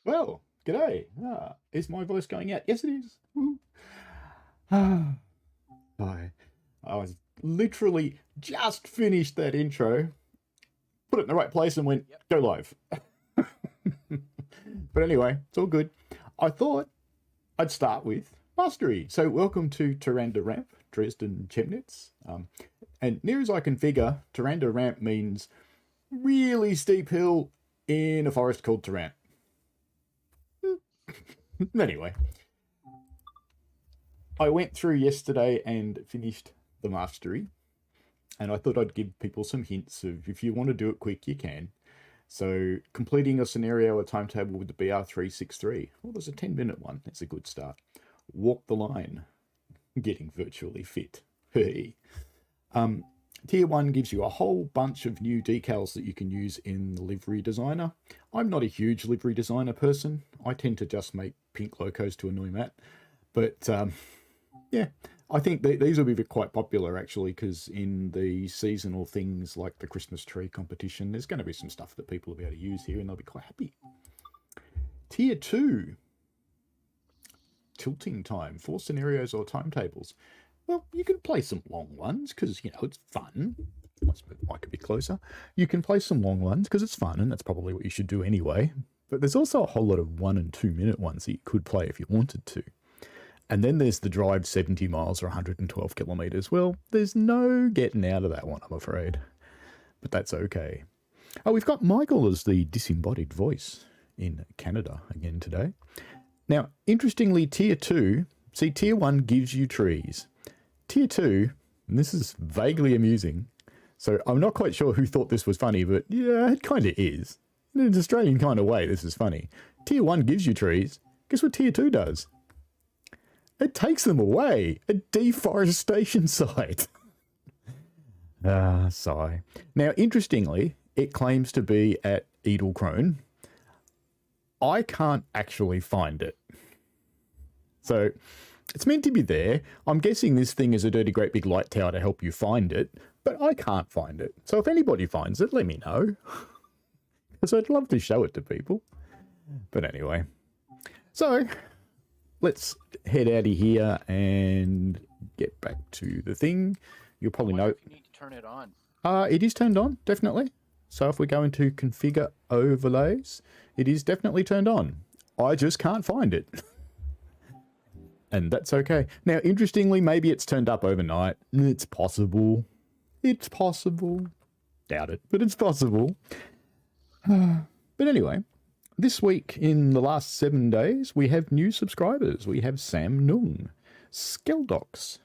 Well, g'day. Is my voice going out? Yes, it is. Woo. Ah, Hi. I was literally just finished that intro, put it in the right place, and went, Yep. go live. But anyway, it's all good. I thought I'd start with mastery. So, welcome to Tharandter Rampe, Dresden-Chemnitz. And near as I can figure, Tharandter Rampe means really steep hill in a forest called Tharandt. Anyway, I went through yesterday and finished the mastery, and I thought I'd give people some hints of if you want to do it quick, you can. So, completing a scenario or timetable with the BR363. Well, there's a 10-minute one. That's a good start. Walk the line. Getting virtually fit. Hey. Tier 1 gives you a whole bunch of new decals that you can use in the livery designer. I'm not a huge livery designer person. I tend to just make pink locos to annoy Matt. But yeah, I think these will be quite popular actually, because in the seasonal things like the Christmas tree competition, there's going to be some stuff that people will be able to use here and they'll be quite happy. Tier 2. Tilting time. 4 scenarios or timetables. Well, you can play some long ones because, you know, it's fun. Let's move the mic a bit closer. You can play some long ones because it's fun, and that's probably what you should do anyway. But there's also a whole lot of 1 and 2 minute ones that you could play if you wanted to. And then there's the drive 70 miles or 112 kilometres. Well, there's no getting out of that one, I'm afraid. But that's okay. Oh, we've got Michael as the disembodied voice in Canada again today. Now, interestingly, Tier 2, see, Tier 1 gives you trees. Tier 2, and this is vaguely amusing, so I'm not quite sure who thought this was funny, but yeah, it kind of is. In an Australian kind of way, this is funny. Tier 1 gives you trees. Guess what Tier 2 does? It takes them away. A deforestation site. Sigh. Now, interestingly, it claims to be at Edelkrone. I can't actually find it. So, it's meant to be there. I'm guessing this thing is a dirty great big light tower to help you find it, but I can't find it. So if anybody finds it, let me know. Because I'd love to show it to people. But anyway. So, let's head out of here and get back to the thing. You'll probably know. If you need to turn it on. It is turned on, definitely. So if we go into configure overlays, it is definitely turned on. I just can't find it. And that's okay. Now, interestingly, maybe it's turned up overnight. It's possible. It's possible. Doubt it, but it's possible. But anyway, this week in the last 7 days, we have new subscribers. We have Sam Nung, Skeldox,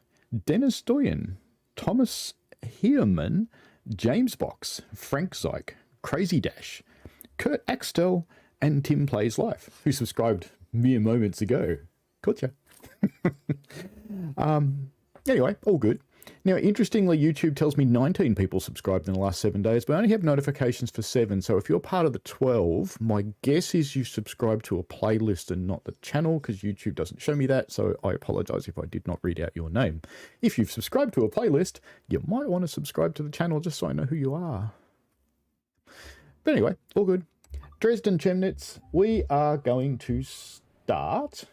Dennis Doyen, Thomas Heerman, James Box, Frank Zyke, Crazy Dash, Kurt Axtell, and Tim Plays Life, who subscribed mere moments ago. Gotcha. Anyway, all good. Now, interestingly, YouTube tells me 19 people subscribed in the last 7 days, but I only have notifications for 7. So if you're part of the 12, my guess is you subscribe to a playlist and not the channel, because YouTube doesn't show me that. So I apologize if I did not read out your name. If you've subscribed to a playlist, you might want to subscribe to the channel just so I know who you are. But anyway, all good. Dresden-Chemnitz, we are going to start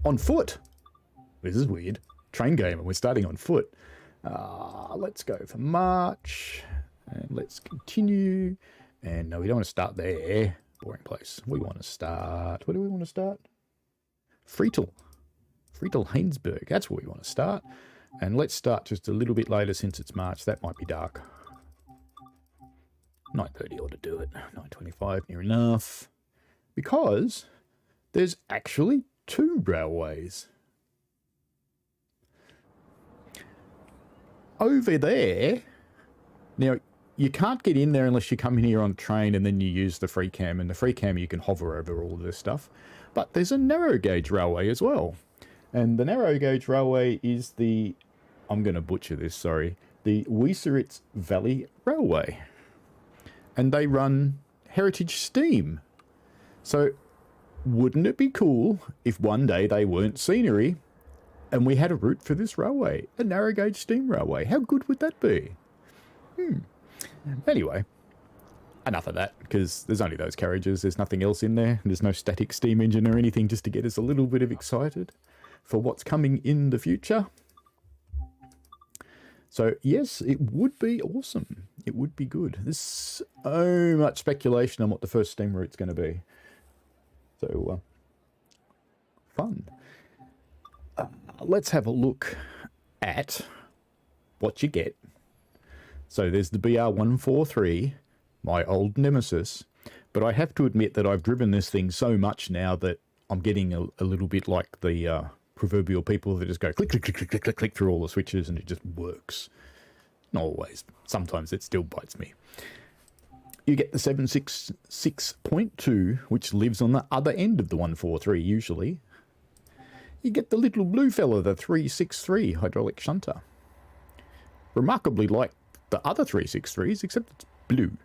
on foot. This is weird. Train game, and we're starting on foot. Let's go for March, and let's continue. And no, we don't want to start there. Boring place. We want to start. Where do we want to start? Friedel. Friedel-Hainsberg. That's where we want to start. And let's start just a little bit later since it's March. That might be dark. 9:30 ought to do it. 9:25, near enough. Because there's actually 2 railways. Over there, now you can't get in there unless you come in here on train and then you use the free cam, and the free cam you can hover over all of this stuff. But there's a narrow gauge railway as well. And the narrow gauge railway is the, I'm going to butcher this, sorry, the Wieseritz Valley Railway. And they run heritage steam. So wouldn't it be cool if one day they weren't scenery and we had a route for this railway, a narrow gauge steam railway? How good would that be? Anyway, enough of that, because there's only those carriages. There's nothing else in there. There's no static steam engine or anything just to get us a little bit of excited for what's coming in the future. So, yes, it would be awesome. It would be good. There's so much speculation on what the first Steam route's going to be. So, fun. Let's have a look at what you get. So, there's the BR143, my old nemesis. But I have to admit that I've driven this thing so much now that I'm getting a little bit like the proverbial people that just go click, click, click, click, click, click, click through all the switches and it just works. Not always. Sometimes it still bites me. You get the 766.2, which lives on the other end of the 143 usually. You get the little blue fella, the 363 hydraulic shunter. Remarkably like the other 363s, except it's blue.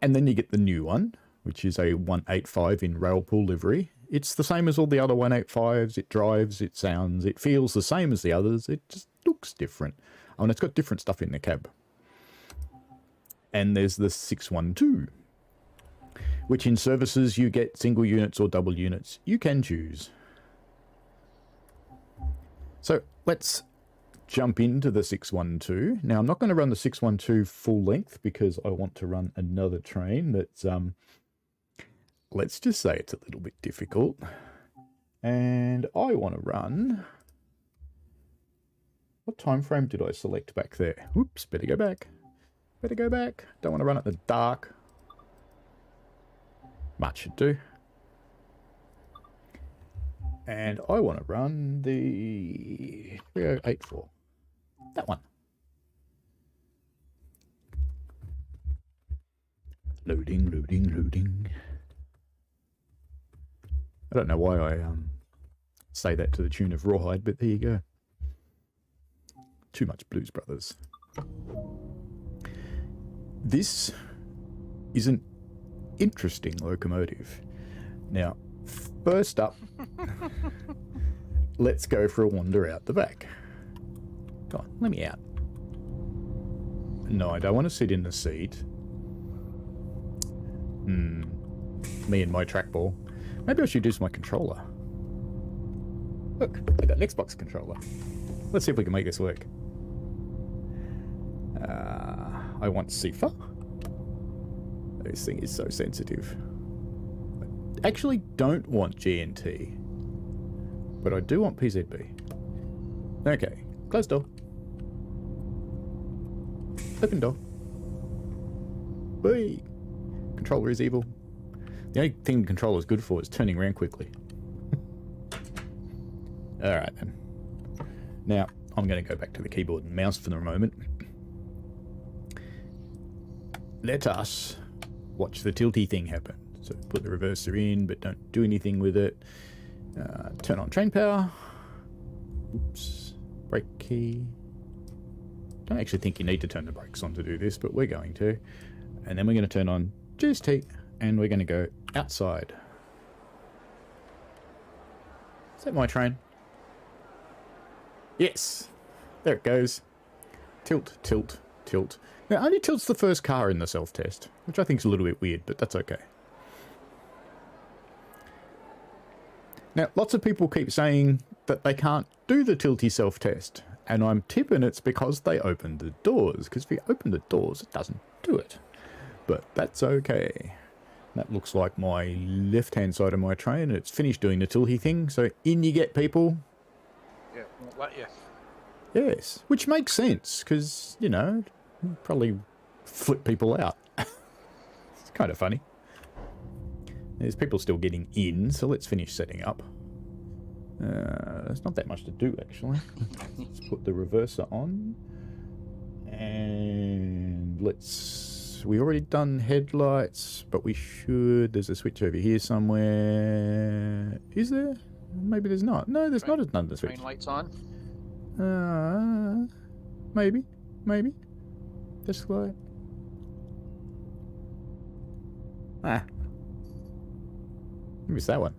And then you get the new one, which is a 185 in Railpool livery. It's the same as all the other 185s. It drives, it sounds, it feels the same as the others. It just looks different. Oh, and it's got different stuff in the cab. And there's the 612, which in services you get single units or double units. You can choose. So let's jump into the 612. Now, I'm not going to run the 612 full length because I want to run another train that's... let's just say it's a little bit difficult. And I want to run... What time frame did I select back there? Oops, better go back. Better go back. Don't want to run at the dark. Much should do. And I want to run the 3084. That one. Loading, loading, loading. I don't know why I say that to the tune of Rawhide, but there you go. Too much Blues Brothers. This is an interesting locomotive. Now, first up, let's go for a wander out the back. Come on, let me out. No, I don't want to sit in the seat. Me and my trackball. Maybe I should use my controller. Look, I got an Xbox controller. Let's see if we can make this work. I want CIFA. This thing is so sensitive. I actually don't want GNT, but I do want PZB. Okay, close door. Open door. Whee! Controller is evil. The only thing the controller is good for is turning around quickly. Alright then. Now, I'm going to go back to the keyboard and mouse for the moment. Let us watch the tilty thing happen. So put the reverser in, but don't do anything with it. Turn on train power. Oops. Brake key. Don't actually think you need to turn the brakes on to do this, but we're going to. And then we're going to turn on GST, and we're going to go outside. Is that my train? Yes. There it goes. Tilt, tilt, tilt. Now, it only tilts the first car in the self-test, which I think is a little bit weird, but that's okay. Now, lots of people keep saying that they can't do the tilty self-test, and I'm tipping it's because they opened the doors, because if you open the doors, it doesn't do it. But that's okay. That looks like my left-hand side of my train, and it's finished doing the tilty thing, so in you get, people. Yeah, won't let you. Yes, which makes sense, because, you know, probably flip people out. It's kind of funny. There's people still getting in, so let's finish setting up. There's not that much to do, actually. Let's put the reverser on. And let's... We already done headlights, but we should... There's a switch over here somewhere. Is there? Maybe there's not. No, there's not another switch. Train lights on. Maybe. Maybe. This light. Ah. Maybe it's that one.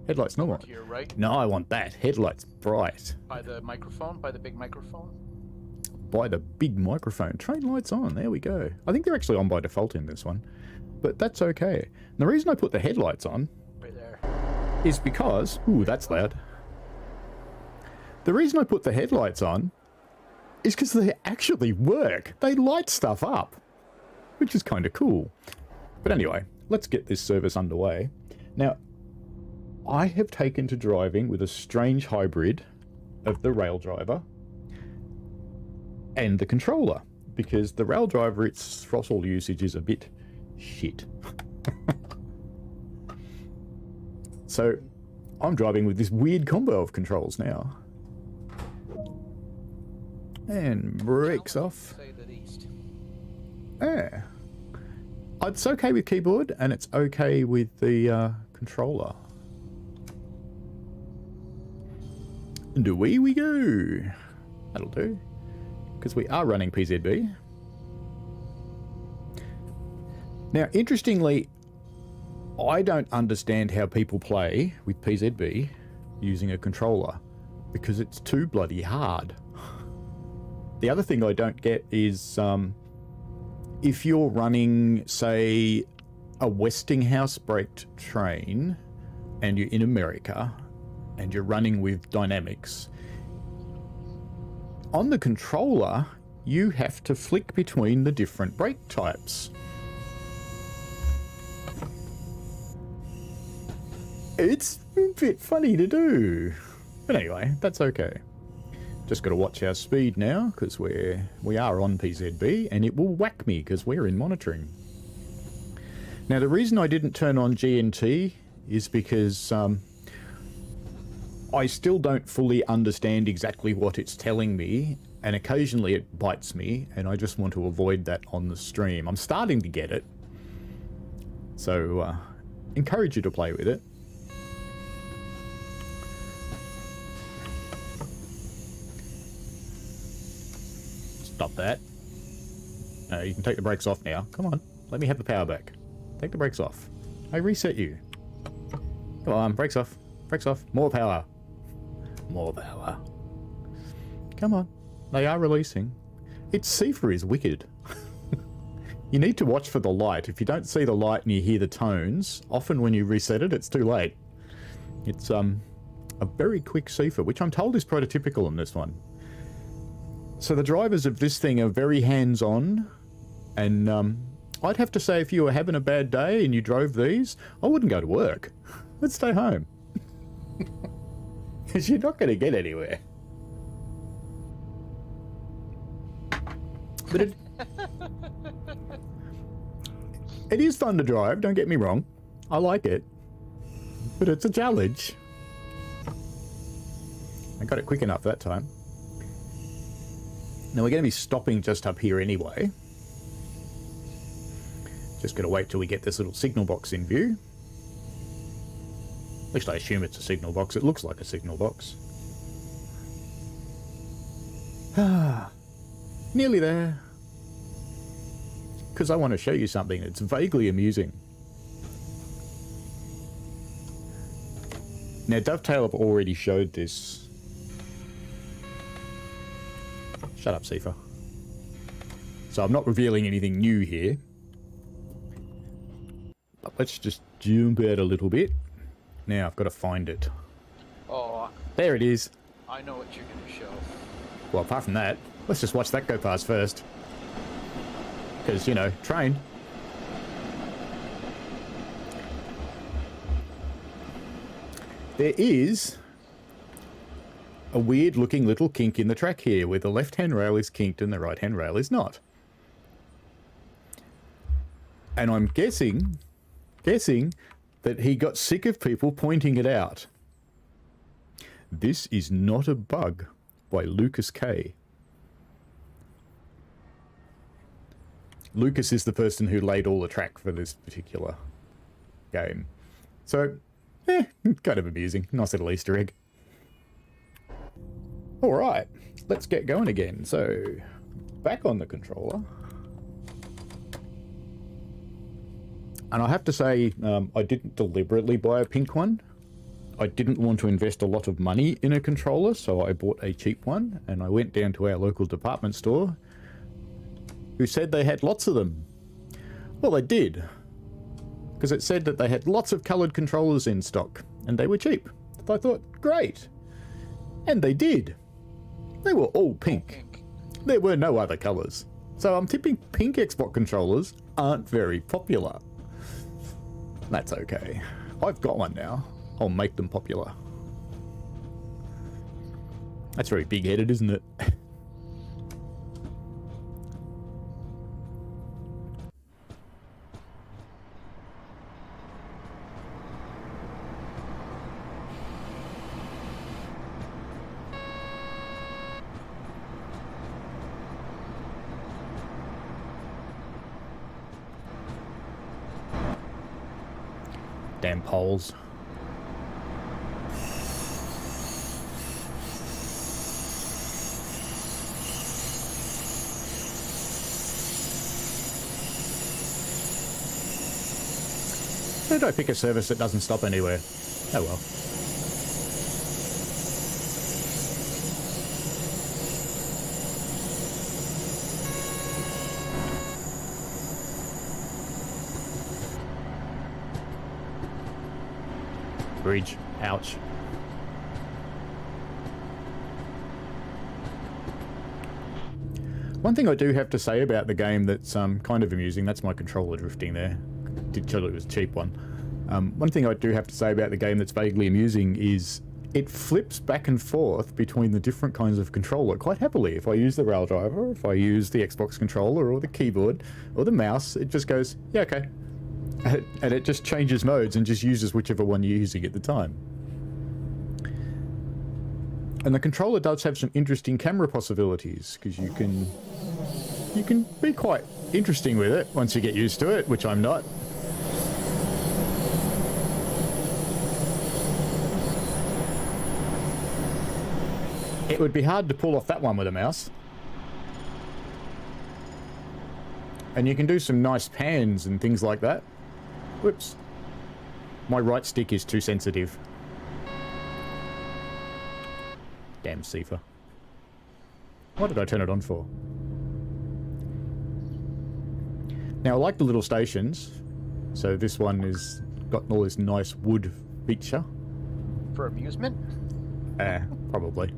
Headlights normal. To your right. No, I want that. Headlights bright. By the microphone, by the big microphone. by the big microphone. Train lights on. There we go. I think they're actually on by default in this one. But that's okay. And the reason I put the headlights on Right there. is because... Ooh, that's loud. The reason I put the headlights on is because they actually work. They light stuff up, which is kind of cool. But anyway, let's get this service underway. Now, I have taken to driving with a strange hybrid of the rail driver and the controller, because the rail driver, its throttle usage is a bit shit. So I'm driving with this weird combo of controls now. And brakes off. Yeah. It's okay with keyboard, and it's okay with the controller. And away we go. That'll do. Because we are running PZB. Now, interestingly, I don't understand how people play with PZB using a controller, because it's too bloody hard. The other thing I don't get is if you're running, say, a Westinghouse braked train and you're in America and you're running with dynamics, on the controller you have to flick between the different brake types. It's a bit funny to do, but anyway, that's okay. Just got to watch our speed now, because we are on PZB, and it will whack me because we're in monitoring. Now, the reason I didn't turn on GNT is because I still don't fully understand exactly what it's telling me, and occasionally it bites me, and I just want to avoid that on the stream. I'm starting to get it, so encourage you to play with it. Stop that. You can take the brakes off now. Come on, let me have the power back. Take the brakes off. I reset you. Come on, brakes off. Brakes off. More power. More power. Come on. They are releasing. Its CIFA is wicked. You need to watch for the light. If you don't see the light and you hear the tones, often when you reset it, it's too late. It's a very quick CIFA, which I'm told is prototypical in this one. So the drivers of this thing are very hands-on, and I'd have to say if you were having a bad day and you drove these, I wouldn't go to work. Let's stay home. Because you're not going to get anywhere. But it is fun to drive, don't get me wrong. I like it. But it's a challenge. I got it quick enough that time. Now we're going to be stopping just up here anyway. Just going to wait till we get this little signal box in view. At least I assume it's a signal box. It looks like a signal box. Nearly there. Because I want to show you something that's vaguely amusing. Now Dovetail have already showed this. Shut up, Sifa. So I'm not revealing anything new here. But let's just jump out a little bit. Now I've got to find it. Oh, There it is. I know what you're going to show. Well, apart from that, let's just watch that go past first. Because, you know, train. There is a weird looking little kink in the track here where the left hand rail is kinked and the right hand rail is not. And I'm guessing that he got sick of people pointing it out. This is not a bug by Lucas K. Lucas is the person who laid all the track for this particular game. So, kind of amusing. Nice little Easter egg. Alright, let's get going again. So, back on the controller. And I have to say, I didn't deliberately buy a pink one. I didn't want to invest a lot of money in a controller, so I bought a cheap one, and I went down to our local department store, who said they had lots of them. Well, they did, because it said that they had lots of coloured controllers in stock, and they were cheap. I thought, great. And they did. They were all pink. There were no other colours. So I'm tipping pink Xbox controllers aren't very popular. That's okay. I've got one now. I'll make them popular. That's very big-headed, isn't it? Damn poles. Why did I pick a service that doesn't stop anywhere? Oh well. Bridge. Ouch. One thing I do have to say about the game that's kind of amusing, that's my controller drifting there. Did tell it was a cheap one. One thing I do have to say about the game that's vaguely amusing is it flips back and forth between the different kinds of controller quite happily. If I use the rail driver, if I use the Xbox controller or the keyboard or the mouse, it just goes, yeah, okay. And it just changes modes and just uses whichever one you're using at the time. And the controller does have some interesting camera possibilities, because you can be quite interesting with it once you get used to it, which I'm not. It would be hard to pull off that one with a mouse. And you can do some nice pans and things like that. Whoops. My right stick is too sensitive. Damn Sifa. What did I turn it on for? Now I like the little stations. So this one is got all this nice wood feature. For amusement? Probably.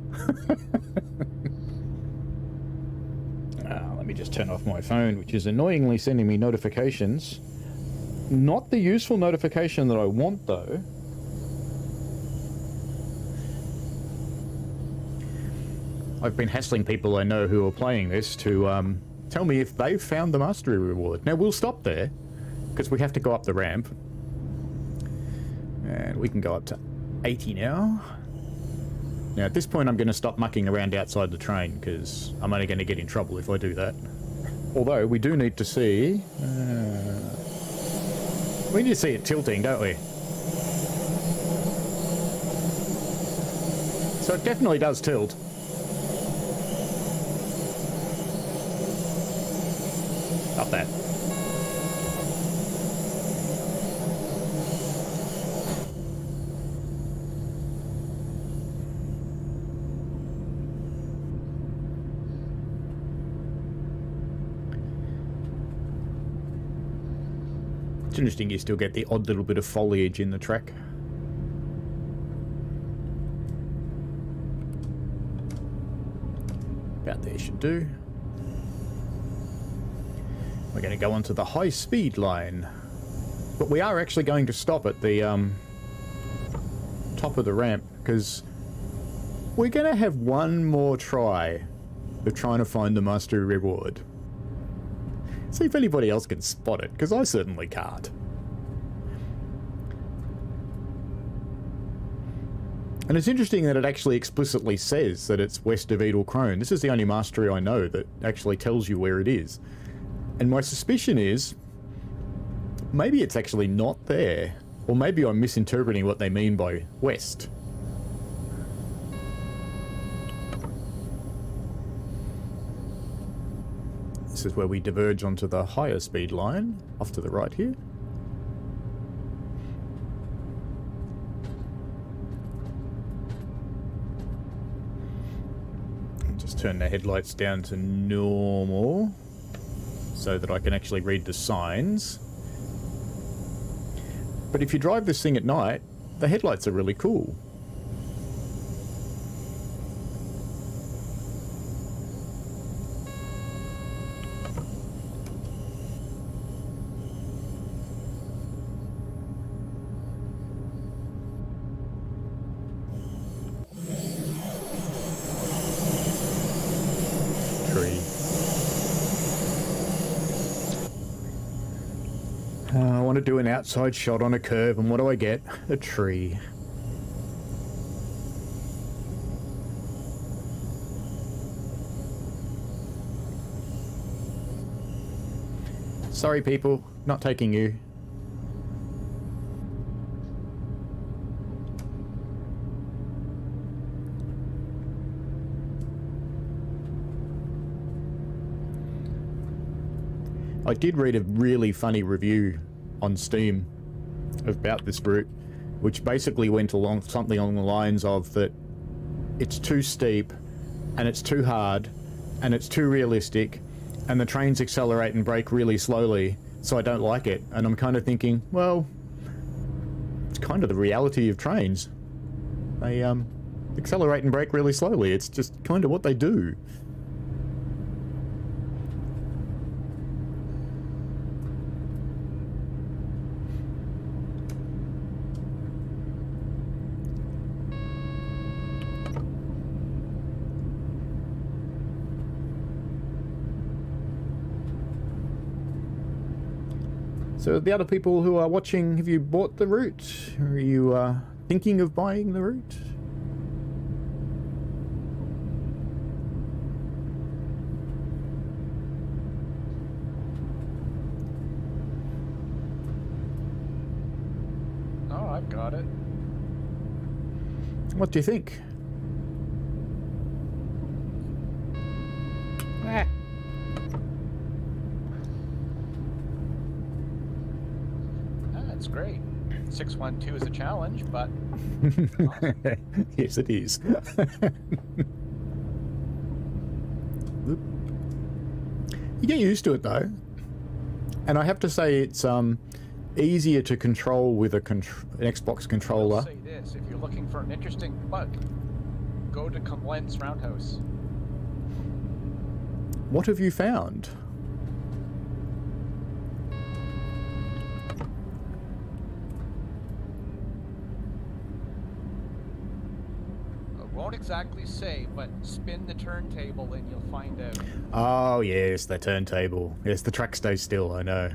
Let me just turn off my phone, which is annoyingly sending me notifications. Not the useful notification that I want, though. I've been hassling people I know who are playing this to tell me if they've found the mastery reward. Now, we'll stop there, because we have to go up the ramp. And we can go up to 80 now. Now, at this point, I'm going to stop mucking around outside the train, because I'm only going to get in trouble if I do that. Although, we do need to see... we need to see it tilting, don't we? So it definitely does tilt. Up that. It's interesting you still get the odd little bit of foliage in the track. About there should do. We're going to go onto the high speed line. But we are actually going to stop at the top of the ramp, because we're going to have one more try of trying to find the mastery reward. See if anybody else can spot it, because I certainly can't. And it's interesting that it actually explicitly says that it's west of Edel Crone. This is the only mastery I know that actually tells you where it is. And my suspicion is, maybe it's actually not there. Or maybe I'm misinterpreting what they mean by west. This is where we diverge onto the higher speed line, off to the right here. Let's turn the headlights down to normal so that I can actually read the signs. But if you drive this thing at night, the headlights are really cool. I want to do an outside shot on a curve, and what do I get? A tree. Sorry, people, not taking you. I did read a really funny review on Steam about this route, which basically went along something along the lines of that it's too steep and it's too hard and it's too realistic and the trains accelerate and brake really slowly, so I don't like it. And I'm kind of thinking, well, it's kind of the reality of trains. They accelerate and brake really slowly. It's just kind of what they do. So the other people who are watching, have you bought the route? Are you thinking of buying the route? Oh, I've got it. What do you think? Ah. That's great. 612 is a challenge, but Yes, it is. You get used to it though, and I have to say it's easier to control with an Xbox controller. I'll say this: if you're looking for an interesting bug, go to Comlens Roundhouse. What have you found? Won't exactly say, but spin the turntable and you'll find out. Oh yes, the turntable. Yes, the track stays still, I know.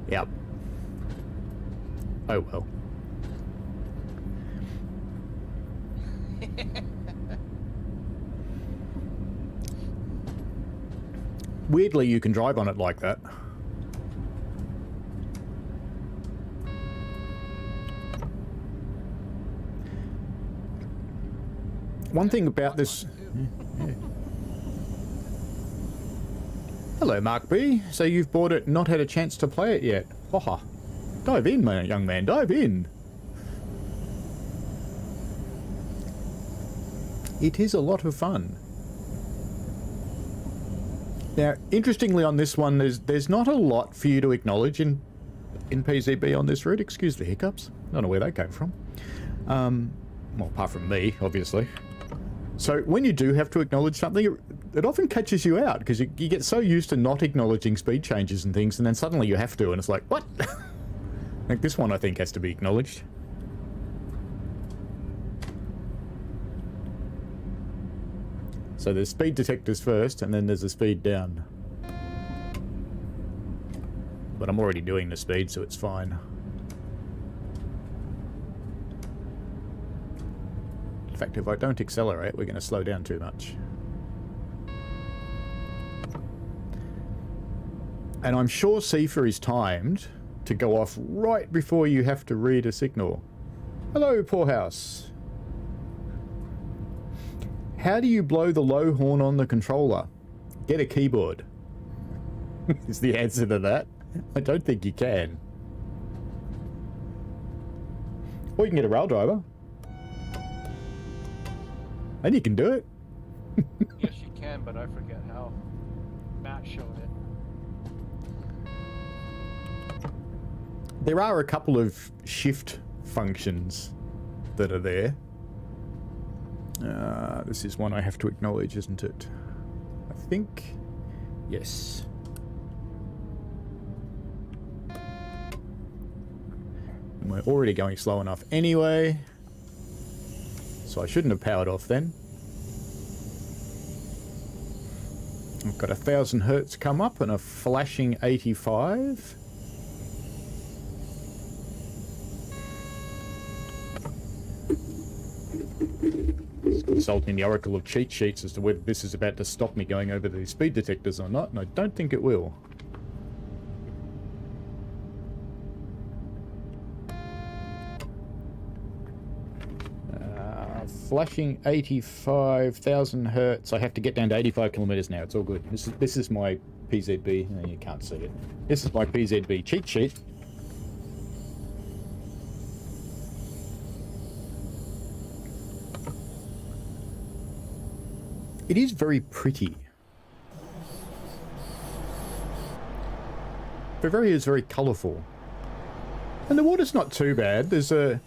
Yep. Oh well. Weirdly, you can drive on it like that. One thing about this... Yeah. Hello, Mark B. So you've bought it, not had a chance to play it yet. Haha. Dive in, my young man, dive in. It is a lot of fun. Now, interestingly on this one, there's not a lot for you to acknowledge in PZB on this route. Excuse the hiccups. Don't know where that came from. Well, apart from me, obviously. So when you do have to acknowledge something, it often catches you out because you get so used to not acknowledging speed changes and things, and then suddenly you have to, and it's like, what? Like this one, I think, has to be acknowledged. So there's speed detectors first, and then there's the speed down. But I'm already doing the speed, so it's fine. In fact, if I don't accelerate, we're going to slow down too much. And I'm sure CIFA is timed to go off right before you have to read a signal. Hello, Poorhouse. How do you blow the low horn on the controller? Get a keyboard. Is the answer to that. I don't think you can. Or you can get a rail driver. And you can do it. Yes, you can, but I forget how. Matt showed it. There are a couple of shift functions that are there. This is one I have to acknowledge, isn't it? I think. Yes. And we're already going slow enough anyway. So I shouldn't have powered off then. I've got 1,000 hertz come up and a flashing 85. Just consulting the oracle of cheat sheets as to whether this is about to stop me going over the speed detectors or not, and I don't think it will. Flashing 85,000 hertz. I have to get down to 85 kilometers now. It's all good. This is my PZB. No, you can't see it. This is my PZB cheat sheet. It is very pretty. Bavaria is very colourful. And the water's not too bad. There's a...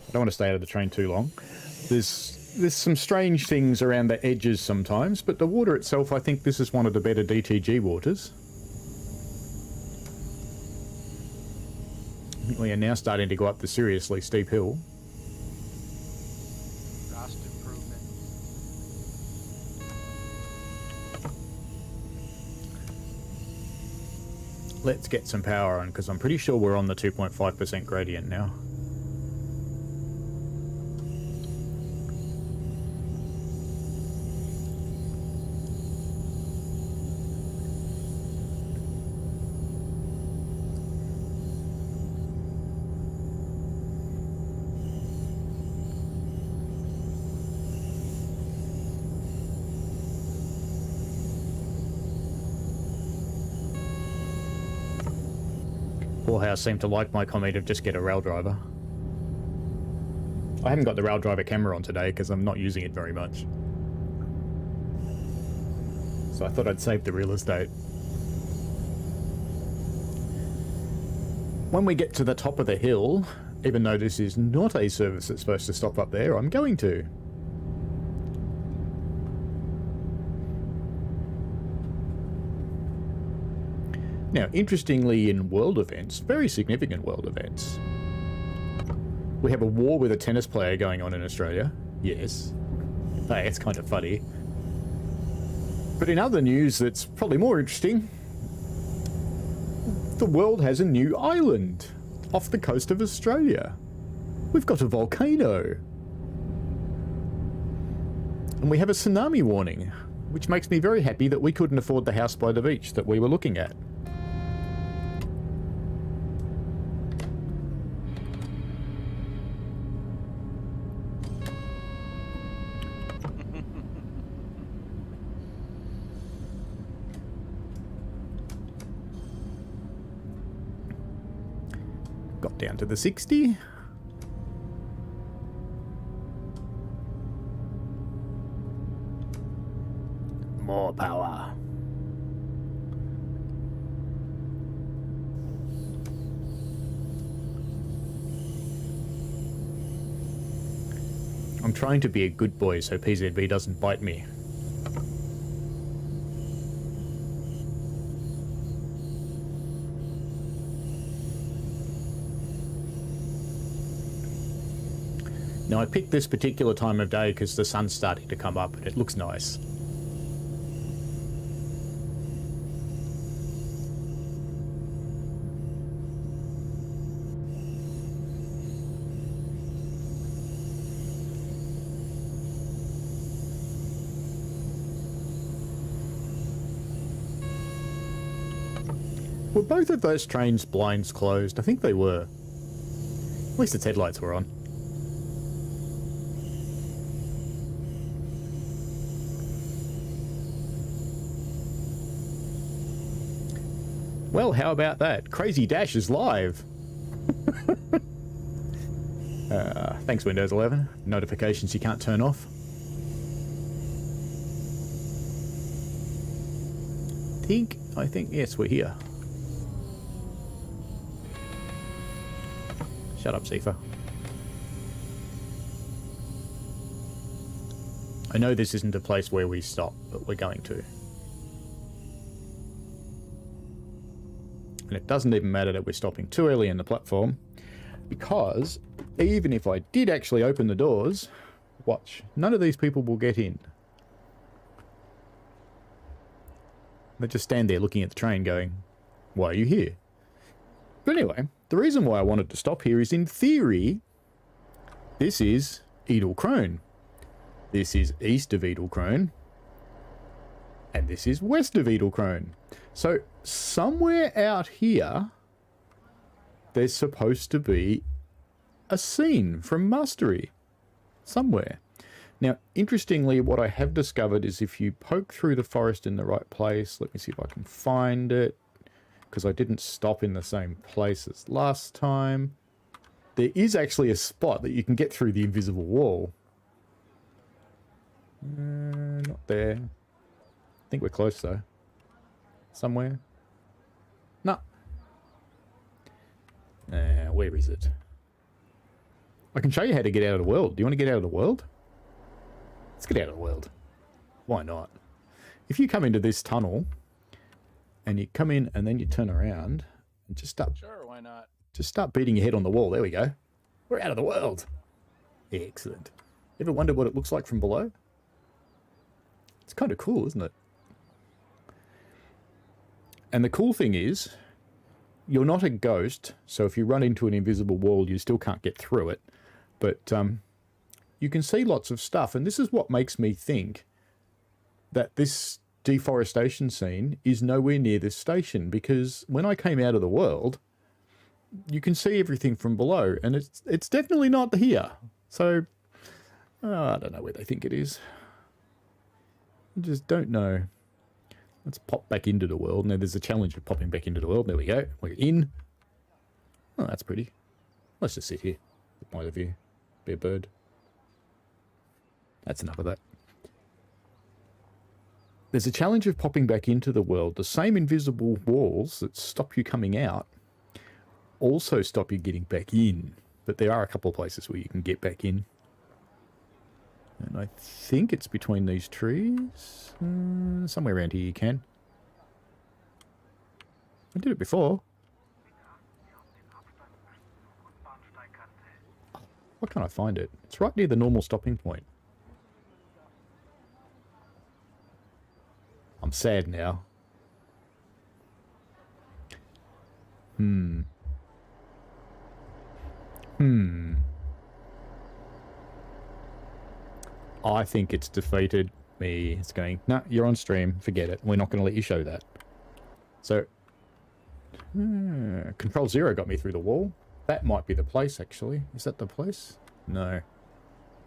I don't want to stay out of the train too long. There's some strange things around the edges sometimes, but the water itself, I think this is one of the better DTG waters. I think we are now starting to go up the seriously steep hill. Vast improvement. Let's get some power on, because I'm pretty sure we're on the 2.5% gradient now. House seemed to like my comment of just get a rail driver. I haven't got the rail driver camera on today because I'm not using it very much. So I thought I'd save the real estate. When we get to the top of the hill, even though this is not a service that's supposed to stop up there, I'm going to. Now, interestingly, in world events, very significant world events, we have a war with a tennis player going on in Australia. Yes. Hey, it's kind of funny. But in other news that's probably more interesting, the world has a new island off the coast of Australia. We've got a volcano. And we have a tsunami warning, which makes me very happy that we couldn't afford the house by the beach that we were looking at. Got down to the 60. More power. I'm trying to be a good boy so PZB doesn't bite me. Now I picked this particular time of day because the sun's starting to come up and it looks nice. Were both of those trains' blinds closed? I think they were. At least its headlights were on. Well, how about that? Crazy Dash is live. Thanks, Windows 11. Notifications you can't turn off. think, yes, we're here. Shut up, Sifa. I know this isn't a place where we stop, but we're going to. And it doesn't even matter that we're stopping too early in the platform, because even if I did actually open the doors, watch, none of these people will get in. They just stand there looking at the train going, why are you here? But anyway, the reason why I wanted to stop here is, in theory, this is Edelkrone. This is east of Edelkrone. And this is west of Edelkrone. So somewhere out here, there's supposed to be a scene from Mastery. Somewhere. Now, interestingly, what I have discovered is if you poke through the forest in the right place, let me see if I can find it, because I didn't stop in the same place as last time. There is actually a spot that you can get through the invisible wall. Not there. I think we're close, though. Somewhere. No. Where is it? I can show you how to get out of the world. Do you want to get out of the world? Let's get out of the world. Why not? If you come into this tunnel, and you come in and then you turn around, and just start... Sure, why not? Just start beating your head on the wall. There we go. We're out of the world. Excellent. Ever wondered what it looks like from below? It's kind of cool, isn't it? And the cool thing is, you're not a ghost, so if you run into an invisible wall, you still can't get through it. But you can see lots of stuff, and this is what makes me think that this deforestation scene is nowhere near this station, because when I came out of the world, you can see everything from below, and it's definitely not here. So, I don't know where they think it is. I just don't know. Let's pop back into the world. Now, there's a challenge of popping back into the world. There we go. We're in. Oh, that's pretty. Let's just sit here. Point of view. Be a bird. That's enough of that. There's a challenge of popping back into the world. The same invisible walls that stop you coming out also stop you getting back in. But there are a couple of places where you can get back in. And I think it's between these trees. Somewhere around here you can. I did it before. Why can't I find it? It's right near the normal stopping point. I'm sad now. I think it's defeated me. It's going, no, you're on stream. Forget it. We're not going to let you show that. So, Control 0 got me through the wall. That might be the place, actually. Is that the place? No.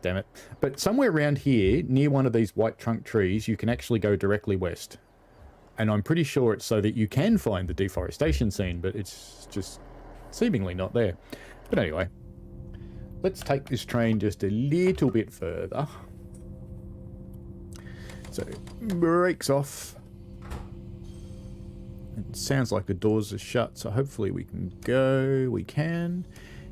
Damn it. But somewhere around here, near one of these white trunk trees, you can actually go directly west. And I'm pretty sure it's so that you can find the deforestation scene, but it's just seemingly not there. But anyway, let's take this train just a little bit further. So, brakes off. It sounds like the doors are shut, so hopefully we can go. We can.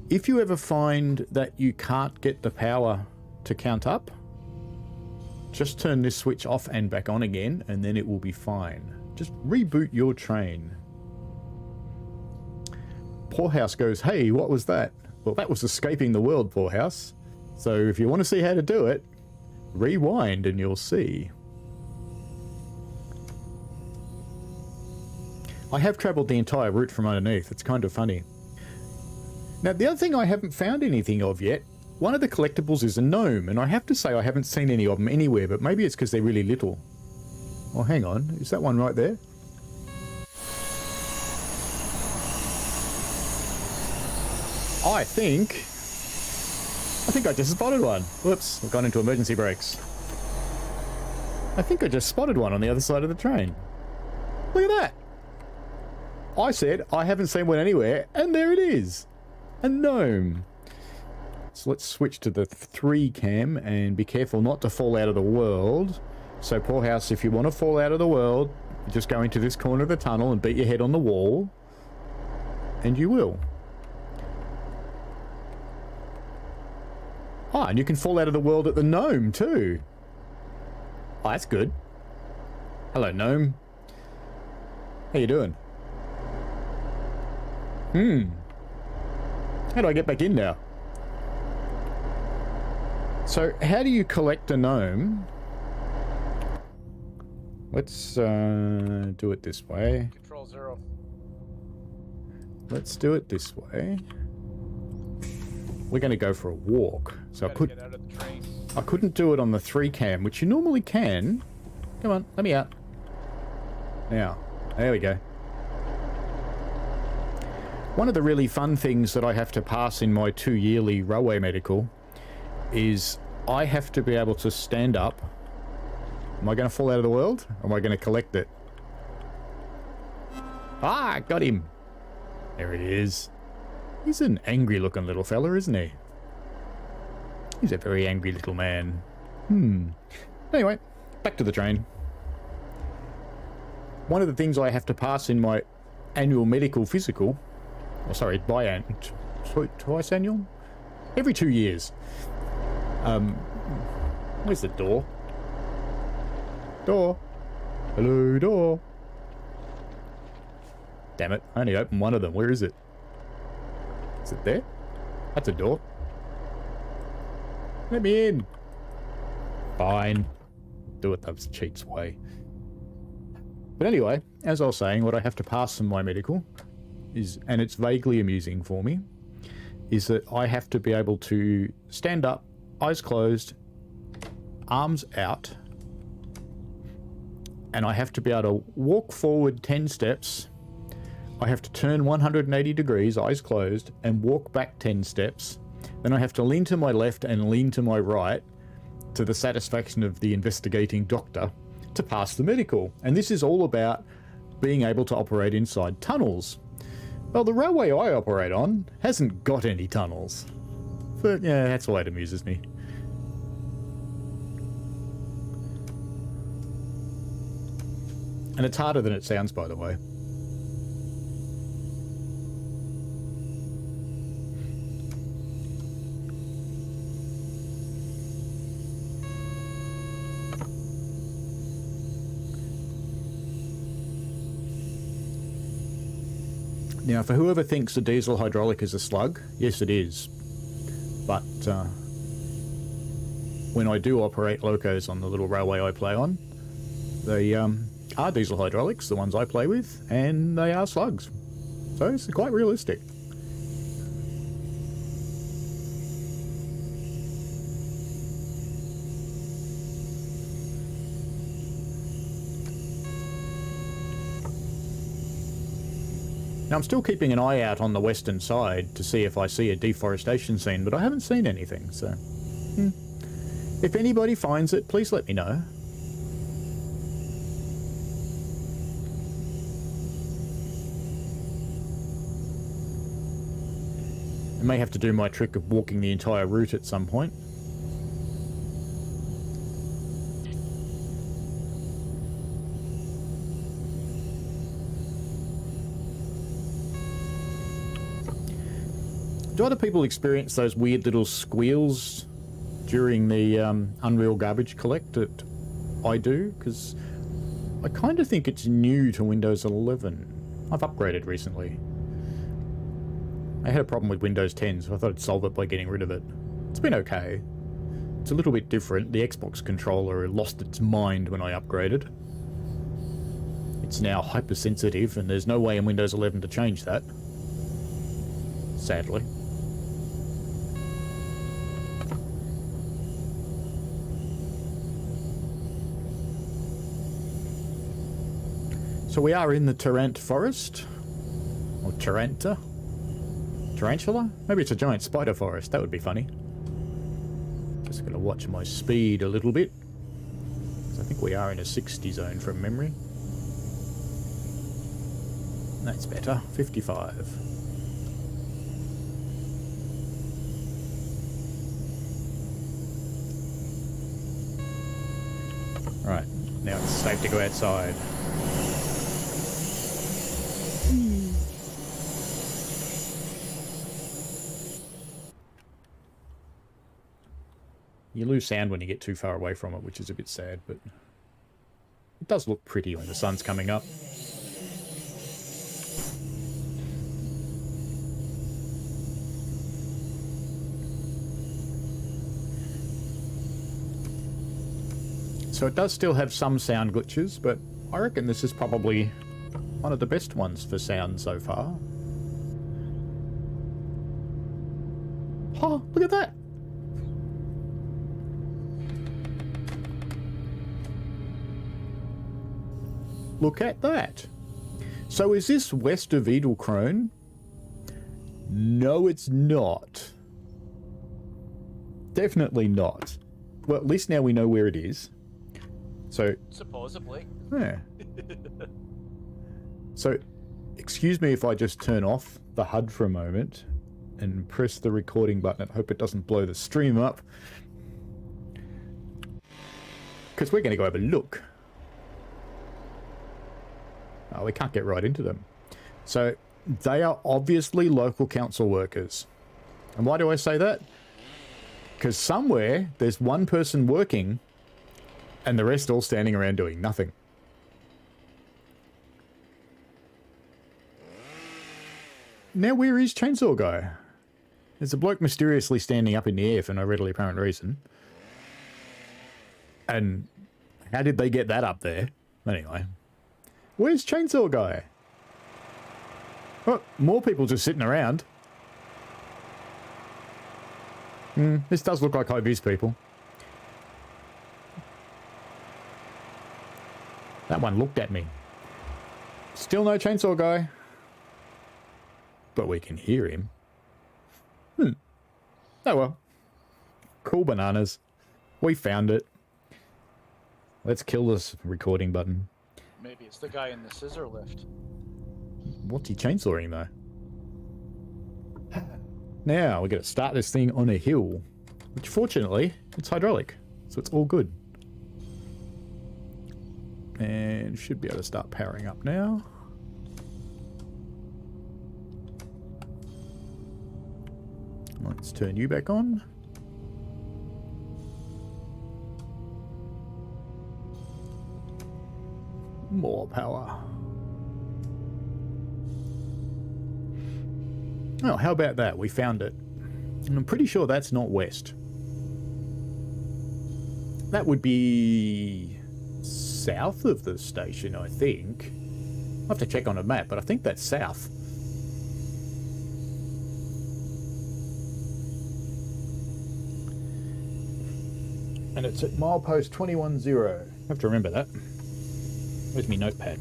If you ever find that you can't get the power to count up, just turn this switch off and back on again, and then it will be fine. Just reboot your train. Poorhouse goes, hey, what was that? Well, that was escaping the world, Poorhouse. So if you want to see how to do it, rewind and you'll see. I have travelled the entire route from underneath. It's kind of funny. Now, the other thing I haven't found anything of yet, one of the collectibles is a gnome, and I have to say I haven't seen any of them anywhere, but maybe it's because they're really little. Oh, hang on. Is that one right there? I think I just spotted one. Whoops, I've gone into emergency brakes. I think I just spotted one on the other side of the train. Look at that. I said I haven't seen one anywhere, and there it is. A gnome. So let's switch to the 3 cam and be careful not to fall out of the world. So, Poorhouse, if you want to fall out of the world, just go into this corner of the tunnel and beat your head on the wall, and you will. Oh, and you can fall out of the world at the gnome, too. Oh, that's good. Hello, gnome. How you doing? How do I get back in now? So, how do you collect a gnome? Let's do it this way. Control 0. Let's do it this way. We're going to go for a walk. So Get out of the train. I couldn't do it on the 3 cam, which you normally can. Come on, let me out. Now, there we go. One of the really fun things that I have to pass in my 2-yearly railway medical is I have to be able to stand up. Am I going to fall out of the world? Or am I going to collect it? Ah, got him. There he is. He's an angry looking little fella, isn't he? He's a very angry little man. Anyway, back to the train. One of the things I have to pass in my annual medical physical, oh, sorry, twice annual? Every 2 years. Where's the door? Door. Hello, door. Damn it, I only opened one of them. Where is it? Is it there? That's a door. Let me in. Fine. Do it the cheat's way. But anyway, as I was saying, what I have to pass in my medical is, and it's vaguely amusing for me, is that I have to be able to stand up, eyes closed, arms out, and I have to be able to walk forward 10 steps. I have to turn 180 degrees, eyes closed, and walk back 10 steps. Then I have to lean to my left and lean to my right, to the satisfaction of the investigating doctor, to pass the medical. And this is all about being able to operate inside tunnels. Well, the railway I operate on hasn't got any tunnels. But yeah, that's why it amuses me. And it's harder than it sounds, by the way. Now, for whoever thinks a diesel hydraulic is a slug, yes it is. But when I do operate locos on the little railway I play on, they are diesel hydraulics, the ones I play with, and they are slugs. So it's quite realistic. Now, I'm still keeping an eye out on the western side to see if I see a deforestation scene, but I haven't seen anything, so... If anybody finds it, please let me know. I may have to do my trick of walking the entire route at some point. Do other people experience those weird little squeals during the Unreal Garbage Collect that I do? Because I kind of think it's new to Windows 11. I've upgraded recently. I had a problem with Windows 10, so I thought I'd solve it by getting rid of it. It's been okay. It's a little bit different. The Xbox controller lost its mind when I upgraded. It's now hypersensitive, and there's no way in Windows 11 to change that. Sadly. So we are in the Tharandt forest, or Tharandter. Tarantula? Maybe it's a giant spider forest, that would be funny. Just gotta watch my speed a little bit. I think we are in a 60 zone from memory. That's better, 55. Right, safe to go outside. You lose sound when you get too far away from it, which is a bit sad, but it does look pretty when the sun's coming up. So it does still have some sound glitches, but I reckon this is probably one of the best ones for sound so far. Oh, look at that! Look at that! So is this west of Edelkrone? No, it's not. Definitely not. Well, at least now we know where it is. So supposedly. Yeah. So, excuse me if I just turn off the HUD for a moment and press the recording button. I hope it doesn't blow the stream up. Because we're going to go have a look. Oh, we can't get right into them. So, they are obviously local council workers. And why do I say that? Because somewhere there's one person working and the rest all standing around doing nothing. Now where is Chainsaw Guy? There's a bloke mysteriously standing up in the air for no readily apparent reason. And how did they get that up there? Anyway. Where's Chainsaw Guy? Oh, more people just sitting around. This does look like high-vis people. That one looked at me. Still no Chainsaw Guy. But we can hear him. Oh well. Cool bananas. We found it. Let's kill this recording button. Maybe it's the guy in the scissor lift. What's he chainsawing though? Now we're going to start this thing on a hill. Which fortunately, it's hydraulic. So it's all good. And should be able to start powering up now. Let's turn you back on. More power. Oh, how about that? We found it. And I'm pretty sure that's not west. That would be south of the station, I think. I'll have to check on a map, but I think that's south. And it's at milepost 210. I have to remember that. Where's my notepad?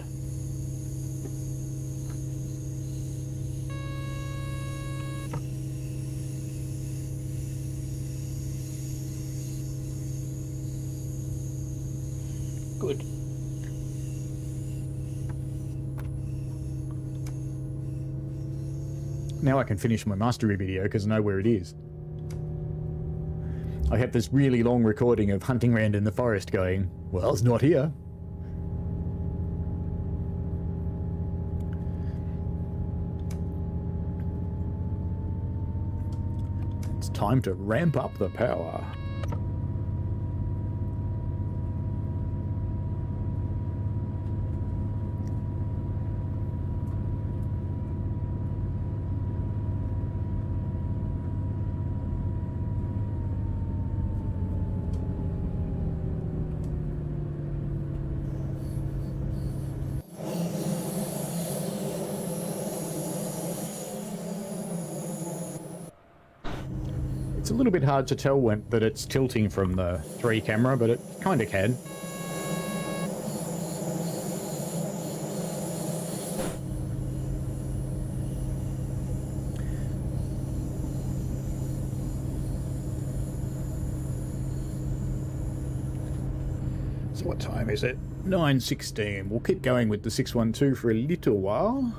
Good. Now I can finish my mastery video because I know where it is. I have this really long recording of hunting around in the forest going, well, it's not here. It's time to ramp up the power. It's a little bit hard to tell that it's tilting from the 3 camera, but it kind of can. So what time is it? 9:16. We'll keep going with the 612 for a little while.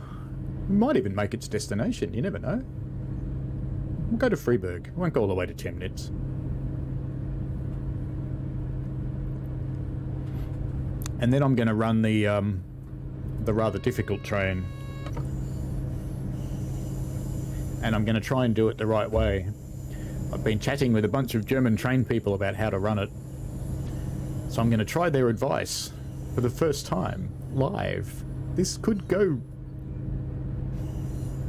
We might even make its destination, you never know. We'll go to Freiburg. We won't go all the way to Chemnitz. And then I'm going to run the rather difficult train. And I'm going to try and do it the right way. I've been chatting with a bunch of German train people about how to run it. So I'm going to try their advice for the first time, live. This could go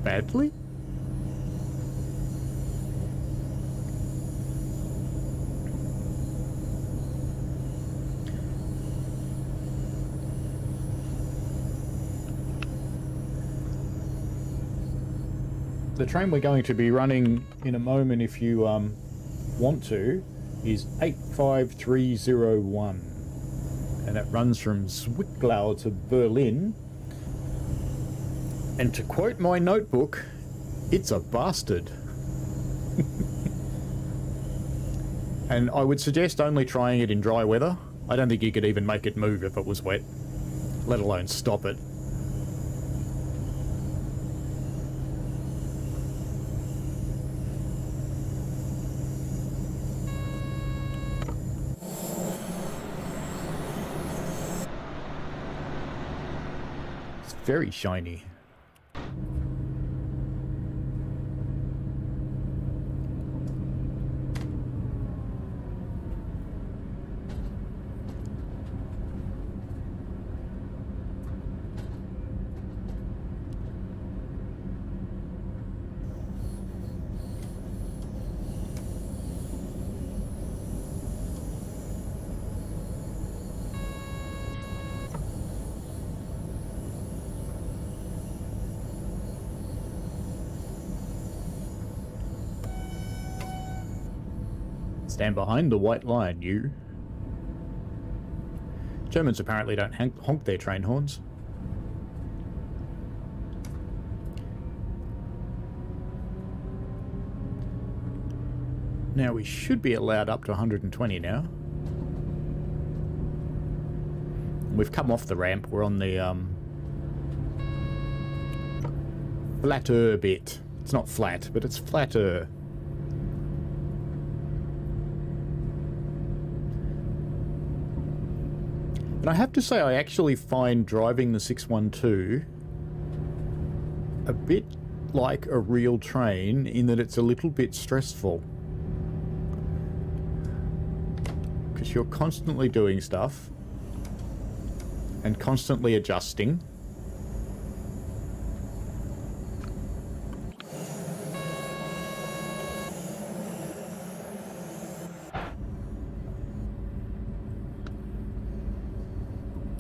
badly? The train we're going to be running in a moment, if you want to, is 85301. And it runs from Zwickau to Berlin. And to quote my notebook, it's a bastard. And I would suggest only trying it in dry weather. I don't think you could even make it move if it was wet, let alone stop it. It's very shiny. Stand behind the white line, you. Germans apparently don't honk their train horns. Now we should be allowed up to 120 now. We've come off the ramp. We're on the flatter bit. It's not flat, but it's flatter. And I have to say, I actually find driving the 612 a bit like a real train in that it's a little bit stressful. Because you're constantly doing stuff and constantly adjusting.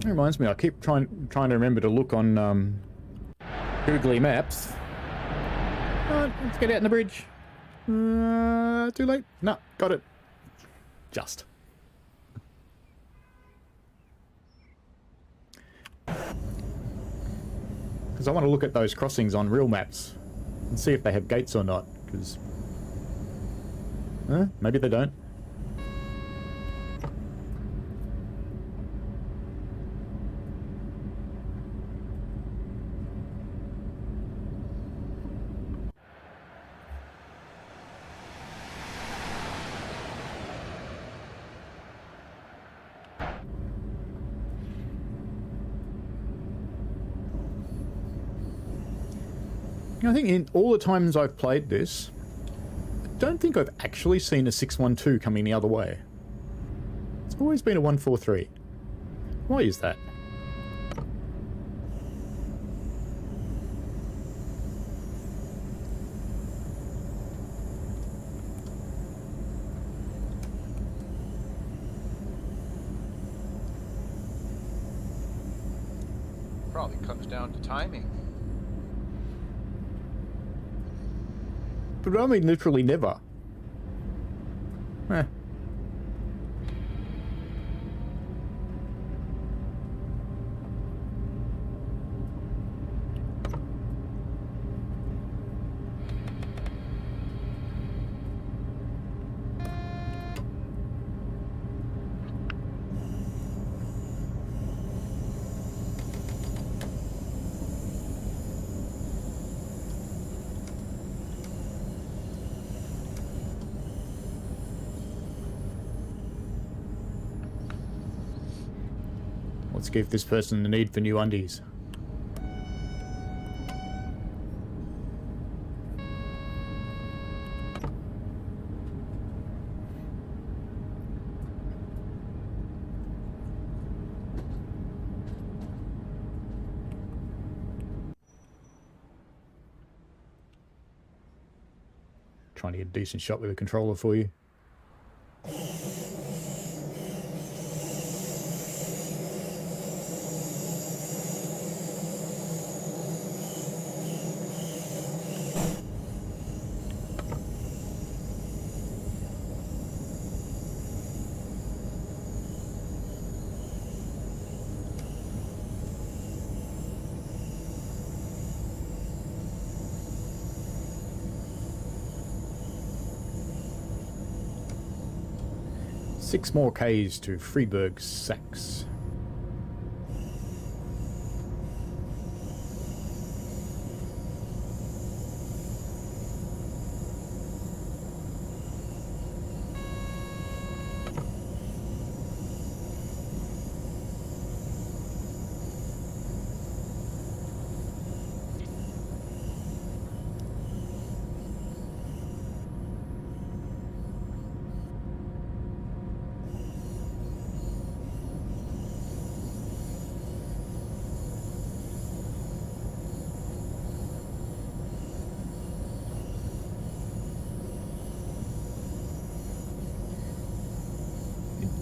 It reminds me, I keep trying to remember to look on Googly Maps. Let's get out in the bridge. Too late? No, got it. Just. Because I want to look at those crossings on real maps and see if they have gates or not. Because maybe they don't. I think in all the times I've played this, I don't think I've actually seen a 612 coming the other way. It's always been a 143. Why is that? Probably comes down to timing. But I mean literally never. Let's give this person the need for new undies. Trying to get a decent shot with a controller for you. Six more Ks to Freiburg, Saxe.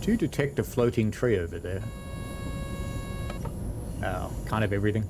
Do detect a floating tree over there. Oh, kind of everything.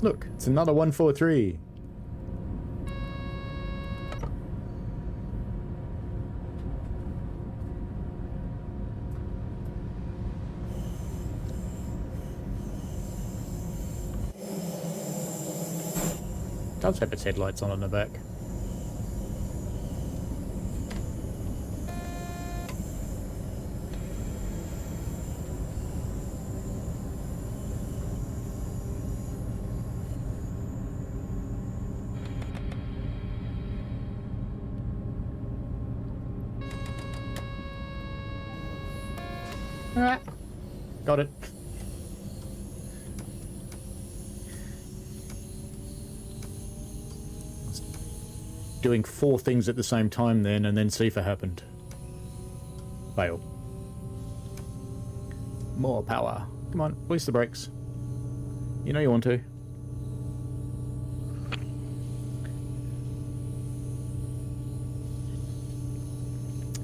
Look, it's another 143. Does have its headlights on in the back. Ah, got it. Doing 4 things at the same time then, and then CIFA happened. Fail. More power. Come on, release the brakes. You know you want to.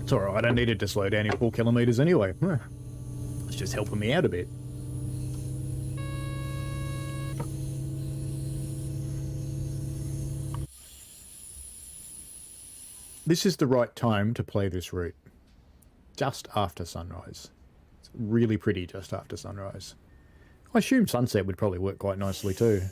It's alright, I needed to slow down in 4 kilometers anyway. It's just helping me out a bit. This is the right time to play this route. Just after sunrise. It's really pretty just after sunrise. I assume sunset would probably work quite nicely too.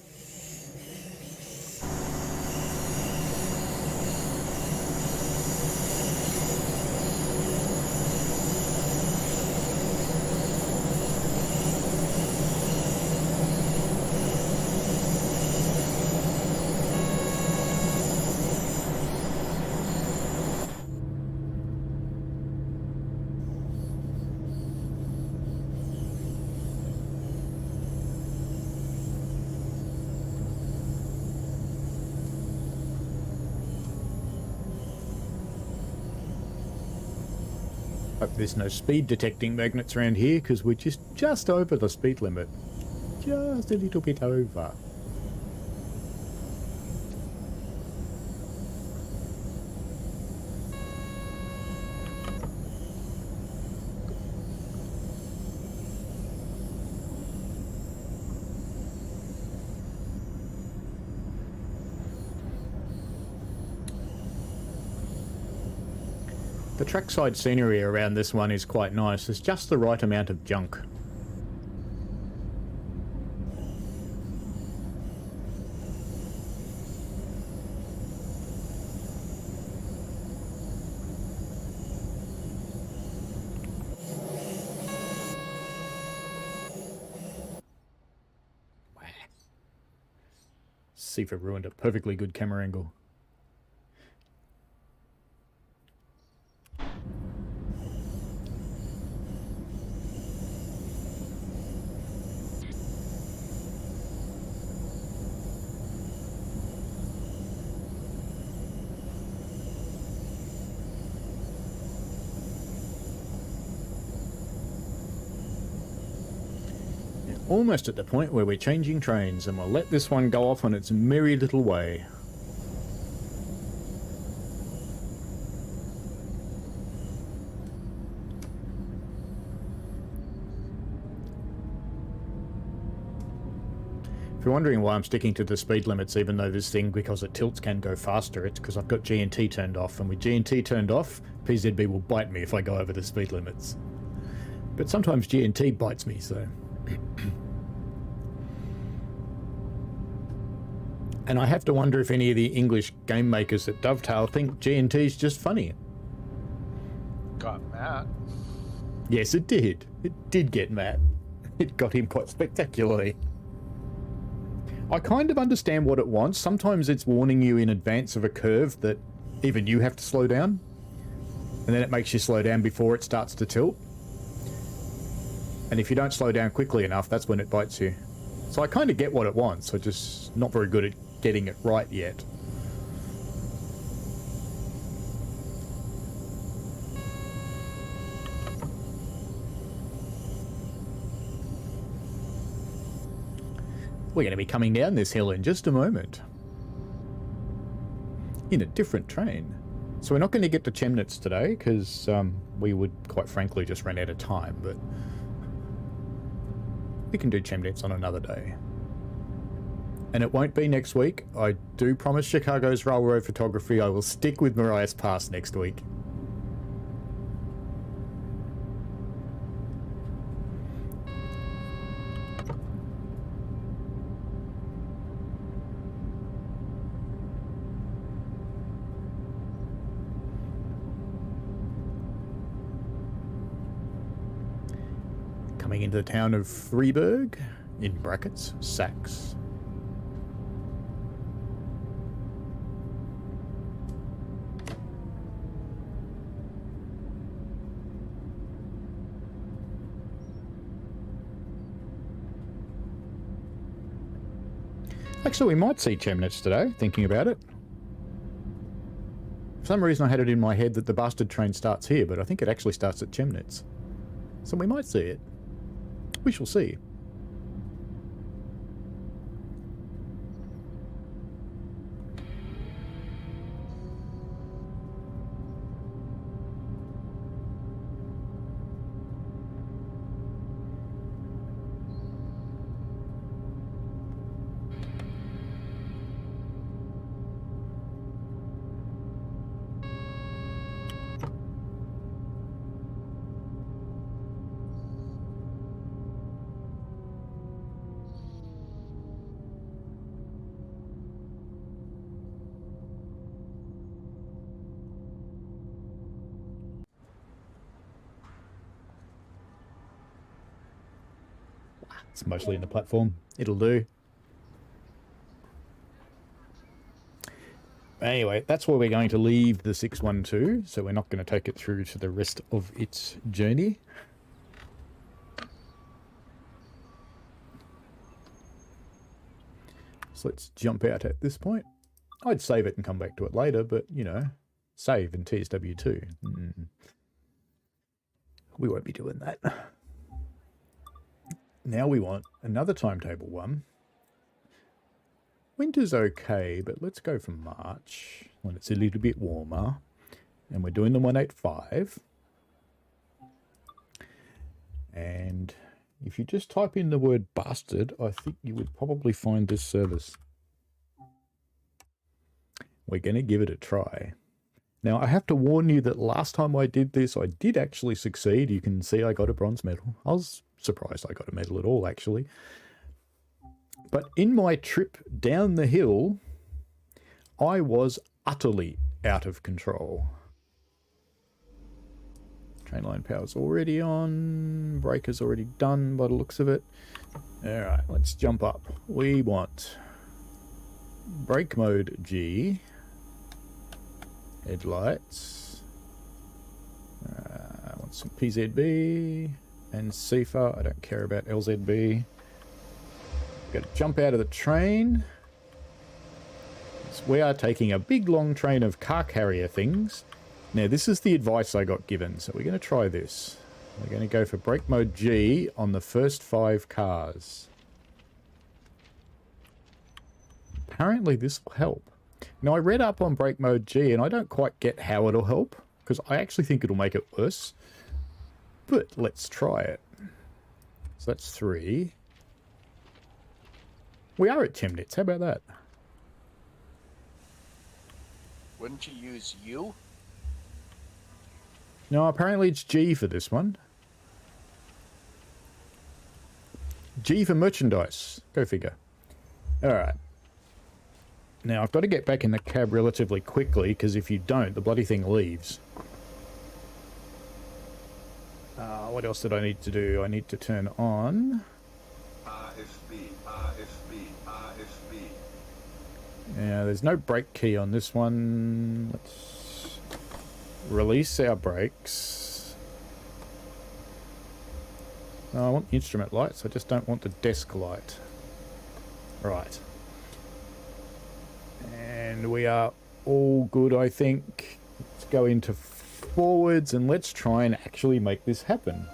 Hope there's no speed detecting magnets around here, because we're just over the speed limit. Just a little bit over. The trackside scenery around this one is quite nice. There's just the right amount of junk. see if I ruined a perfectly good camera angle. Almost at the point where we're changing trains, and we'll let this one go off on its merry little way. If you're wondering why I'm sticking to the speed limits even though this thing, because it tilts, can go faster, it's because I've got G&T turned off, and with G&T turned off, PZB will bite me if I go over the speed limits. But sometimes G&T bites me, so... And I have to wonder if any of the English game makers at Dovetail think G&T is just funny. Got Matt. Yes, it did. It did get Matt. It got him quite spectacularly. I kind of understand what it wants. Sometimes it's warning you in advance of a curve that even you have to slow down. And then it makes you slow down before it starts to tilt. And if you don't slow down quickly enough, that's when it bites you. So I kind of get what it wants. I'm just not very good at getting it right yet. We're going to be coming down this hill in just a moment. In a different train. So we're not going to get to Chemnitz today, because we would quite frankly just run out of time, but we can do Chemnitz on another day. And it won't be next week. I do promise Chicago's railroad photography I will stick with Marias Pass next week. Coming into the town of Freiburg, in brackets, Saxe. Actually, we might see Chemnitz today, thinking about it. For some reason I had it in my head that the bastard train starts here, but I think it actually starts at Chemnitz. So we might see it. We shall see. It's mostly in the platform. It'll do. Anyway, that's where we're going to leave the 612, so we're not going to take it through to the rest of its journey. So let's jump out at this point. I'd save it and come back to it later, but, you know, save in TSW2. We won't be doing that. Now we want another timetable one. Winter's okay, but let's go for March when it's a little bit warmer. And we're doing the 185. And if you just type in the word bastard, I think you would probably find this service. We're going to give it a try. Now, I have to warn you that last time I did this, I did actually succeed. You can see I got a bronze medal. I was surprised I got a medal at all, actually. But in my trip down the hill, I was utterly out of control. Trainline power's already on. Braker's already done by the looks of it. Alright, let's jump up. We want brake mode G. Headlights. I want some PZB and CFA. I don't care about LZB. Got to jump out of the train. So we are taking a big long train of car carrier things. Now this is the advice I got given, so we're going to try this. We're going to go for brake mode G on the first 5 cars. Apparently this will help. Now I read up on brake mode G and I don't quite get how it'll help, because I actually think it'll make it worse. But let's try it. So that's 3. We are at Chemnitz, how about that? Wouldn't you use U? No, apparently it's G for this one. G for merchandise. Go figure. Alright. Now, I've got to get back in the cab relatively quickly, because if you don't, the bloody thing leaves. What else did I need to do? I need to turn on... RFB. Yeah, there's no brake key on this one. Let's release our brakes. No, I want the instrument lights. I just don't want the desk light. Right. And we are all good, I think. Let's go into forwards and let's try and actually make this happen.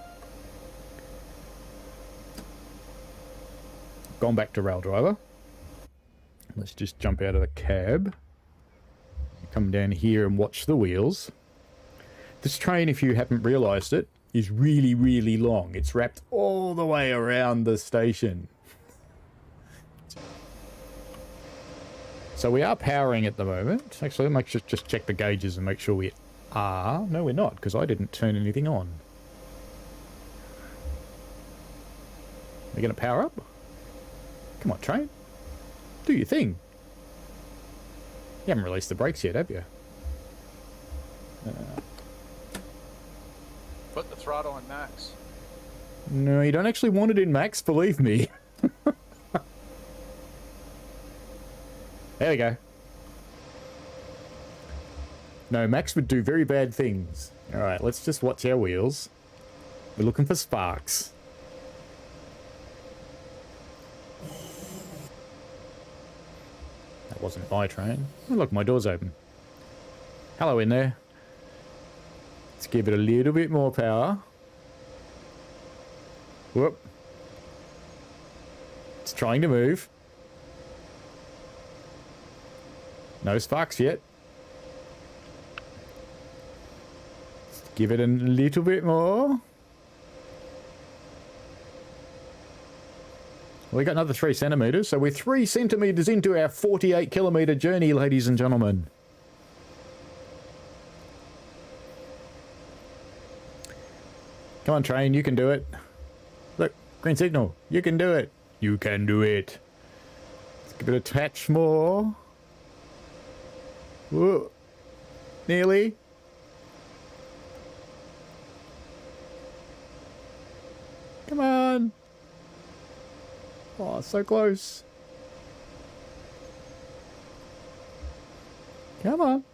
Gone back to rail driver. Let's just jump out of the cab. Come down here and watch the wheels. This train, if you haven't realised it, is really, really long. It's wrapped all the way around the station. So we are powering at the moment. Actually, let's just check the gauges and make sure we are. No, we're not, because I didn't turn anything on. Are we going to power up? Come on, train. Do your thing. You haven't released the brakes yet, have you? Put the throttle on max. No, you don't actually want it in max, believe me. There we go. No, max would do very bad things. Alright, let's just watch our wheels. We're looking for sparks. That wasn't my train. Oh, look, my door's open. Hello in there. Let's give it a little bit more power. Whoop. It's trying to move. No sparks yet. Let's give it a little bit more. We got another 3 centimetres, so we're 3 centimetres into our 48-kilometre journey, ladies and gentlemen. Come on, train, you can do it. Look, green signal, you can do it. You can do it. Let's give it a touch more. Whoa. Nearly. Come on. Oh, so close. Come on.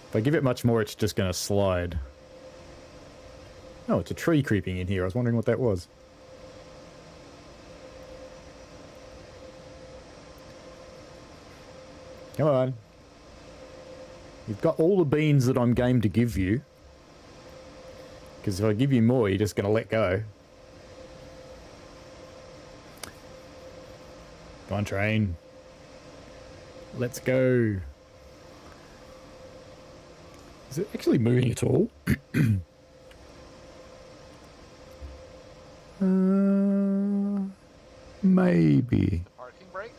If I give it much more, it's just going to slide. Oh, it's a tree creeping in here. I was wondering what that was. Come on. You've got all the beans that I'm game to give you. Because if I give you more, you're just going to let go. Come on, train. Let's go. Is it actually moving at all? Maybe. Parking brake?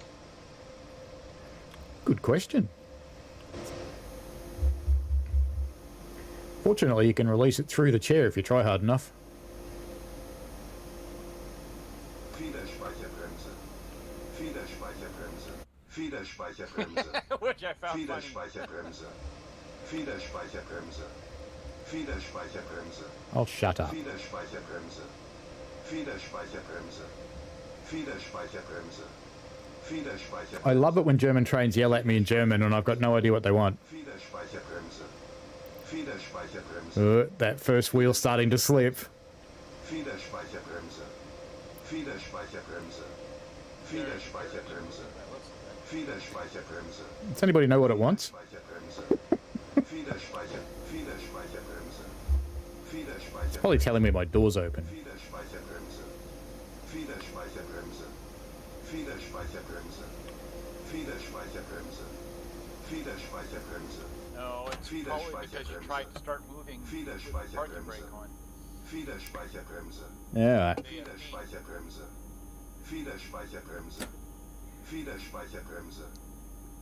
Good question. Fortunately, you can release it through the chair if you try hard enough. Federspeicherbremse. Federspeicherbremse. Federspeicherbremse. Which I found funny. Federspeicherbremse. Federspeicherbremse. Federspeicherbremse. I'll shut up. Federspeicherbremse. Federspeicherbremse. Federspeicherbremse. Federspeicherbremse. I love it when German trains yell at me in German and I've got no idea what they want. Federspeicherbremse. Federspeicherbremse. That first wheel starting to slip. Federspeicherbremse. Federspeicherbremse. Federspeicherbremse. Federspeicherbremse. Does anybody know what it wants? It's probably telling me my door's open. Federspeicherbremse. Federspeicherbremse. Federspeicherbremse. Federspeicherbremse. Federspeicherbremse. No, it's probably because you tried to start moving with the parking brake on. Federspeicherbremse. Yeah. Federspeicherbremse. Federspeicherbremse. Federspeicherbremse.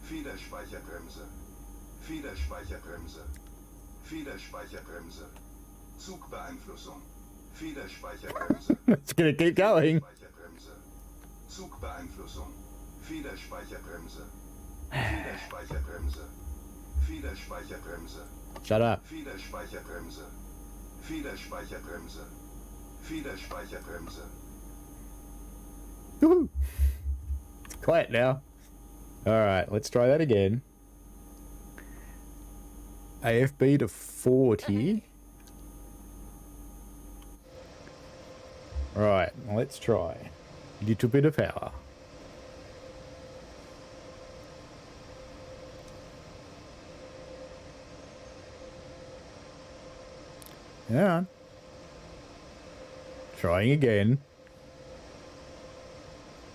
Federspeicherbremse. Federspeicherbremse. Federspeicherbremse. Zugbeeinflussung. Federspeicherbremse. It's gonna keep going. Federspeicherbremse. Zugbeeinflussung. Federspeicherbremse. Federspeicherbremse. Federspeicherbremse. Shut up. Federspeicherbremse. Federspeicherbremse. Federspeicherbremse. Woohoo! Quiet now. Alright, let's try that again. AFB to 40. Right, let's try. Little bit of power. Yeah. Trying again.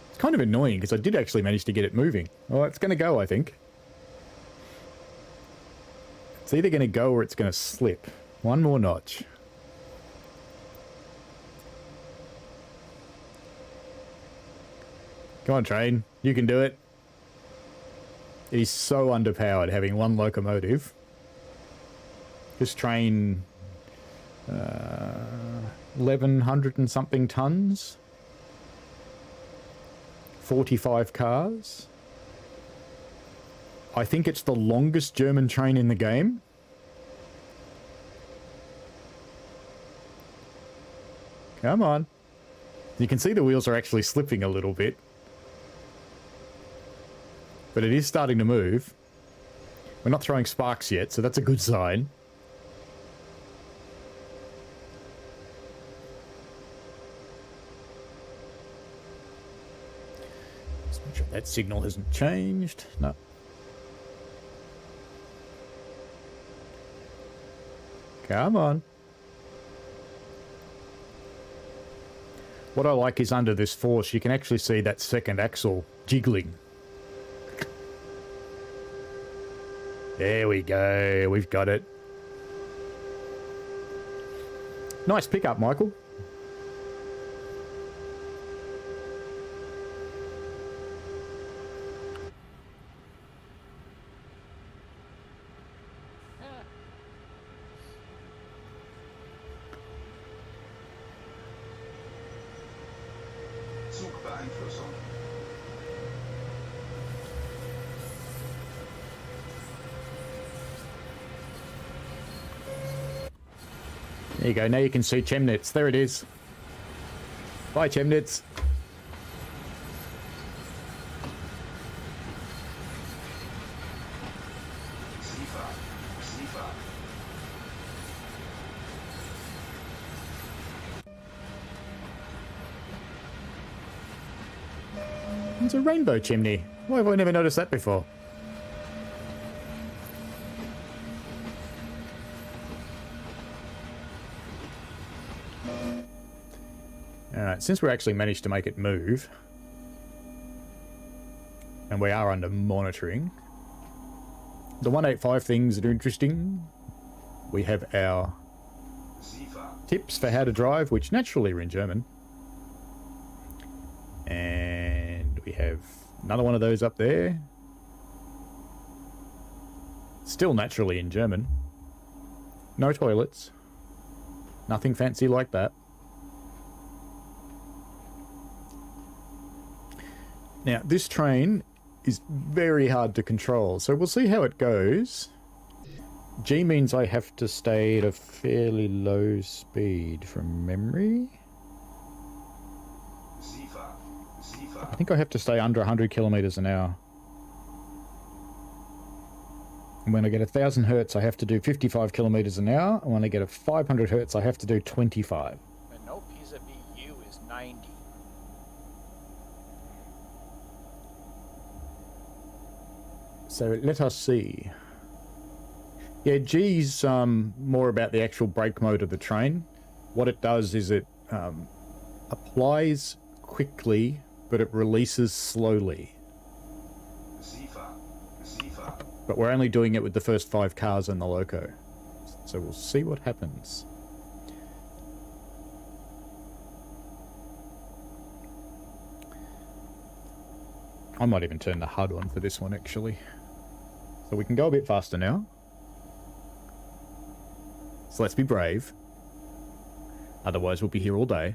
It's kind of annoying because I did actually manage to get it moving. Well, it's going to go, I think. It's either going to go or it's going to slip. One more notch. Come on, train. You can do it. It is so underpowered having one locomotive. This train... 1,100 and something tons. 45 cars. I think it's the longest German train in the game. Come on. You can see the wheels are actually slipping a little bit. But it is starting to move. We're not throwing sparks yet, so that's a good sign. Just make sure that signal hasn't changed. No. Come on. What I like is under this force, you can actually see that second axle jiggling. There we go. We've got it. Nice pickup, Michael. Zugbeeinflussung. There you go. Now you can see Chemnitz. There it is. Bye, Chemnitz. It's a rainbow chimney. Why have I never noticed that before? Alright, since we actually managed to make it move, and we are under monitoring, the 185 things that are interesting, we have our tips for how to drive, which naturally are in German. And we have another one of those up there. Still naturally in German. No toilets. Nothing fancy like that. Now, this train is very hard to control, so we'll see how it goes. G means I have to stay at a fairly low speed from memory. think I have to stay under 100 kilometers an hour. And when I get 1,000 hertz, I have to do 55 kilometers an hour. And when I get a 500 hertz, I have to do 25. And no vis-a-vis is 90. So let us see. Yeah, G's more about the actual brake mode of the train. What it does is it applies quickly, but it releases slowly. But we're only doing it with the first 5 cars in the loco. So we'll see what happens. I might even turn the HUD on for this one, actually. So we can go a bit faster now. So let's be brave. Otherwise we'll be here all day.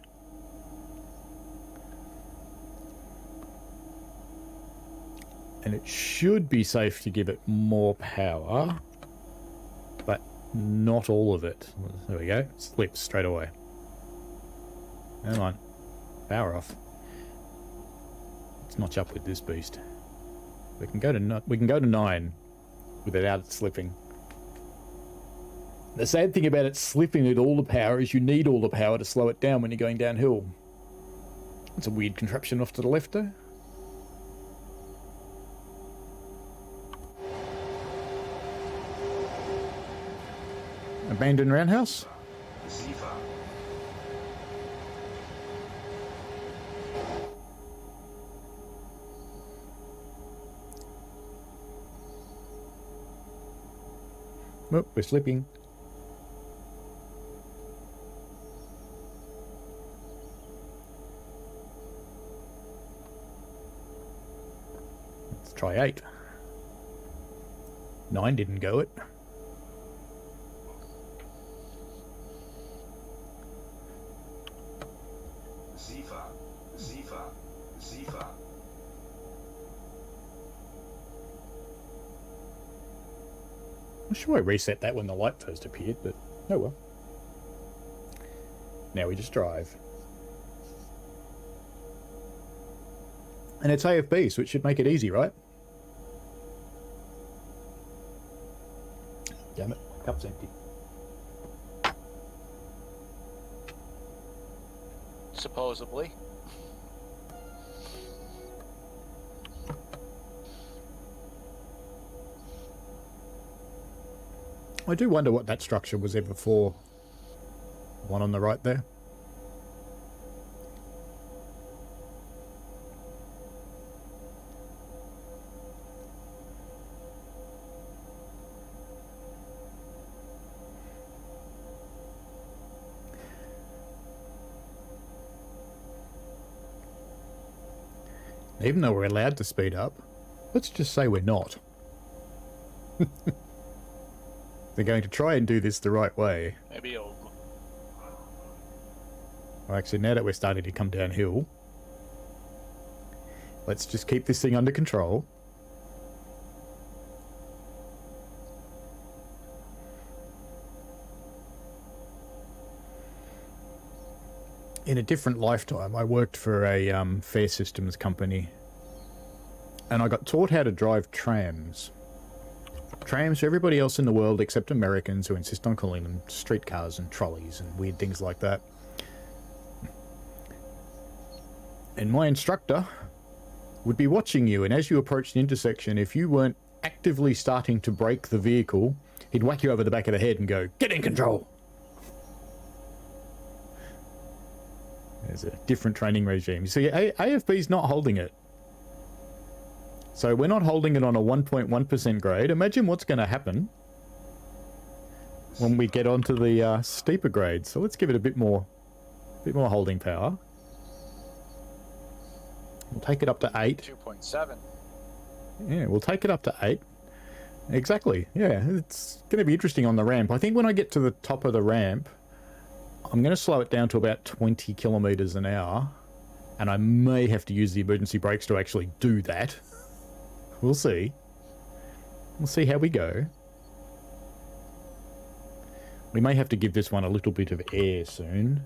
And it should be safe to give it more power. But not all of it. There we go. Slips straight away. Come on. Power off. Let's notch up with this beast. We can go to 9 without it slipping. The sad thing about it slipping with all the power is you need all the power to slow it down when you're going downhill. It's a weird contraption off to the left there. Abandoned roundhouse. Oh, we're slipping. Let's try 8. 9 didn't go it. I'm sure I reset that when the light first appeared, but oh well. Now we just drive. And it's AFB, so it should make it easy, right? Damn it, cup's empty. Supposedly. I do wonder what that structure was ever for. One on the right there. Even though we're allowed to speed up, let's just say we're not. They're going to try and do this the right way. Maybe it'll... Well, actually, now that we're starting to come downhill, let's just keep this thing under control. In a different lifetime, I worked for a fare systems company, and I got taught how to drive trams. Trams for everybody else in the world except Americans who insist on calling them streetcars and trolleys and weird things like that. And my instructor would be watching you, and as you approached the intersection, if you weren't actively starting to brake the vehicle, he'd whack you over the back of the head and go, "Get in control!" There's a different training regime. You see, AFB's not holding it. So we're not holding it on a 1.1% grade. Imagine what's going to happen when we get onto the steeper grade. So let's give it a bit more holding power. We'll take it up to 8. 2.7. Yeah, we'll take it up to 8. Exactly. Yeah, it's going to be interesting on the ramp. I think when I get to the top of the ramp, I'm going to slow it down to about 20 kilometers an hour. And I may have to use the emergency brakes to actually do that. We'll see. We'll see how we go. We may have to give this one a little bit of air soon.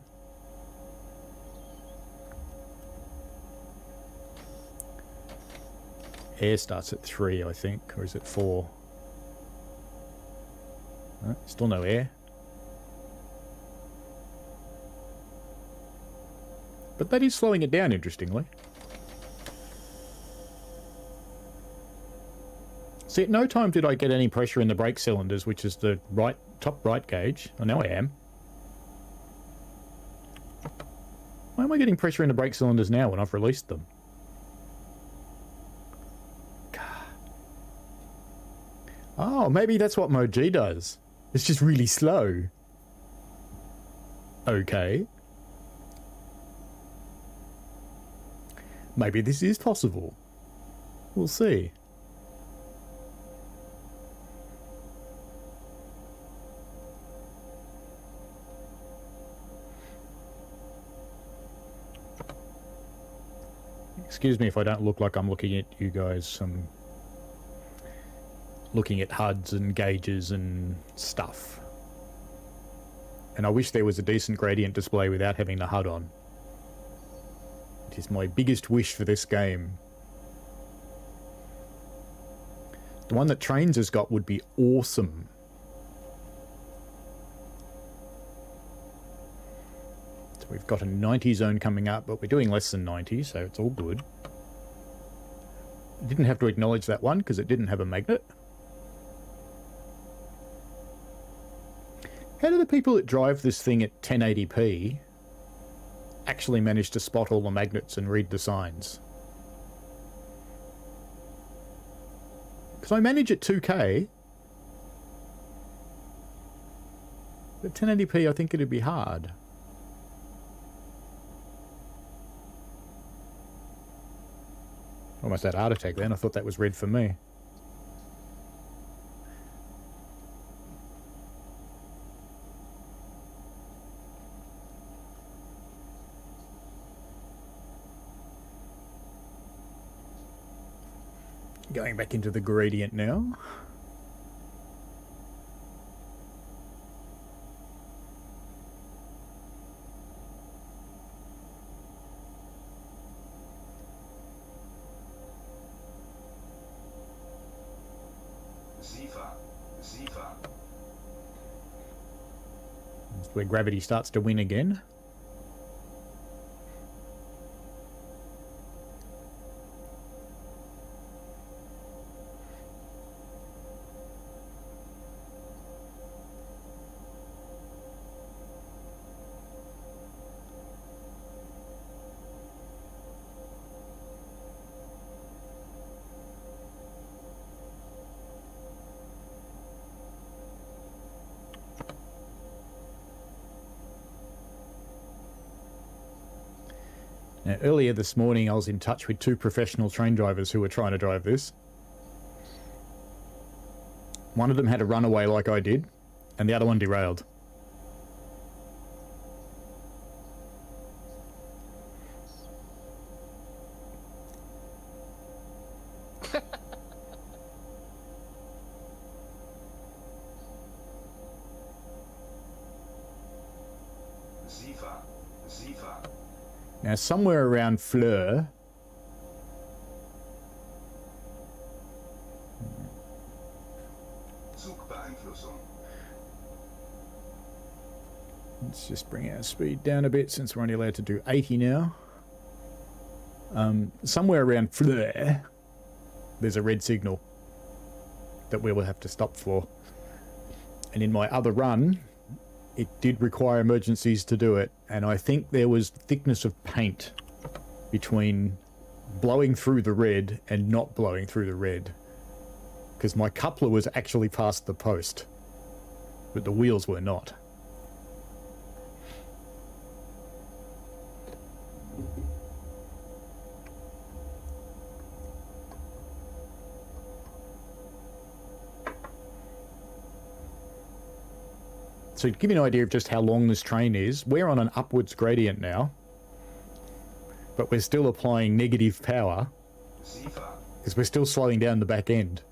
Air starts at 3, I think, or is it 4? Still no air. But that is slowing it down, interestingly. See, at no time did I get any pressure in the brake cylinders, which is the top right gauge. Oh, now I am. Why am I getting pressure in the brake cylinders now when I've released them? Oh, maybe that's what Mode G does. It's just really slow. Okay. Maybe this is possible. We'll see. Excuse me if I don't look like I'm looking at you guys. I'm looking at HUDs and gauges and stuff. And I wish there was a decent gradient display without having the HUD on. It is my biggest wish for this game. The one that Trains has got would be awesome. So we've got a 90 zone coming up, but we're doing less than 90, so it's all good. I didn't have to acknowledge that one because it didn't have a magnet. How do the people that drive this thing at 1080p actually manage to spot all the magnets and read the signs? Because I manage at 2K. But 1080p, I think it'd be hard. Almost had a heart attack then. I thought that was red for me. Going back into the gradient now. That's where gravity starts to win again. Now, earlier this morning, I was in touch with 2 professional train drivers who were trying to drive this. One of them had a runaway like I did, and the other one derailed. Now, somewhere around Fleur, let's just bring our speed down a bit since we're only allowed to do 80 now. Somewhere around Fleur, there's a red signal that we will have to stop for. And in my other run, it did require emergencies to do it, and I think there was thickness of paint between blowing through the red and not blowing through the red, because my coupler was actually past the post, but the wheels were not. So to give you an idea of just how long this train is, we're on an upwards gradient now, but we're still applying negative power because we're still slowing down the back end.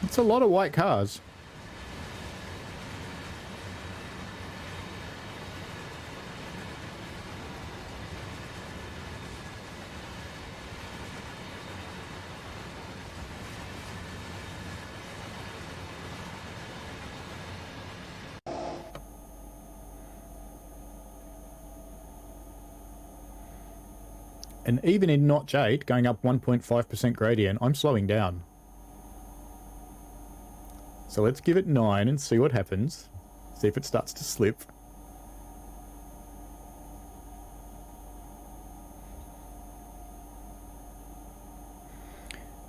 It's a lot of white cars. And even in notch 8, going up 1.5% gradient, I'm slowing down. So let's give it 9 and see what happens. See if it starts to slip.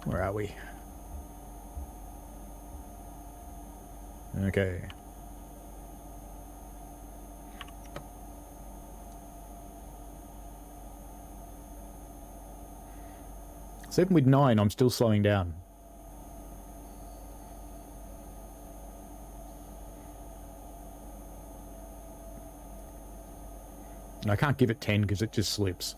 Where are we? Okay. So even with 9, I'm still slowing down. And I can't give it 10 because it just slips.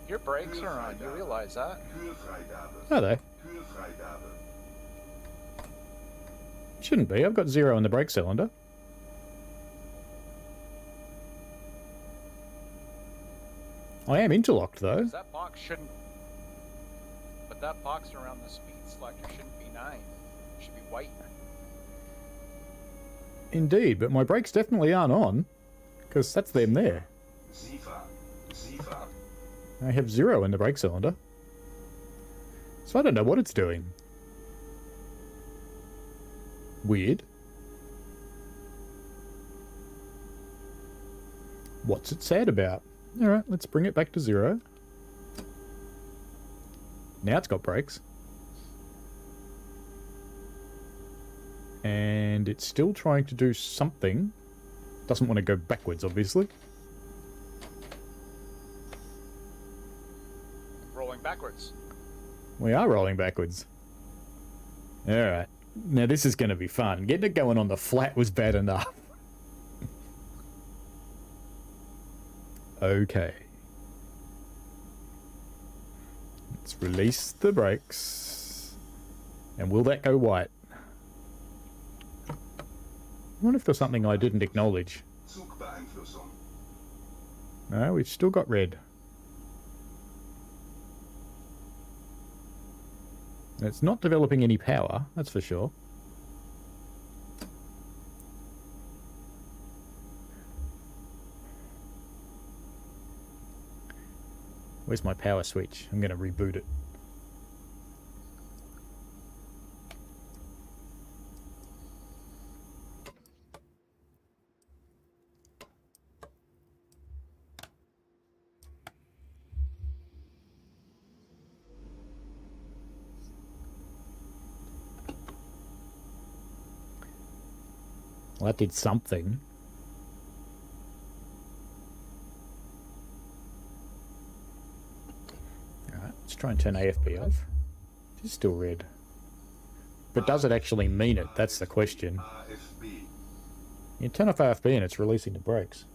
Your brakes are on, you realize that? Kühlfreigabe. Are they? Kühlfreigabe. Shouldn't be. I've got 0 in the brake cylinder. I am interlocked though. That box shouldn't... But that box around the speed selector shouldn't be 9. It should be white. Indeed, but my brakes definitely aren't on. Because that's them there. Sifa. Sifa. I have 0 in the brake cylinder. So I don't know what it's doing. Weird. What's it sad about? Alright, let's bring it back to 0. Now it's got brakes. And it's still trying to do something. Doesn't want to go backwards, obviously. Rolling backwards. We are rolling backwards. Alright. Now this is going to be fun. Getting it going on the flat was bad enough. Okay. Let's release the brakes. And will that go white? I wonder if there's something I didn't acknowledge. Zugbeeinflussung. No, we've still got red. It's not developing any power, that's for sure. Where's my power switch? I'm going to reboot it. Well, that did something. Alright, let's try and turn AFB off. It's still red. But does it actually mean it? That's the question. AFB. You turn off AFB and it's releasing the brakes.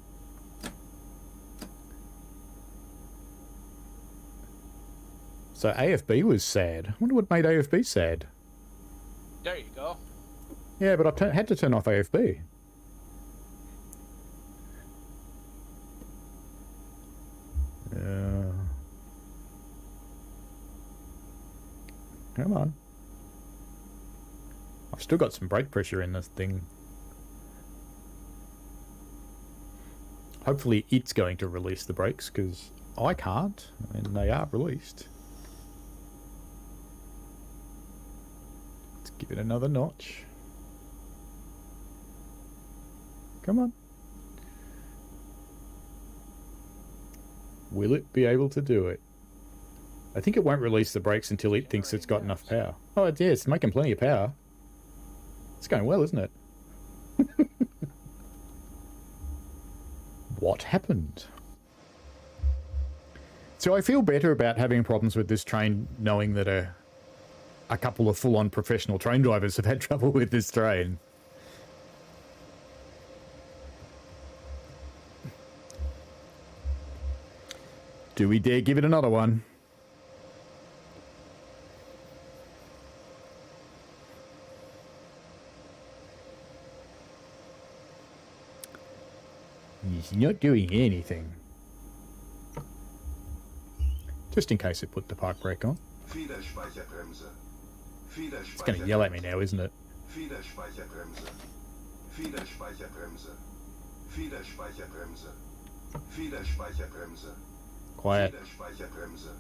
So AFB was sad. I wonder what made AFB sad. There you go. Yeah, but I had to turn off AFB. Come on. I've still got some brake pressure in this thing. Hopefully it's going to release the brakes, because I can't, and they are released. Let's give it another notch. Come on. Will it be able to do it? I think it won't release the brakes until it thinks it's got enough power. Oh, yeah, it's making plenty of power. It's going well, isn't it? What happened? So I feel better about having problems with this train knowing that a couple of full-on professional train drivers have had trouble with this train. Do we dare give it another one? He's not doing anything. Just in case it put the park brake on. Federspeicherbremse. It's going to yell at me now, isn't it? Federspeicherbremse. Federspeicherbremse. Federspeicherbremse. Federspeicherbremse. Quiet. Federspeicherbremse.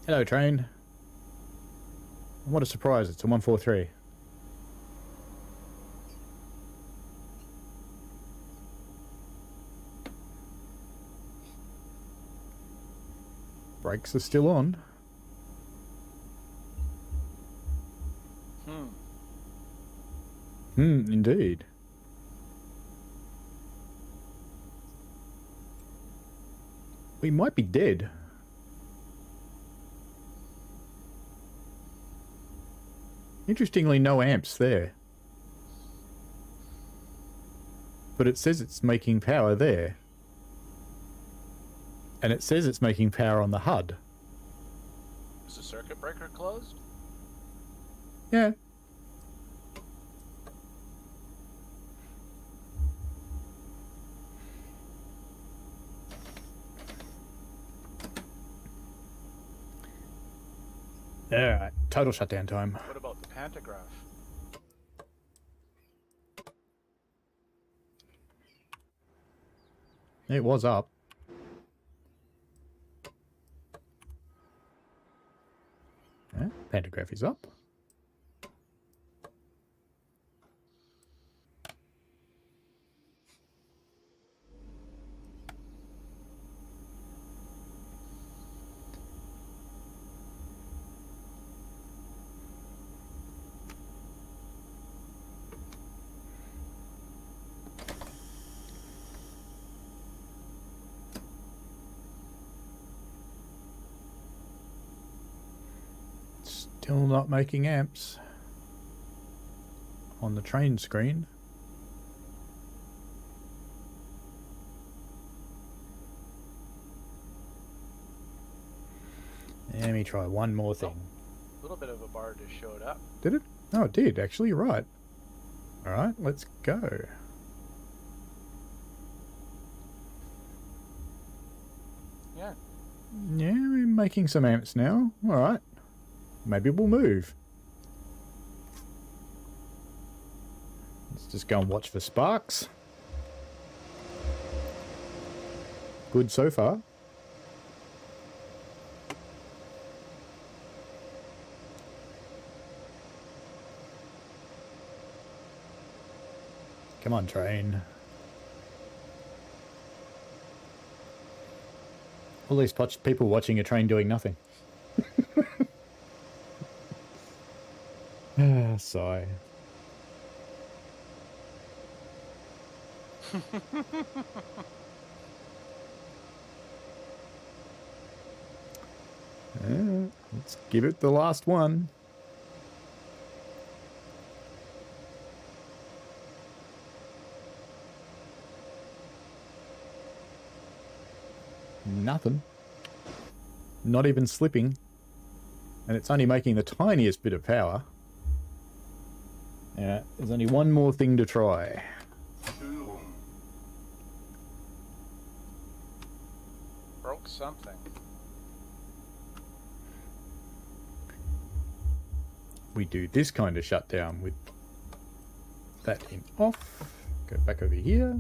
Hello, train. What a surprise, it's a 143. Brakes are still on. Indeed. We might be dead. Interestingly, no amps there. But it says it's making power there. And it says it's making power on the HUD. Is the circuit breaker closed? Yeah. Alright, total shutdown time. What about the pantograph? It was up. Yeah, pantograph is up. Still not making amps on the train screen. Let me try one more thing. A little bit of a bar just showed up. Did it? Oh, it did. Actually, you're right. Alright, let's go. Yeah. Yeah, we're making some amps now. Alright. Maybe we'll move. Let's just go and watch for sparks. Good so far. Come on, train. All these people watching a train doing nothing. Sigh. Let's give it the last one. Nothing. Not even slipping. And it's only making the tiniest bit of power. Yeah, there's only one more thing to try. Broke something. We do this kind of shutdown with that in off. Go back over here.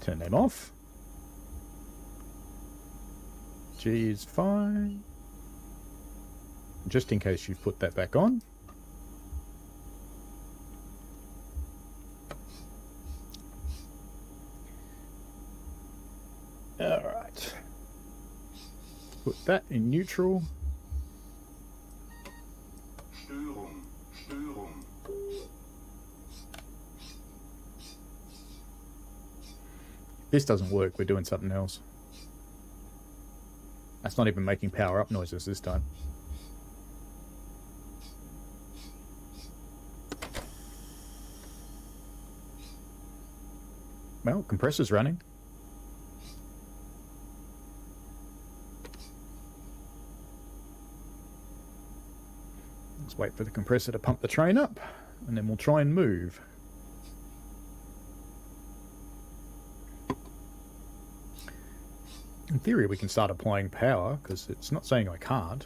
Turn them off. G is fine. Just in case you put that back on. Alright. Put that in neutral. Störung, Störung. If this doesn't work, we're doing something else. That's not even making power up noises this time. Well, compressor's running. Let's wait for the compressor to pump the train up, and then we'll try and move. In theory, we can start applying power, because it's not saying I can't.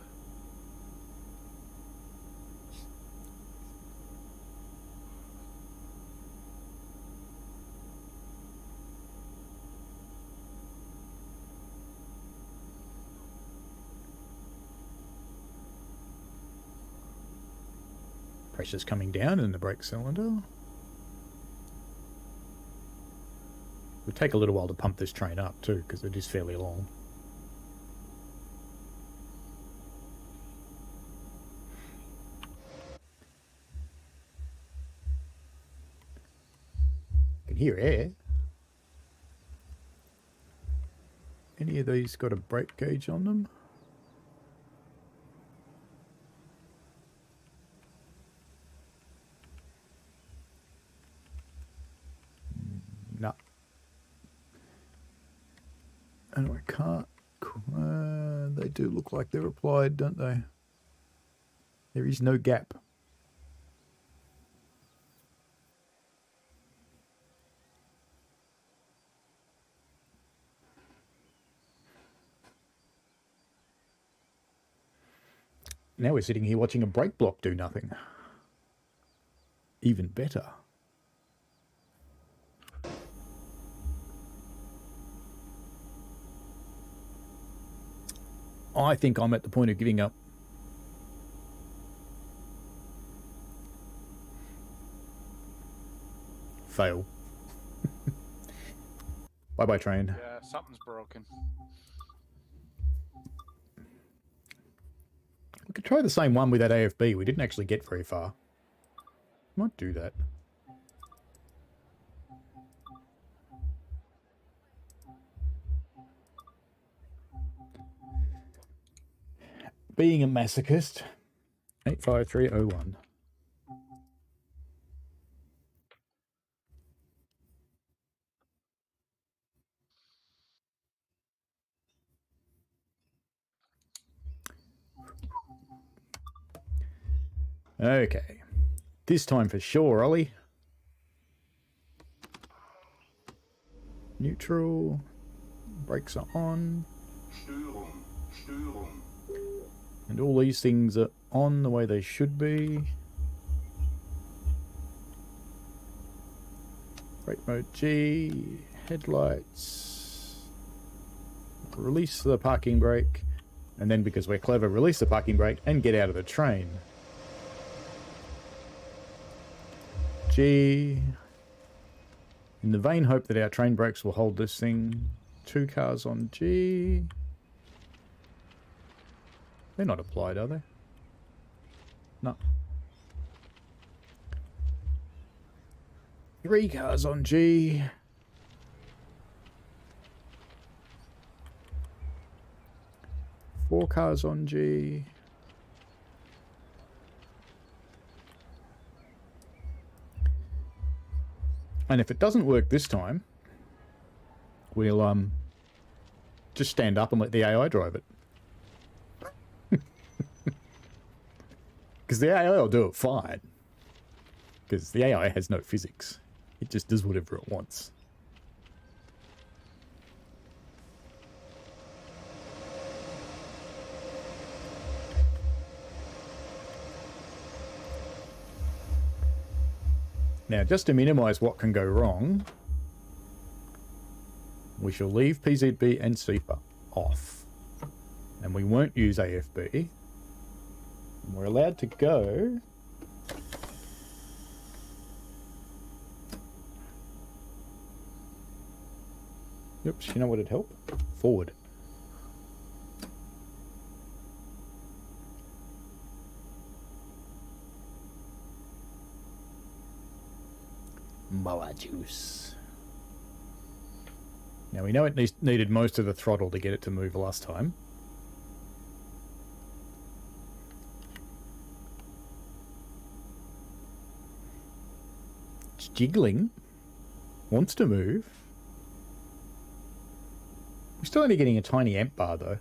Pressure's coming down in the brake cylinder. It'll take a little while to pump this train up too, because it is fairly long. I can hear air. Any of these got a brake gauge on them? No. And I can't... they do look like they're applied, don't they? There is no gap. Now we're sitting here watching a brake block do nothing. Even better. I think I'm at the point of giving up. Fail. Bye-bye, train. Yeah, something's broken. We could try the same one with that AFB. We didn't actually get very far. Might do that. Being a masochist. 85301. Okay. This time for sure, Ollie. Neutral. Brakes are on. Störung, Störung. And all these things are on the way they should be. Brake mode G. Headlights. Release the parking brake. And then, because we're clever, release the parking brake and get out of the train. G. In the vain hope that our train brakes will hold this thing. 2 cars on G. They're not applied, are they? No. 3 cars on G. Four cars on G. And if it doesn't work this time, we'll just stand up and let the AI drive it. Because the AI will do it fine. Because the AI has no physics. It just does whatever it wants. Now, just to minimize what can go wrong, we shall leave PZB and SEPA off. And we won't use AFB. And we're allowed to go Oops, you know what would help? Forward. Moa juice. Now we know it needed most of the throttle to get it to move last time. It's jiggling. Wants to move. We're still only getting a tiny amp bar though.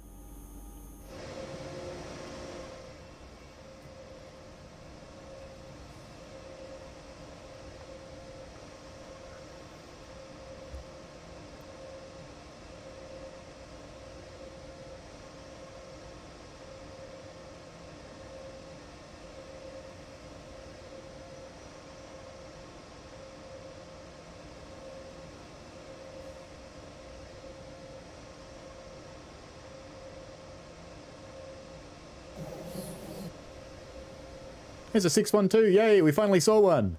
There's a 612, yay, we finally saw one.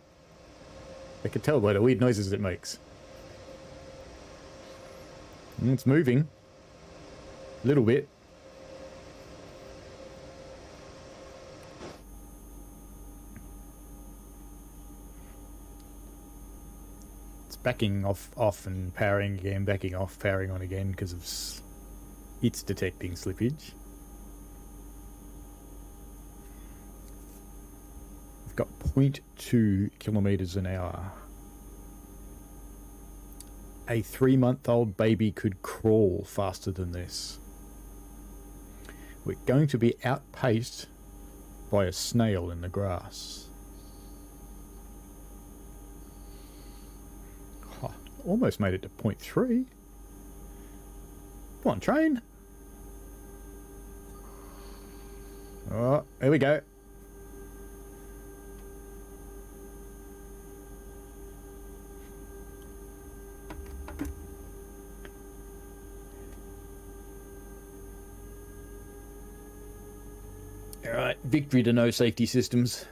I can tell by the weird noises it makes. It's moving. A little bit. It's backing off and powering again, backing off, powering on again because of it's detecting slippage. I've got 0.2 kilometers an hour. A 3-month-old baby could crawl faster than this. We're going to be outpaced by a snail in the grass. Oh, almost made it to 0.3. Come on, train. Oh, here we go. Alright, victory to no safety systems.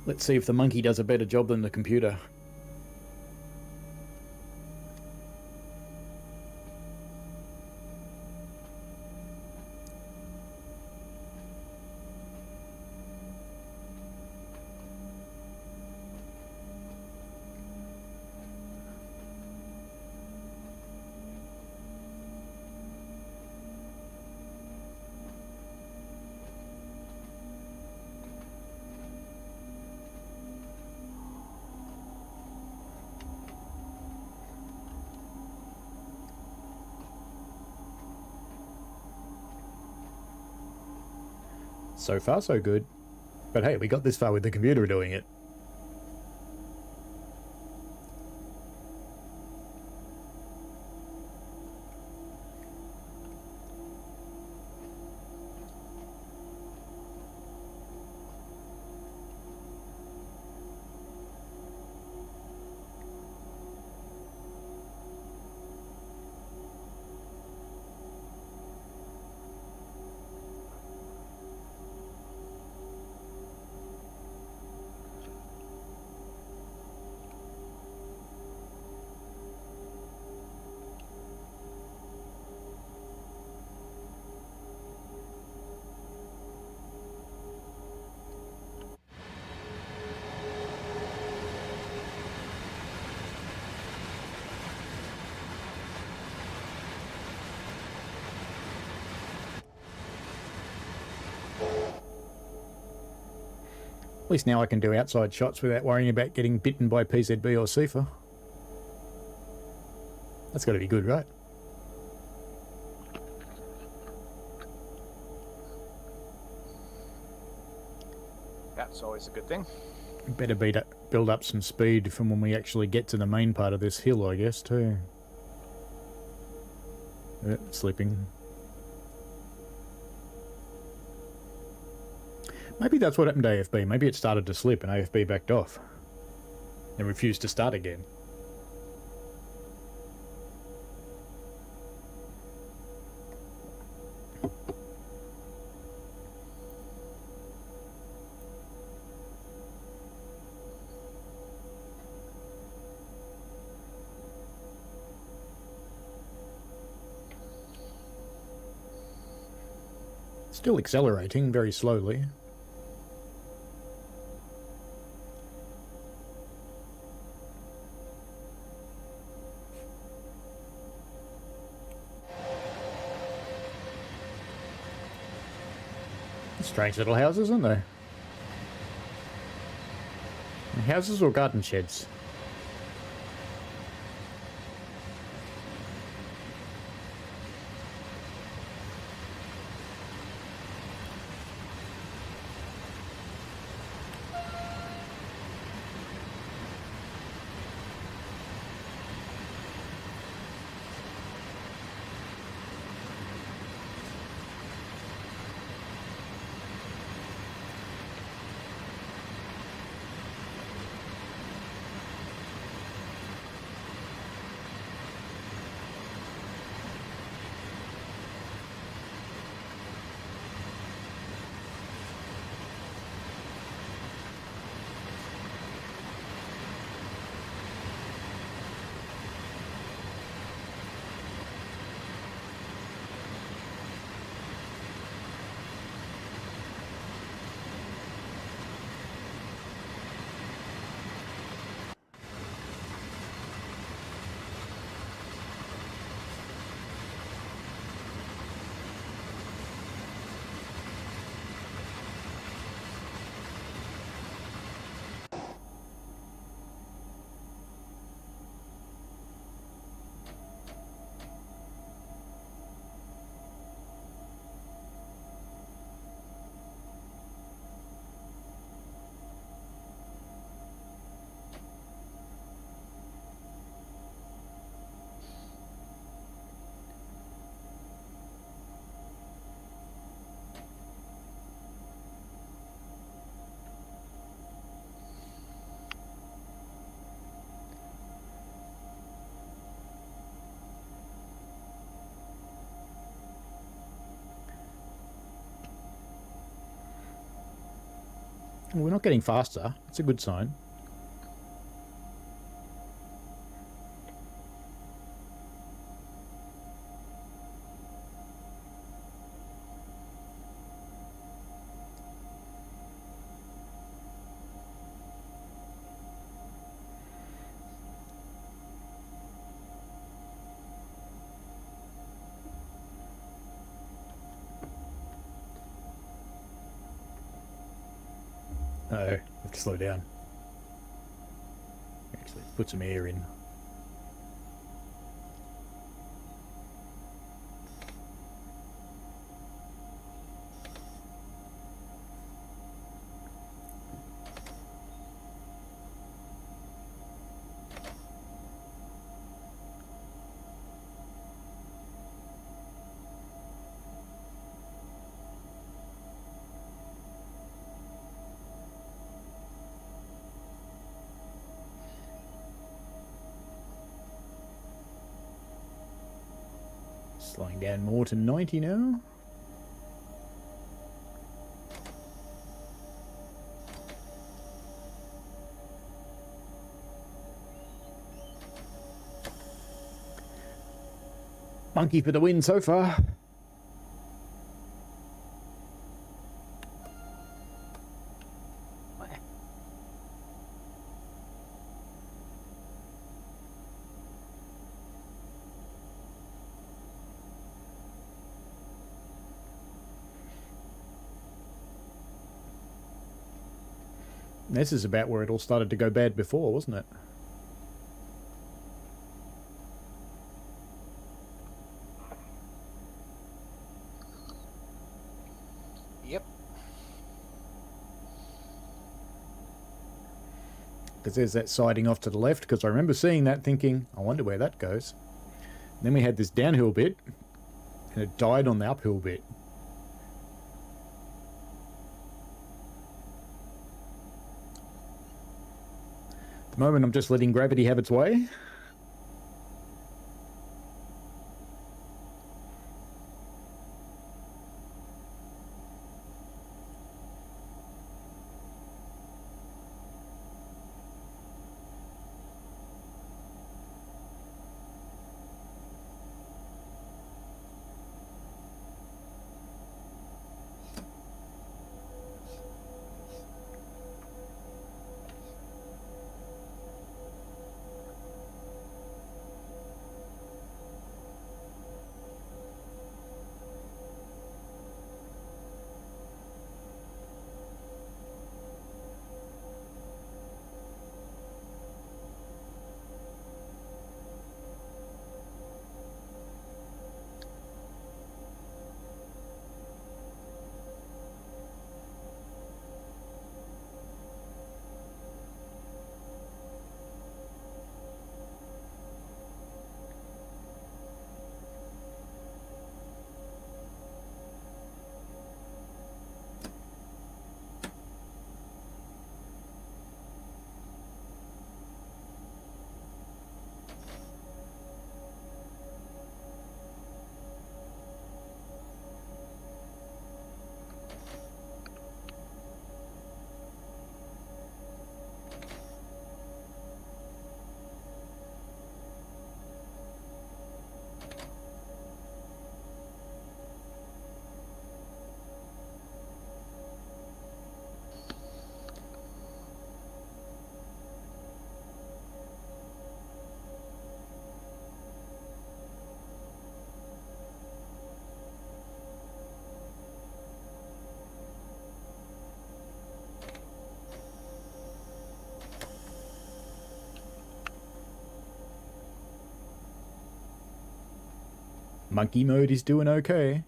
Let's see if the monkey does a better job than the computer. So far, so good. But hey, we got this far with the computer doing it. At least now I can do outside shots without worrying about getting bitten by PZB or Sifa. That's got to be good, right? That's always a good thing. Better build up some speed from when we actually get to the main part of this hill, I guess, too. Slipping. Maybe that's what happened to AFB. Maybe it started to slip and AFB backed off and refused to start again. Still accelerating very slowly. Strange little houses, aren't they? Houses or garden sheds? We're not getting faster. It's a good sign. Uh-oh, have to slow down. Actually, put some air in. Slowing down more to 90 now. Monkey for the win so far. This is about where it all started to go bad before, wasn't it? Yep. Because there's that siding off to the left, because I remember seeing that thinking, I wonder where that goes. And then we had this downhill bit, and it died on the uphill bit. At the moment I'm just letting gravity have its way. Monkey mode is doing okay.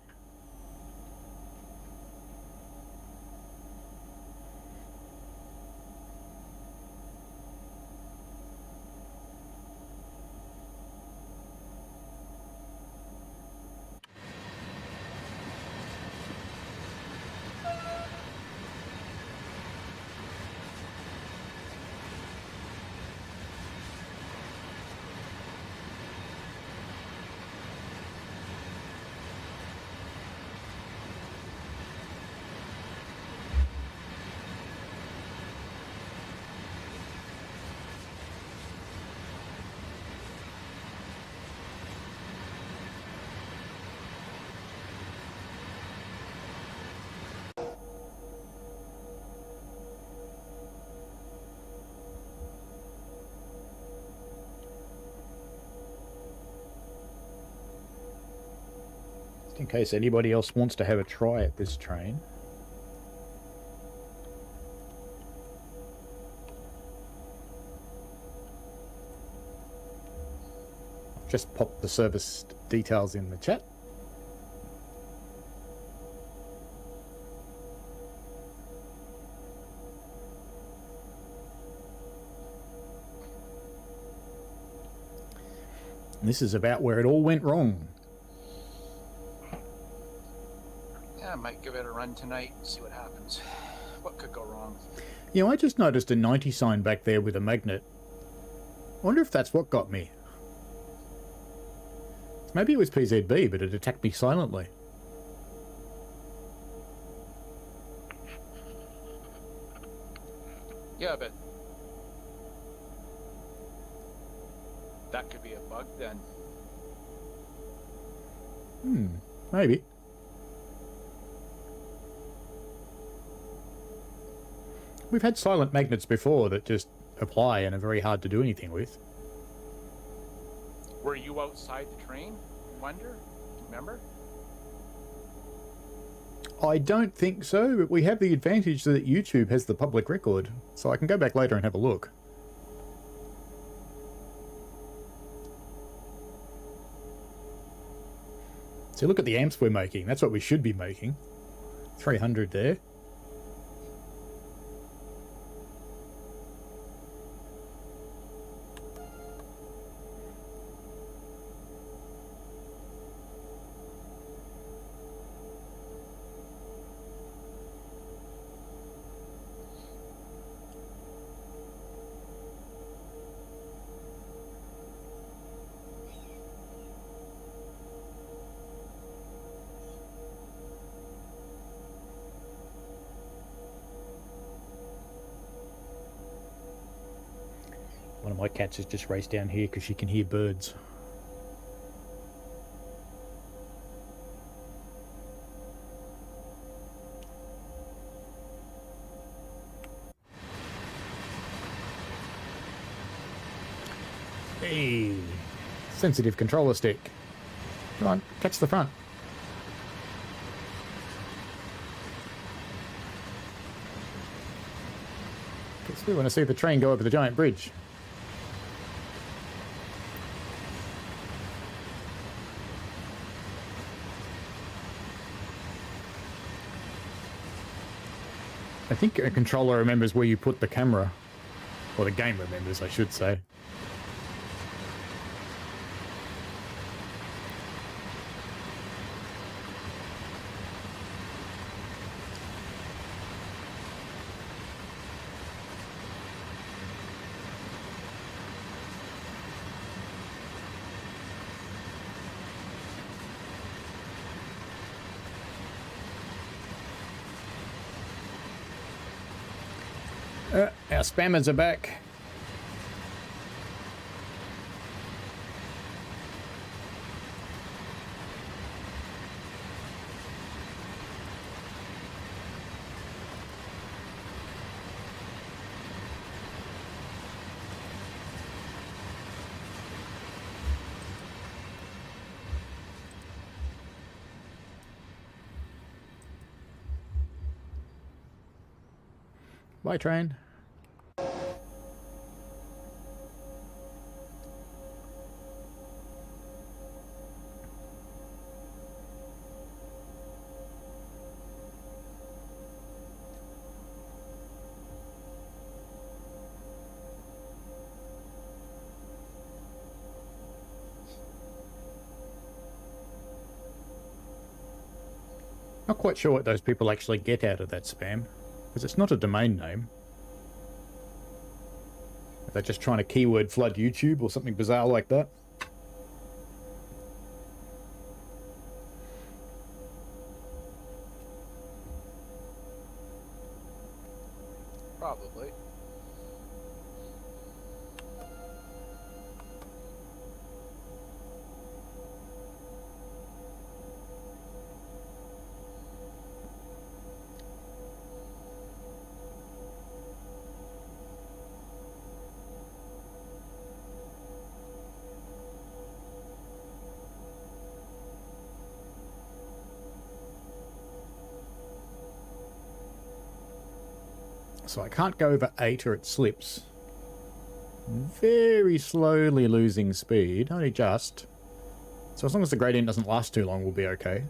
In case anybody else wants to have a try at this train. Just pop the service details in the chat. And this is about where it all went wrong. Yeah, I might give it a run tonight and see what happens. What could go wrong? You know, I just noticed a 90 sign back there with a magnet. I wonder if that's what got me. Maybe it was PZB, but it attacked me silently. Yeah, but that could be a bug then. Maybe. We've had silent magnets before that just apply and are very hard to do anything with. Were you outside the train? Wonder? Remember? I don't think so, but we have the advantage that YouTube has the public record, so I can go back later and have a look. So look at the amps we're making. That's what we should be making. 300 there. One of my cats has just raced down here because she can hear birds. Hey, sensitive controller stick. Come on, catch the front. Because we want to see the train go over the giant bridge. I think a controller remembers where you put the camera. Or the game remembers, I should say. Our spammers are back. Bye, train. Not quite sure what those people actually get out of that spam, because it's not a domain name. If they're just trying to keyword flood YouTube or something bizarre like that. Probably. So I can't go over 8 or it slips. Very slowly losing speed, only just. So as long as the gradient doesn't last too long, we'll be okay.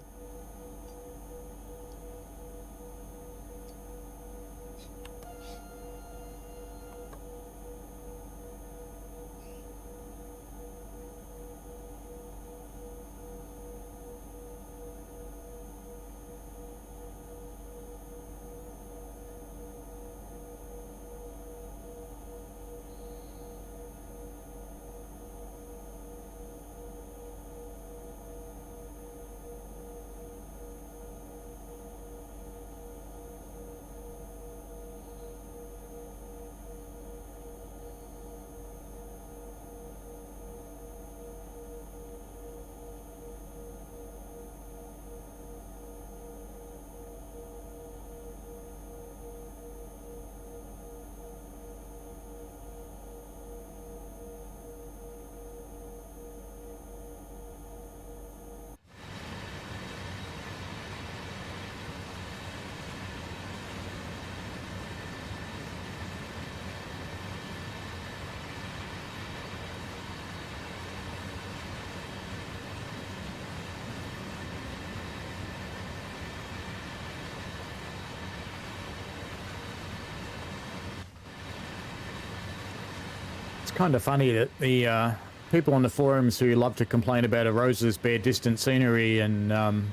It's kind of funny that the people on the forums who love to complain about Rose's bare distant scenery and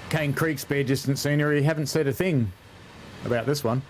Cane Creek's bare distant scenery haven't said a thing about this one.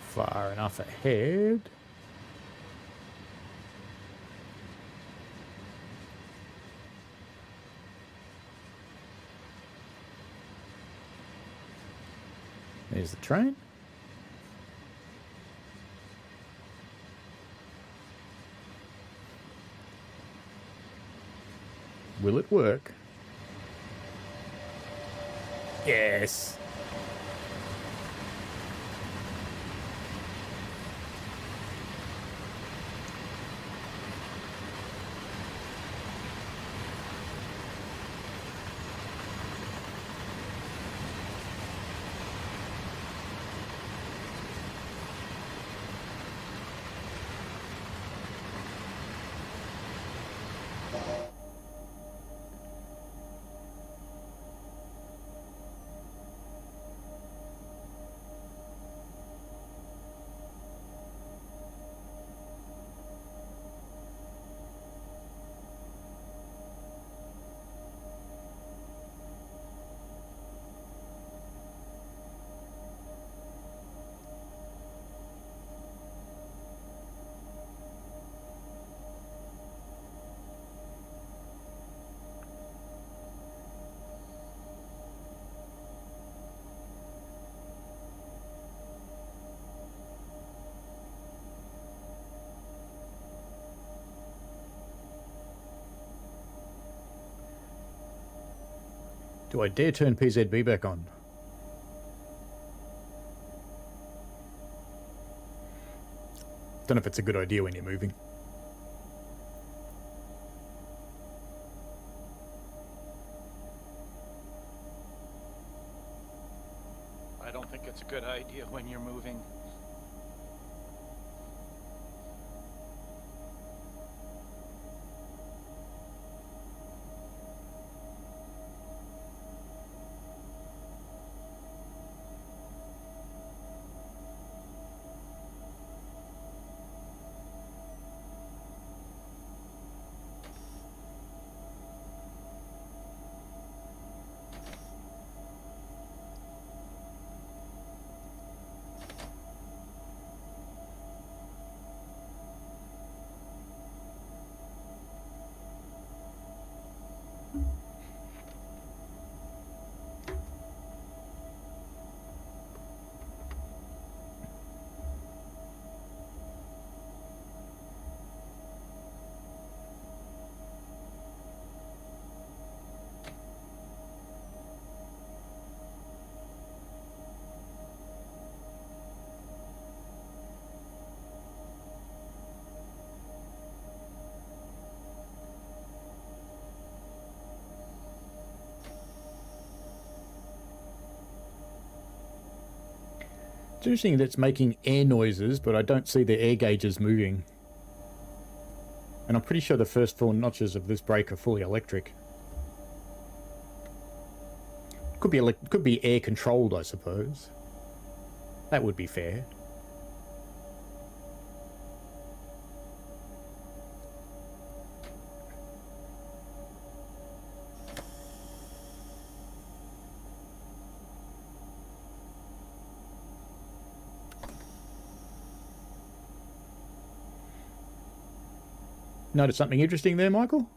Far enough ahead. There's the train. Will it work? Yes. Do I dare turn PZB back on? Don't know if it's a good idea when you're moving. think it's a good idea when you're moving. It's interesting that it's making air noises, but I don't see the air gauges moving. And I'm pretty sure the first 4 notches of this brake are fully electric. Could be air controlled, I suppose. That would be fair. Notice something interesting there, Michael?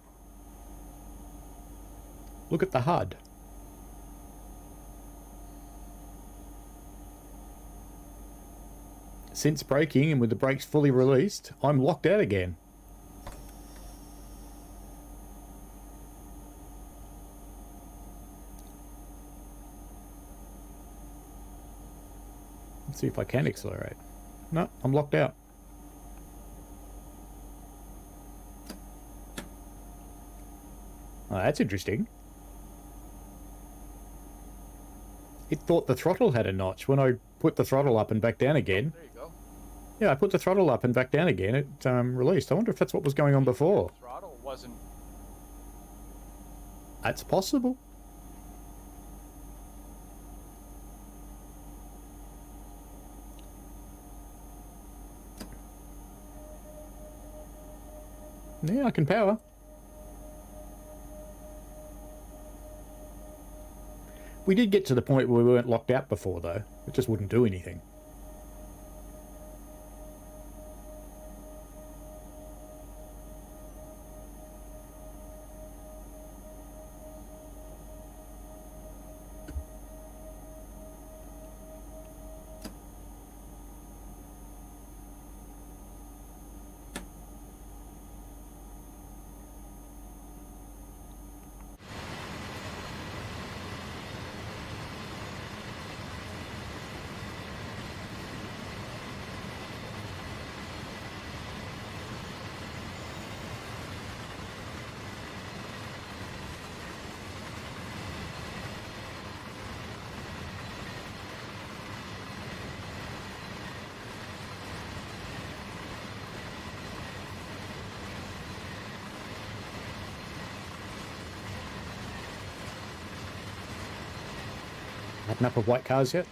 Look at the HUD. Since braking and with the brakes fully released, I'm locked out again. Let's see if I can accelerate. No, I'm locked out. Oh, that's interesting. It thought the throttle had a notch. When I put the throttle up and back down again... There you go. Yeah, I put the throttle up and back down again. It released. I wonder if that's what was going on before. The throttle wasn't... That's possible. Yeah, I can power. We did get to the point where we weren't locked out before, though. It just wouldn't do anything. Had enough of white cars yet?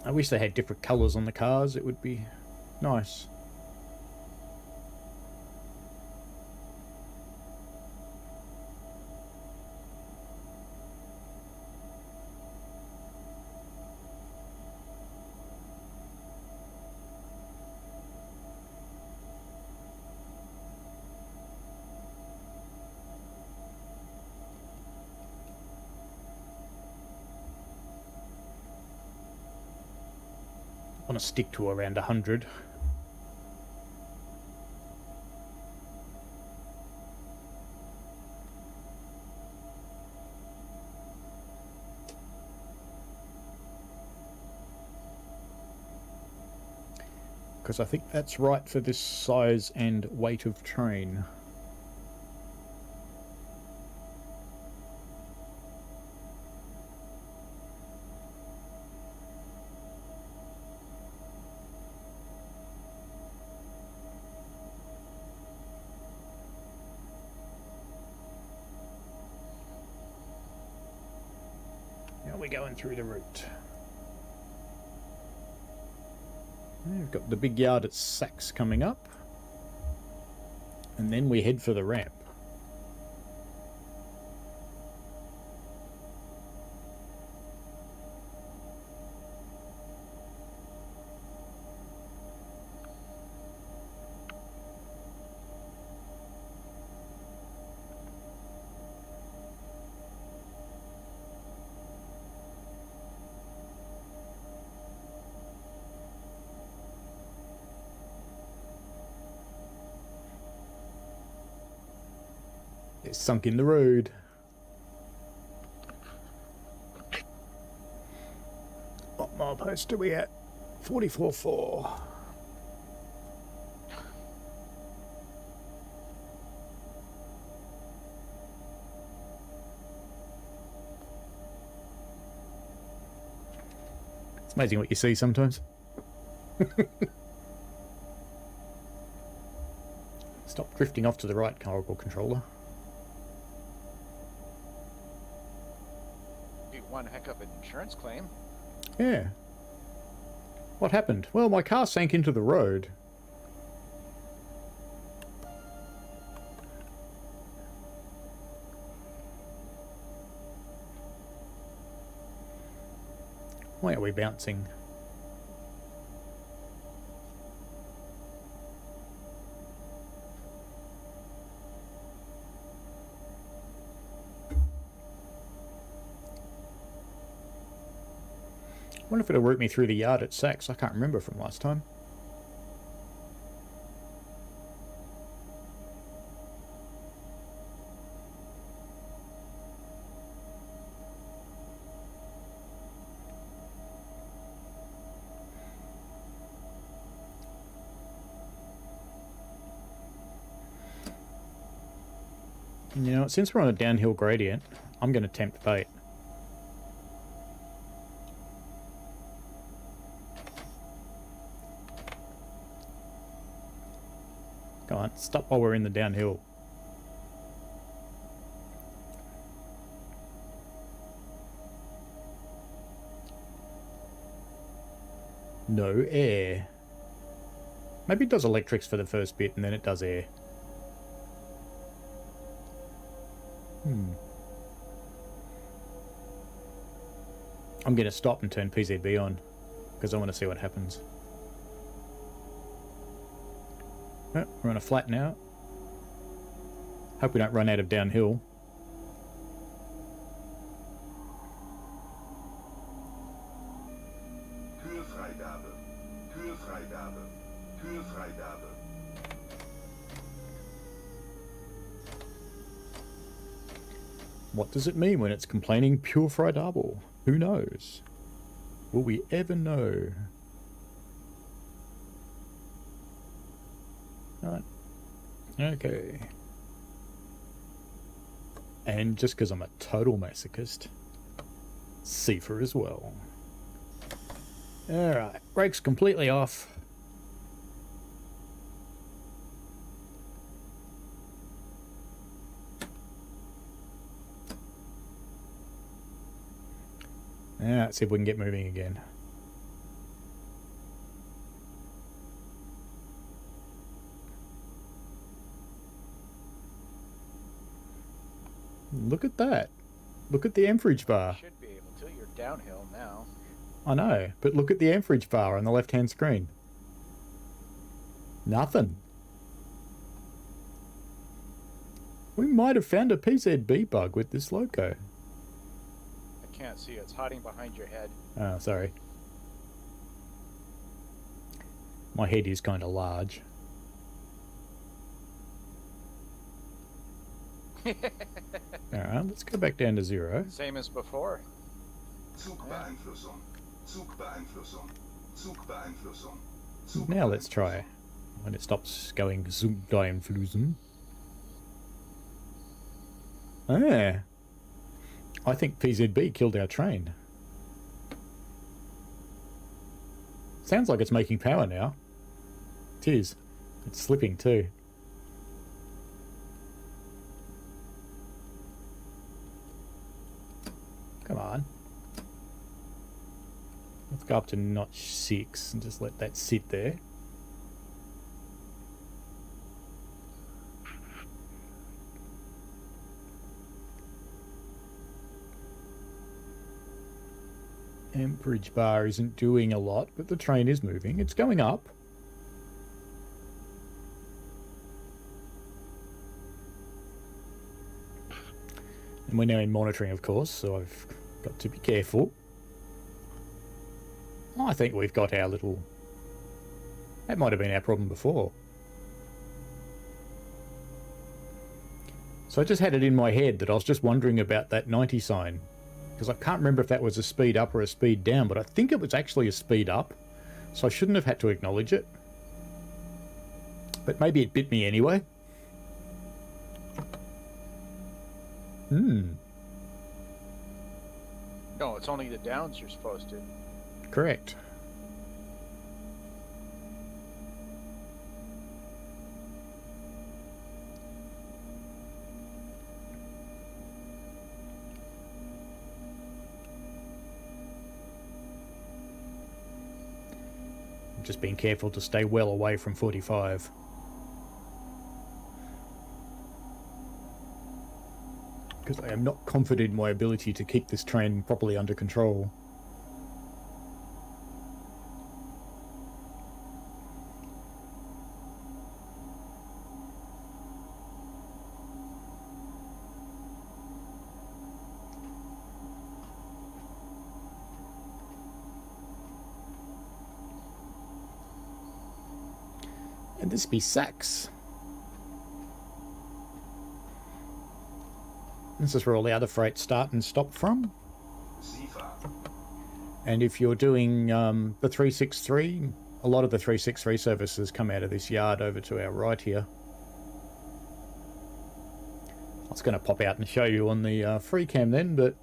I wish they had different colours on the cars. It would be nice. I want to stick to around 100. Because I think that's right for this size and weight of train. we're going through the route. We've got the big yard at Sachs coming up. And then we head for the ramp. It's sunk in the road. What milepost are we at? 44.4. It's amazing what you see sometimes. Stop drifting off to the right, Oracle controller. One heck of an insurance claim. Yeah. What happened? Well, my car sank into the road. Why are we bouncing? I wonder if it'll route me through the yard at Sachs. I can't remember from last time. And you know, since we're on a downhill gradient, I'm going to tempt fate. Come on, stop while we're in the downhill. No air. Maybe it does electrics for the first bit and then it does air. I'm going to stop and turn PZB on because I want to see what happens. Oh, we're on a flat now. Hope we don't run out of downhill. Kühlfreigabe. Kühlfreigabe. Kühlfreigabe. What does it mean when it's complaining pure fried double? Who knows? Will we ever know? Alright. Okay. And just because I'm a total masochist, Seafer as well. Alright, brakes completely off. Now, let's see if we can get moving again. Look at that. Look at the amperage bar. Should be able to. You're downhill now. I know, but look at the amperage bar on the left-hand screen. Nothing. We might have found a PZB bug with this loco. I can't see it. It's hiding behind your head. Oh, sorry. My head is kind of large. Alright, let's go back down to 0. Same as before. Zugbeeinflussung. Zugbeeinflussung. Zugbeeinflussung. Now let's try when it stops going Zugbeeinflussen. Ah, I think PZB killed our train. Sounds like it's making power now. It is. It's slipping too. Come on. Let's go up to notch 6 and just let that sit there. Amperage bar isn't doing a lot, but the train is moving. It's going up. And we're now in monitoring, of course, so I've got to be careful. I think we've got our little... That might have been our problem before. So I just had it in my head that I was just wondering about that 90 sign. Because I can't remember if that was a speed up or a speed down, but I think it was actually a speed up. So I shouldn't have had to acknowledge it. But maybe it bit me anyway. No, it's only the downs you're supposed to. Correct. Just being careful to stay well away from 45. Because I am not confident in my ability to keep this train properly under control. And this be Sachs. This is where all the other freight start and stop from. And if you're doing the 363, a lot of the 363 services come out of this yard over to our right here. I was going to pop out and show you on the free cam then, but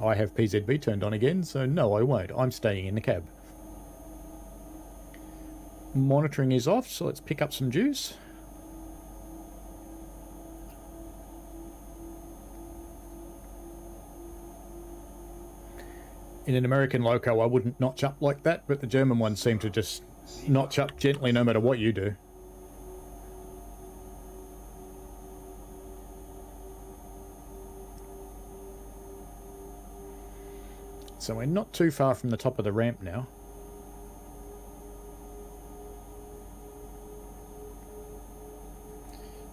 I have PZB turned on again, so no, I won't. I'm staying in the cab. Monitoring is off, so let's pick up some juice. In an American loco, I wouldn't notch up like that, but the German ones seem to just notch up gently no matter what you do. So we're not too far from the top of the ramp now.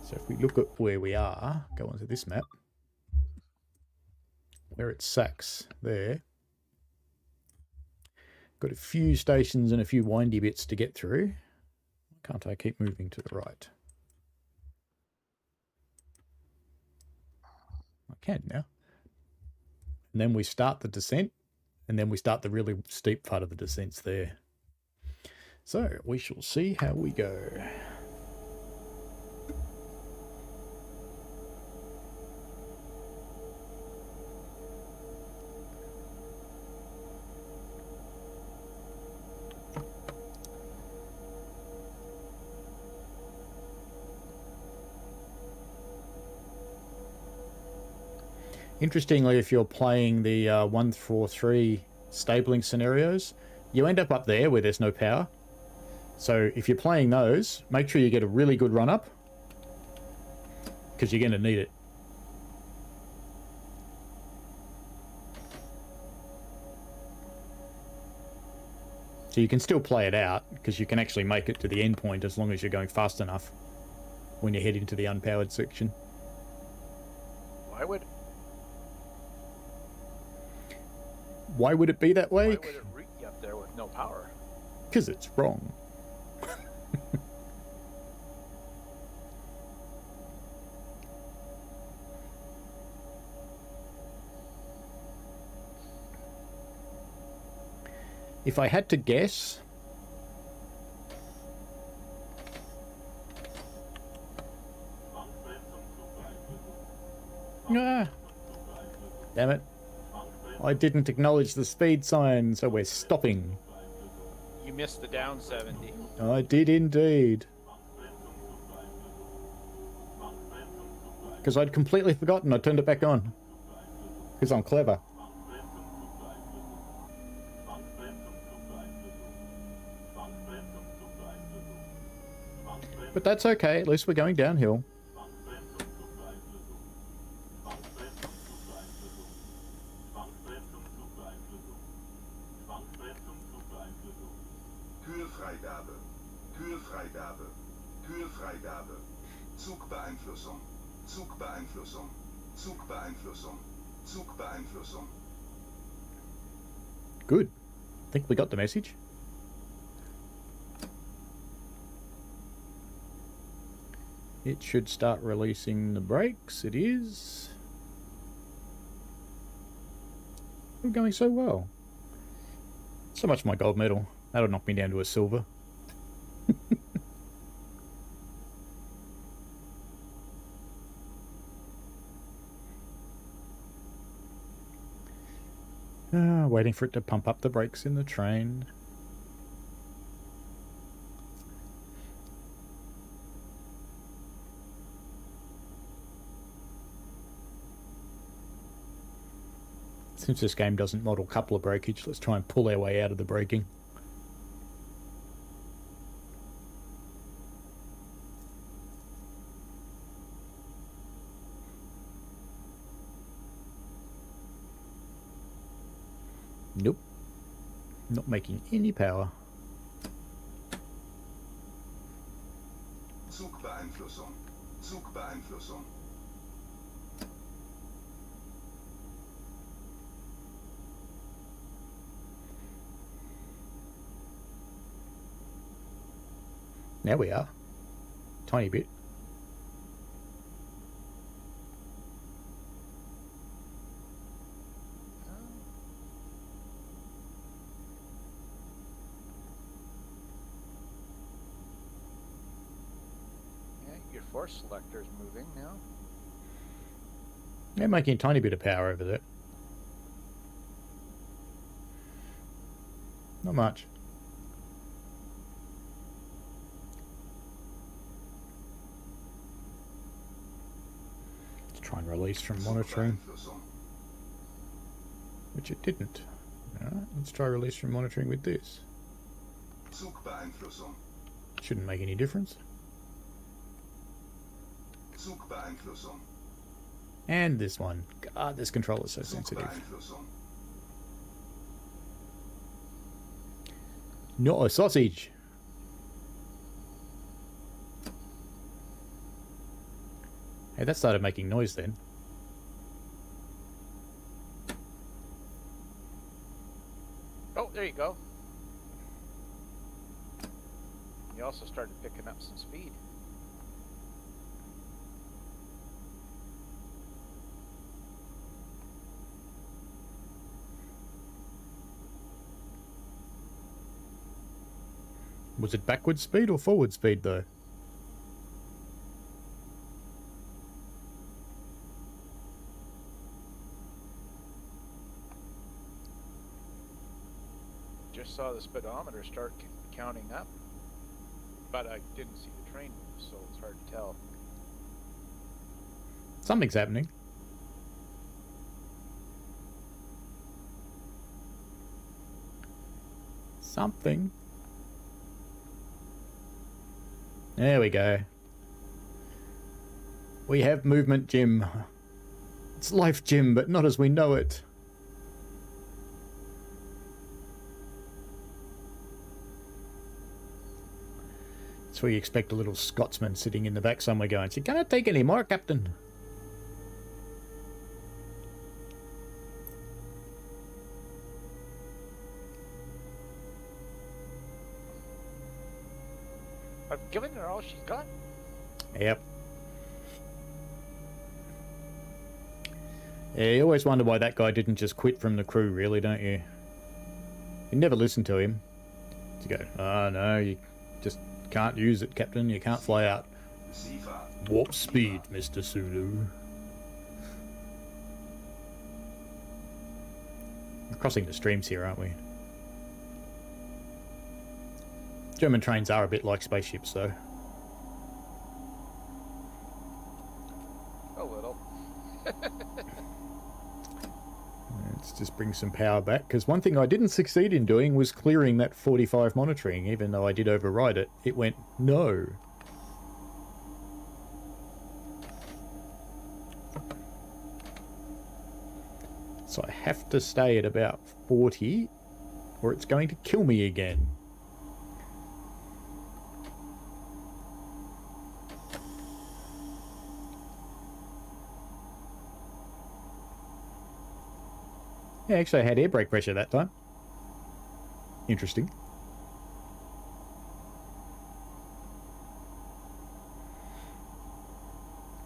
So if we look at where we are, go onto this map, where it's Sachs there. Got a few stations and a few windy bits to get through. Why can't I keep moving to the right? I can now. And then we start the descent, and then we start the really steep part of the descents there. So we shall see how we go. Interestingly, if you're playing the 143 stabling scenarios, you end up there where there's no power. So if you're playing those, make sure you get a really good run up, because you're going to need it. So you can still play it out, because you can actually make it to the end point as long as you're going fast enough when you head into the unpowered section. Why would it be that way? Why would it reach you up there with no power? Because it's wrong. If I had to guess... Ah, damn it. I didn't acknowledge the speed sign, so we're stopping. You missed the down 70. I did indeed. Because I'd completely forgotten I turned it back on. Because I'm clever. But that's okay, at least we're going downhill. Kühlfreigabe. Kühlfreigabe. Kühlfreigabe. Zugbeeinflussung. Zugbeeinflussung. Zugbeeinflussung. Zugbeeinflussung. Good. I think we got the message. It should start releasing the brakes. It is. We're going so well. So much for my gold medal. That'll knock me down to a silver. Waiting for it to pump up the brakes in the train. Since this game doesn't model coupler breakage, let's try and pull our way out of the braking. Nope. Not making any power. Zugbeeinflussung. Zugbeeinflussung. Now we are. Tiny bit. Yeah, your force selector is moving now. They're making a tiny bit of power over there. Not much. Try and release from monitoring, which it didn't. Alright, let's try release from monitoring with this. Zugbeeinflussung. Shouldn't make any difference. Zugbeeinflussung. And this one. God, this controller's so sensitive. Zugbeeinflussung. Not a sausage. Hey, that started making noise then. Oh, there you go. You also started picking up some speed. Was it backward speed or forward speed though? Just saw the speedometer start counting up, but I didn't see the train move, so it's hard to tell. Something's happening. Something. There we go. We have movement, Jim. It's life, Jim, but not as we know it. So we expect a little Scotsman sitting in the back somewhere going, "You cannot take any more, Captain." I've given her all she's got. Yep. Yeah, you always wonder why that guy didn't just quit from the crew, really, don't you? You never listen to him. To go, "Oh no, you just can't use it, Captain. You can't fly out." Warp speed, Mr. Sulu. We're crossing the streams here, aren't we? German trains are a bit like spaceships, though. A little. Let's just bring some power back, because one thing I didn't succeed in doing was clearing that 45 monitoring. Even though I did override it, it went no. So I have to stay at about 40 or it's going to kill me again. Yeah, actually I had air brake pressure that time. Interesting.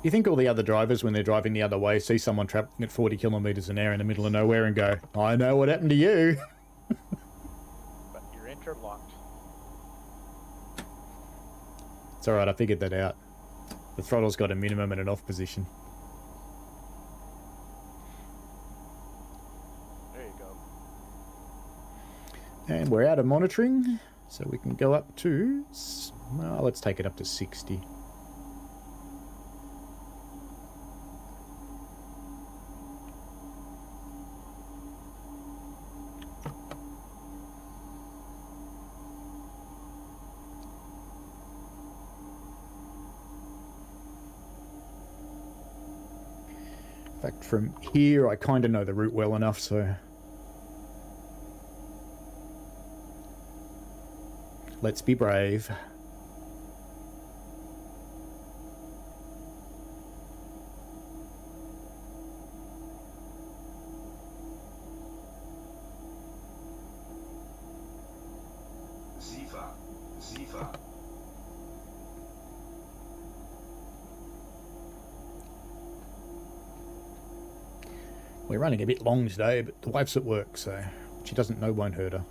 You think all the other drivers, when they're driving the other way, see someone traveling at 40 kilometers an hour in the middle of nowhere and go, I know what happened to you. But you're interlocked. It's alright, I figured that out. The throttle's got a minimum and an off position. There you go. And we're out of monitoring, so we can go up to... Well, let's take it up to 60. In fact, from here, I kind of know the route well enough, so... Let's be brave. Sifa, Sifa. We're running a bit long today, but the wife's at work, so she doesn't know won't hurt her.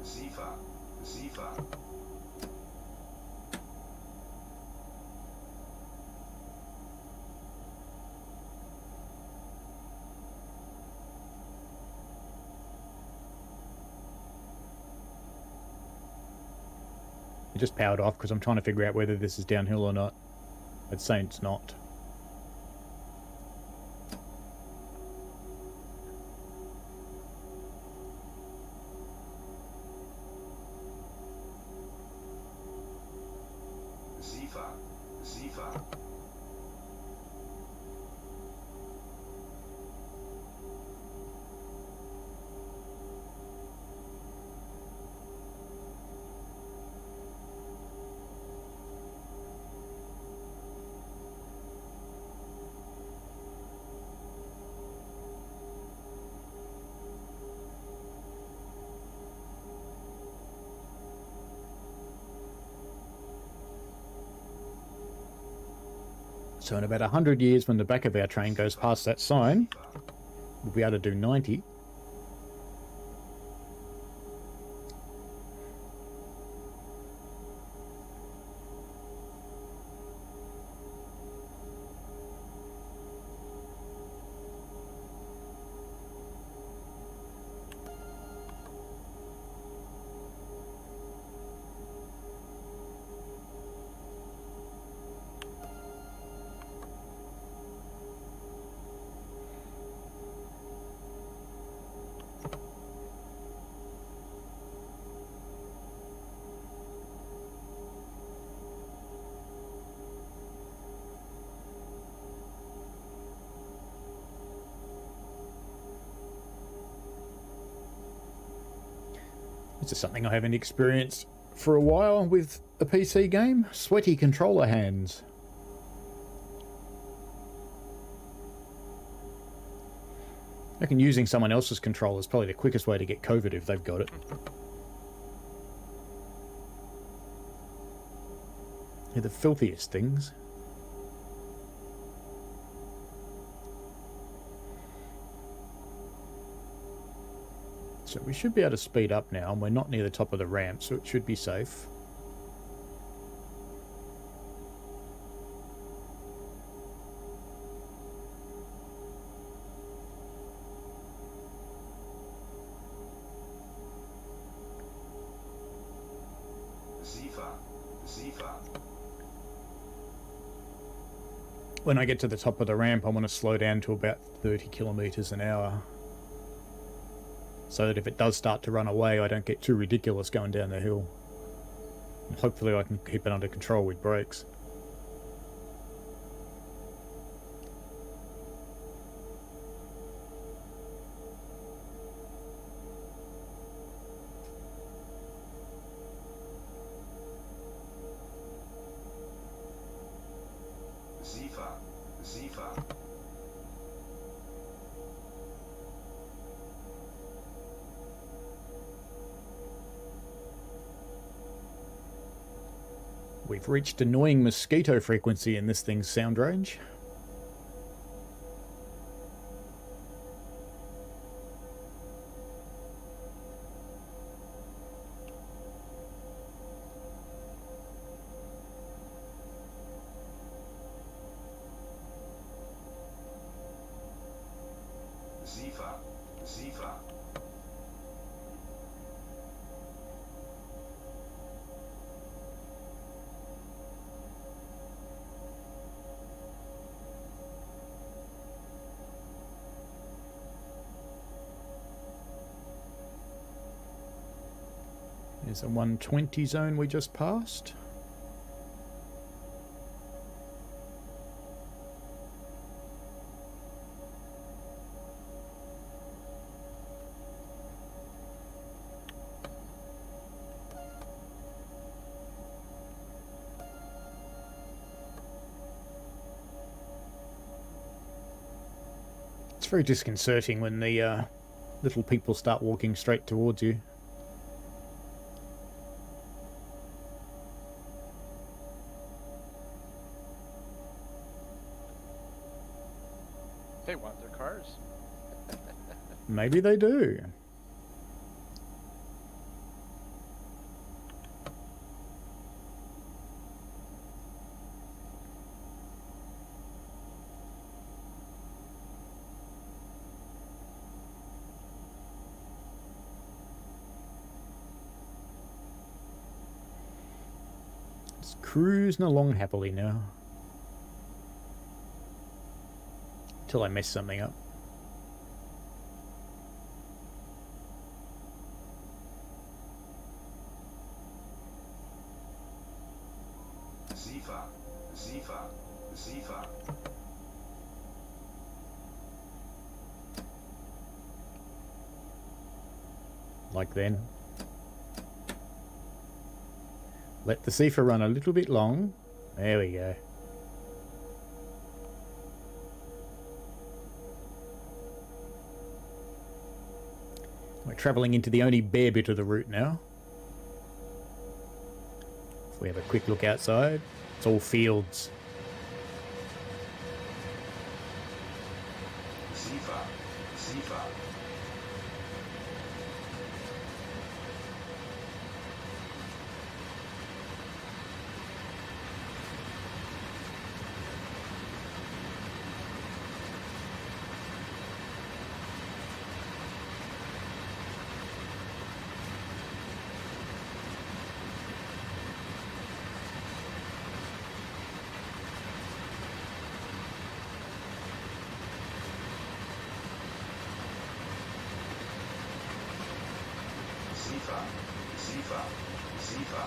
Sifa, Sifa. It just powered off because I'm trying to figure out whether this is downhill or not. It's saying it's not. Sifa, Sifa. So in about 100 years, when the back of our train goes past that sign, we'll be able to do 90. This is something I haven't experienced for a while with a PC game. Sweaty controller hands. I reckon using someone else's controller is probably the quickest way to get COVID if they've got it. They're the filthiest things. So we should be able to speed up now, and we're not near the top of the ramp, so it should be safe. Sifa, Sifa. when I get to the top of the ramp, I want to slow down to about 30 kilometers an hour. So that if it does start to run away, I don't get too ridiculous going down the hill. And hopefully I can keep it under control with brakes. Sifa, Sifa, We've reached annoying mosquito frequency in this thing's sound range. Sifa, Sifa, There's a 120 zone we just passed. It's very disconcerting when the little people start walking straight towards you. They want their cars. Maybe they do. It's cruising along happily now. Till I mess something up. Sifa, Sifa, Sifa, Like then. Let the Sifa run a little bit long. There we go. We're travelling into the only bare bit of the route now. If we have a quick look outside, it's all fields. Sifa, Sifa, Sifa, Sifa, Sifa.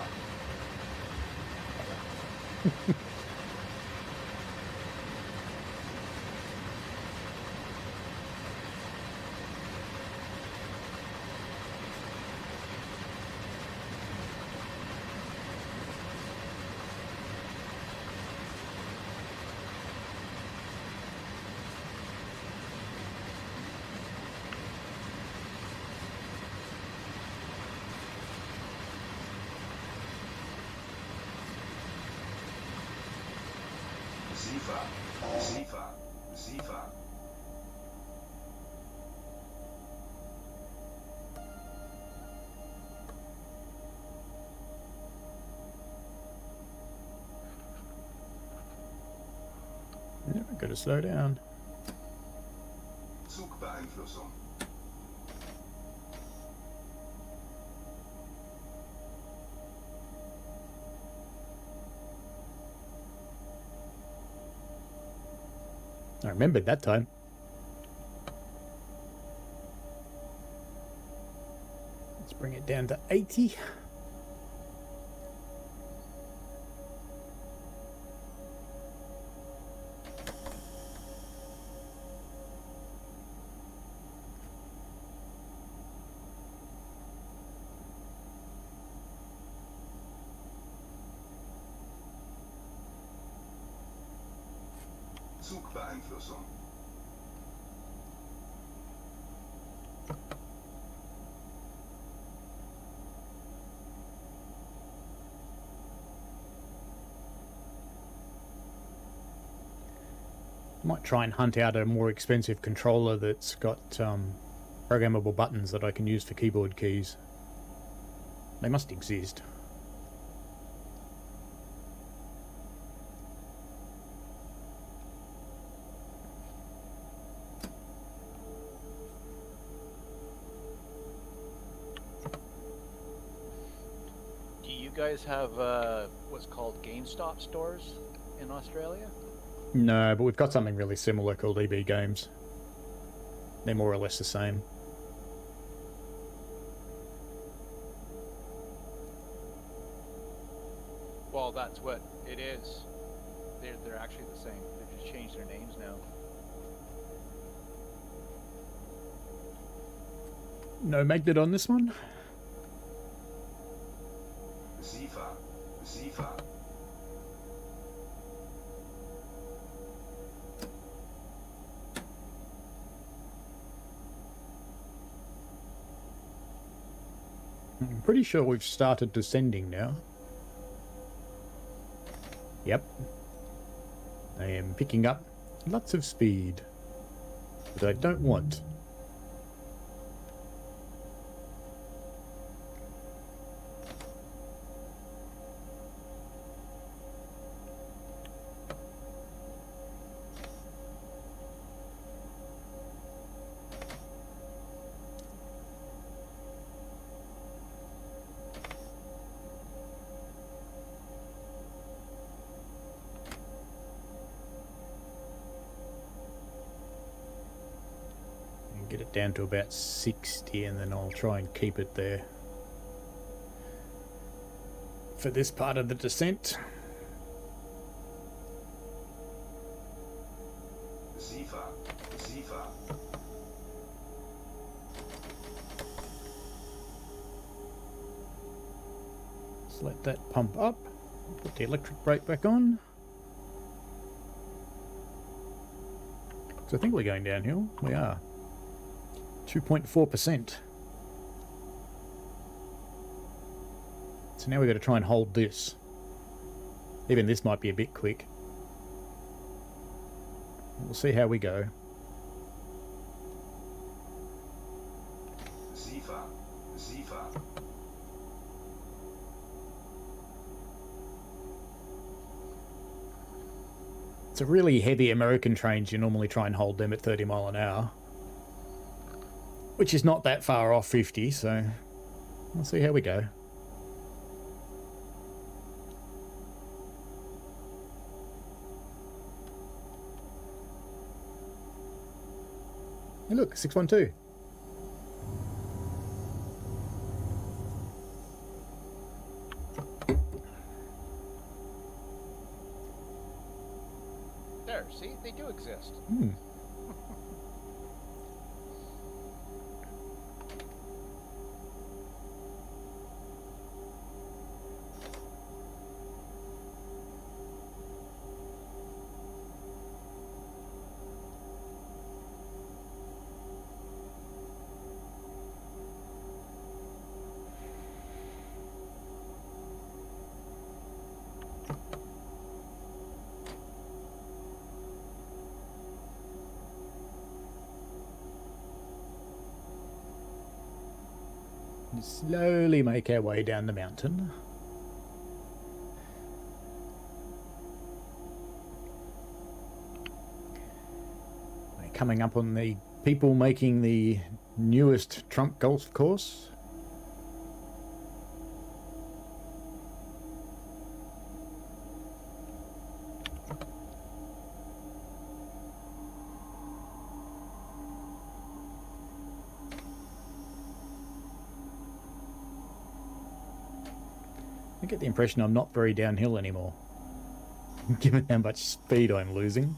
Sifa, Sifa, Sifa. Yeah, we've got to slow down. Zugbeeinflussung. I remembered that time. Let's bring it down to 80. Zugbeeinflussung. Might try and hunt out a more expensive controller that's got programmable buttons that I can use for keyboard keys. They must exist. Do you guys have what's called GameStop stores in Australia? No, but we've got something really similar called EB Games. They're more or less the same. Well, that's what it is. They're actually the same. They've just changed their names now. No magnet on this one? SIFA. SIFA. I'm pretty sure we've started descending now. Yep. I am picking up lots of speed that I don't want. Get it down to about 60 and then I'll try and keep it there for this part of the descent. SIFA. SIFA. Let's let that pump up. Put the electric brake back on. So I think we're going downhill. We are. 2.4%. So now we've got to try and hold this. Even this might be a bit quick. We'll see how we go. SIFA. SIFA. It's a really heavy American trains. You normally try and hold them at 30 mile an hour. Which is not that far off 50, so we'll see how we go. Hey look, 612. There, see? They do exist. Hmm. Slowly make our way down the mountain. We're coming up on the people making the newest trunk golf course. I get the impression I'm not very downhill anymore, given how much speed I'm losing.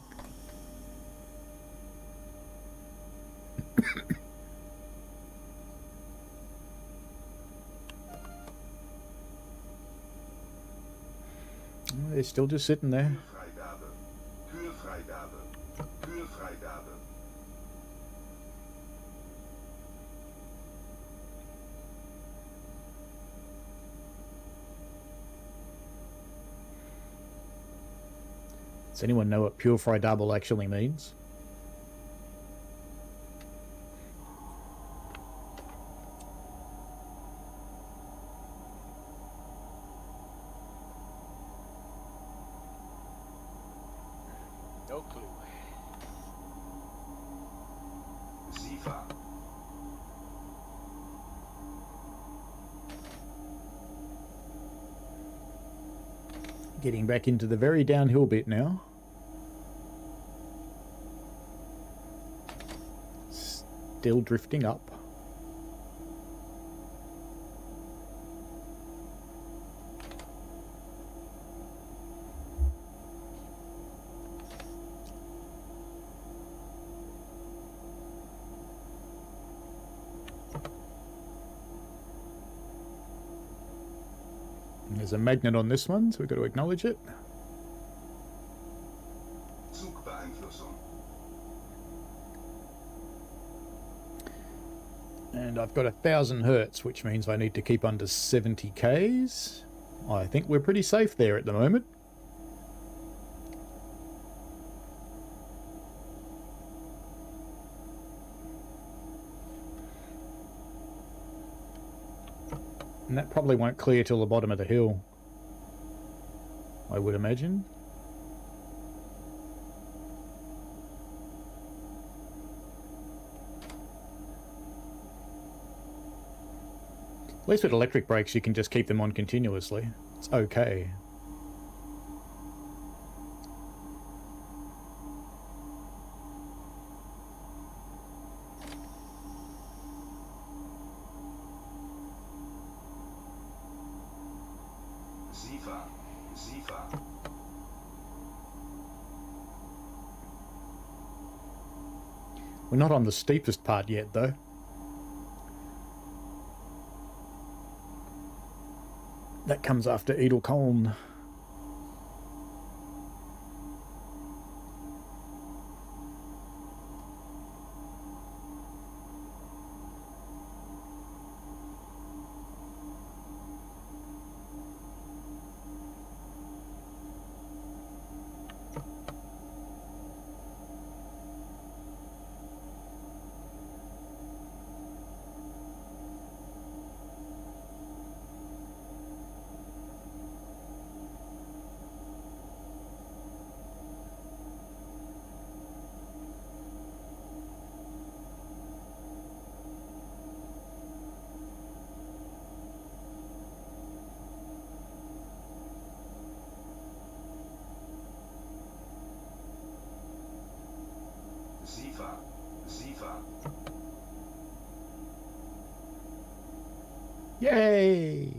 They're still just sitting there. Türfreigabe. Türfreigabe. Türfreigabe. Does anyone know what pure fry double actually means? No clue. Sifa. Getting back into the very downhill bit now. Still drifting up. There's a magnet on this one, so we've got to acknowledge it. Zugbeeinflussung. And I've got 1,000 hertz, which means I need to keep under 70 Ks. I think we're pretty safe there at the moment. And that probably won't clear till the bottom of the hill, I would imagine. At least with electric brakes you can just keep them on continuously. It's okay. Sifa. Sifa. We're not on the steepest part yet, though. That comes after Edelkoln. Sifa. Sifa. Yay!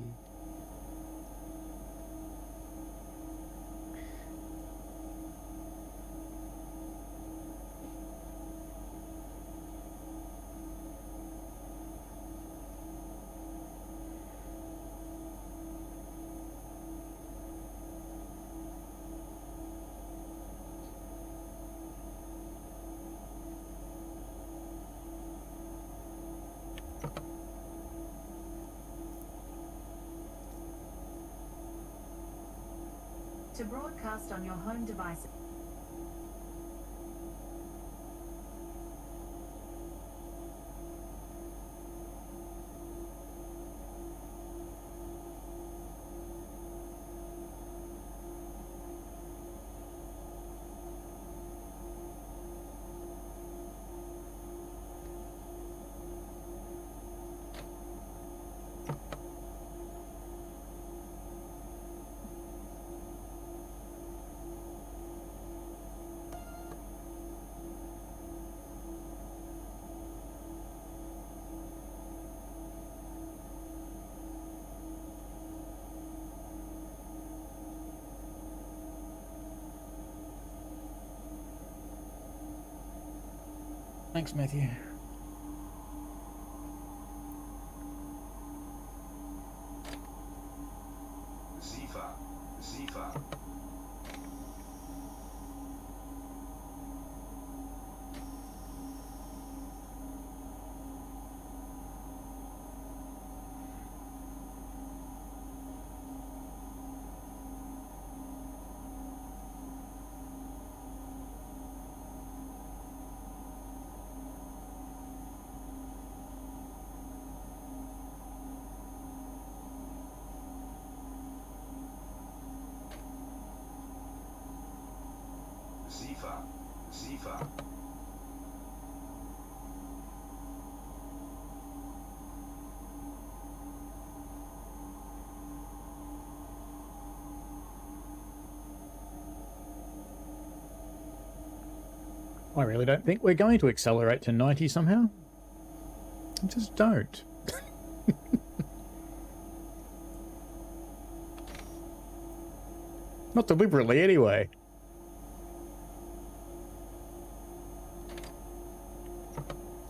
To broadcast on your home device. Thanks, Matthew. SIFA, SIFA, SIFA, SIFA, I really don't think we're going to accelerate to 90 somehow. I just don't. Not deliberately, anyway.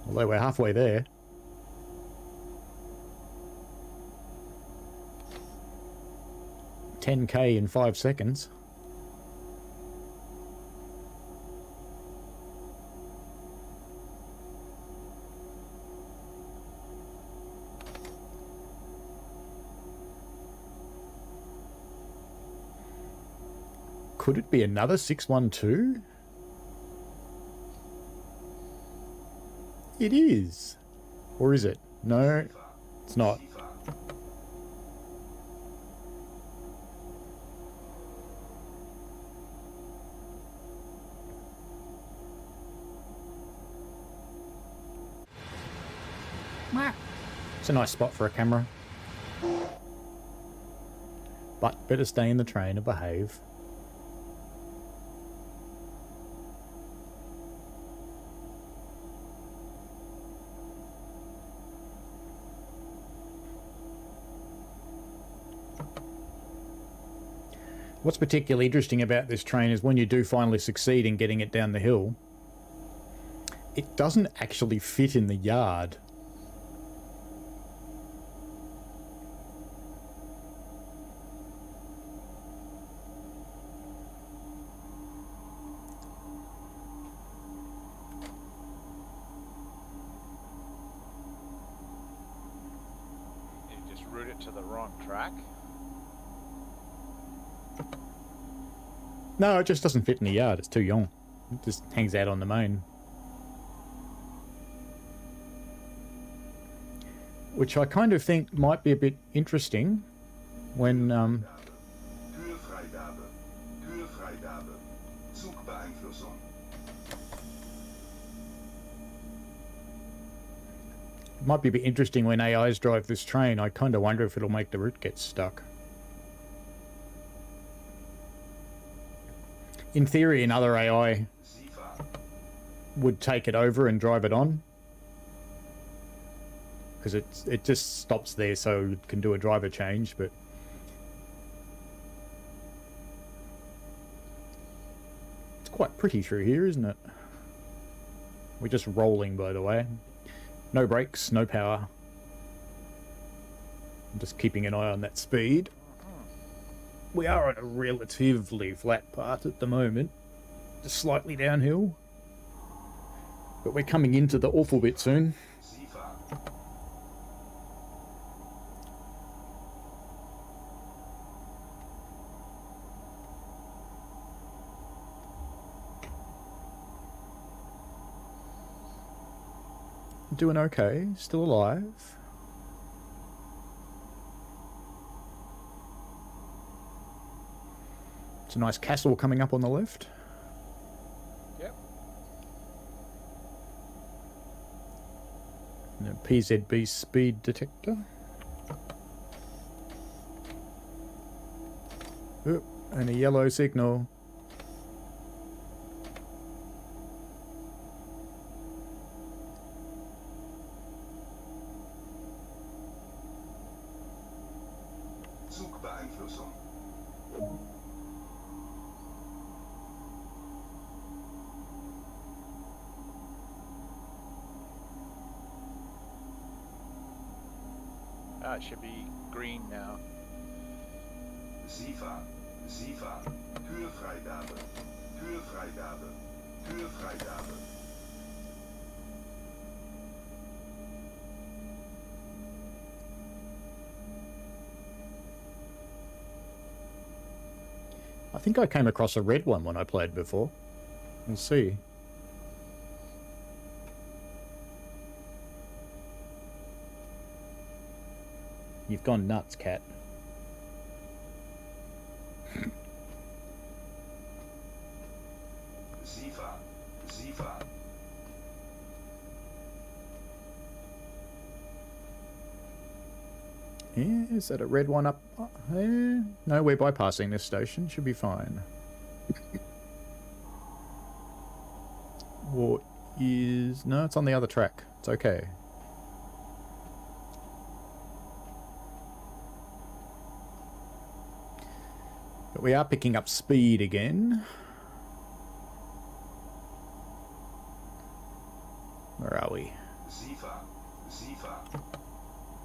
Although we're halfway there. $10K in 5 seconds. Could it be another 612? It is. Or is it? No, it's not. SIFA, It's a nice spot for a camera. But better stay in the train and behave. What's particularly interesting about this train is when you do finally succeed in getting it down the hill, it doesn't actually fit in the yard. You just route it to the wrong track. No, it just doesn't fit in the yard. It's too young. It just hangs out on the main. Which I kind of think might be a bit interesting when Kühlfreigabe, Kühlfreigabe, Zugbeeinflussung, it might be a bit interesting when AIs drive this train. I kind of wonder if it'll make the route get stuck. In theory, another AI SIFA, would take it over and drive it on, because it just stops there so it can do a driver change. But it's quite pretty through here, isn't it? We're just rolling, by the way. No brakes, no power. I'm just keeping an eye on that speed. We are on a relatively flat path at the moment, just slightly downhill, but we're coming into the awful bit soon. SIFA, Doing okay, still alive. It's a nice castle coming up on the left. Yep. And a PZB speed detector. Oh, and a yellow signal. Zugbeeinflussung, Ah, it should be green now. SIFA, SIFA, Kühlfreigabe, Kühlfreigabe, Kühlfreigabe. I think I came across a red one when I played before. We'll see. You've gone nuts, cat. SIFA, SIFA. Yeah, is that a red one up? No, we're bypassing this station. Should be fine. Or is... No, it's on the other track. It's okay. But we are picking up speed again. Where are we? SIFA, SIFA.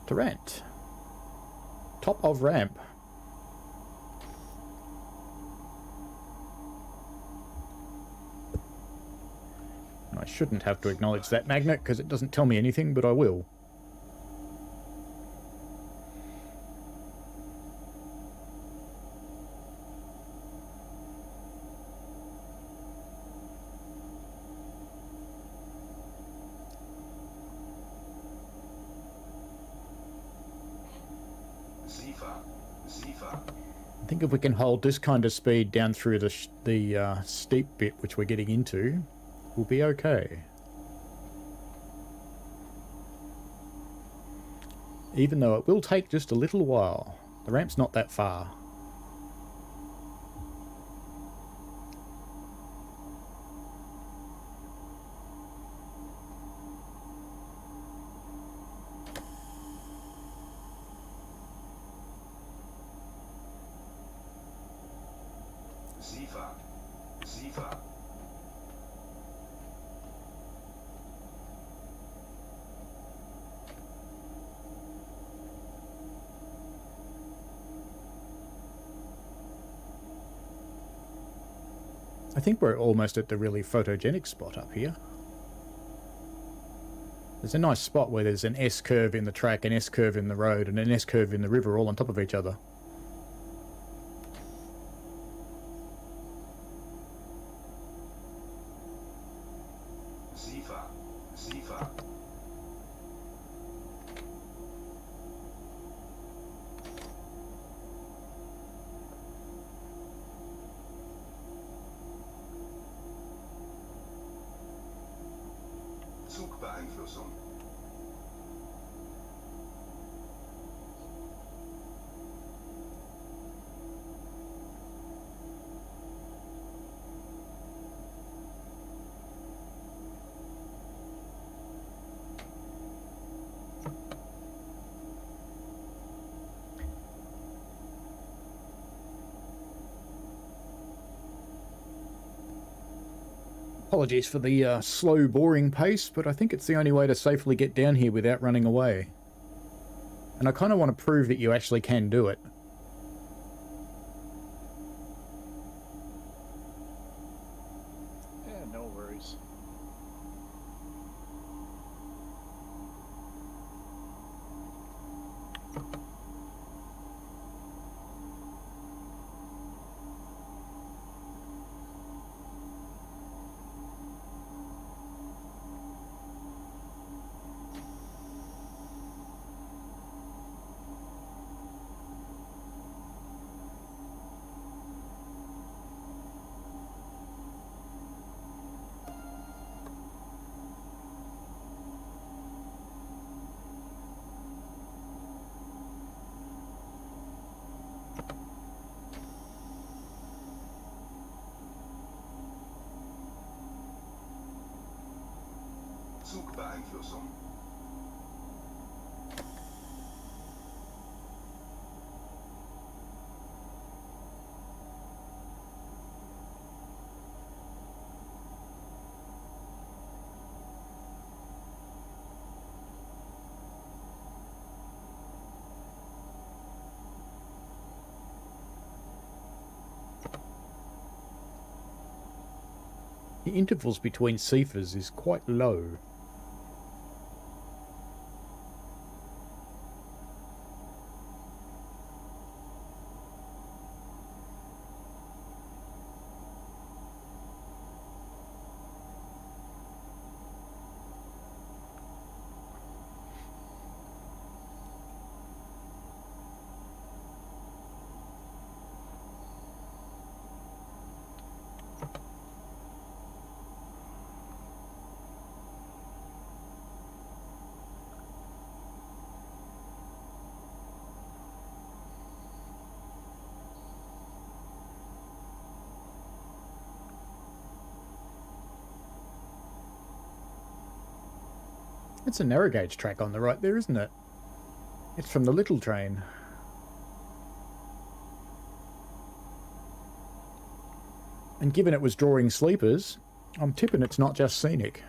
Tharandt. Top of ramp. I shouldn't have to acknowledge that magnet because it doesn't tell me anything, but I will. SIFA, SIFA. I think if we can hold this kind of speed down through the steep bit, which we're getting into, we'll be okay. Even though it will take just a little while. The ramp's not that far. SIFA, SIFA. I think we're almost at the really photogenic spot up here. There's a nice spot where there's an S-curve in the track, an S-curve in the road, and an S-curve in the river all on top of each other. SIFA, SIFA. Zugbeeinflussung. Apologies for the slow, boring pace, but I think it's the only way to safely get down here without running away. And I kind of want to prove that you actually can do it. Yeah, no worries. Zugbeeinflussung. The intervals between Cephas is quite low. It's a narrow gauge track on the right there, isn't it? It's from the little train. And given it was drawing sleepers, I'm tipping it's not just scenic.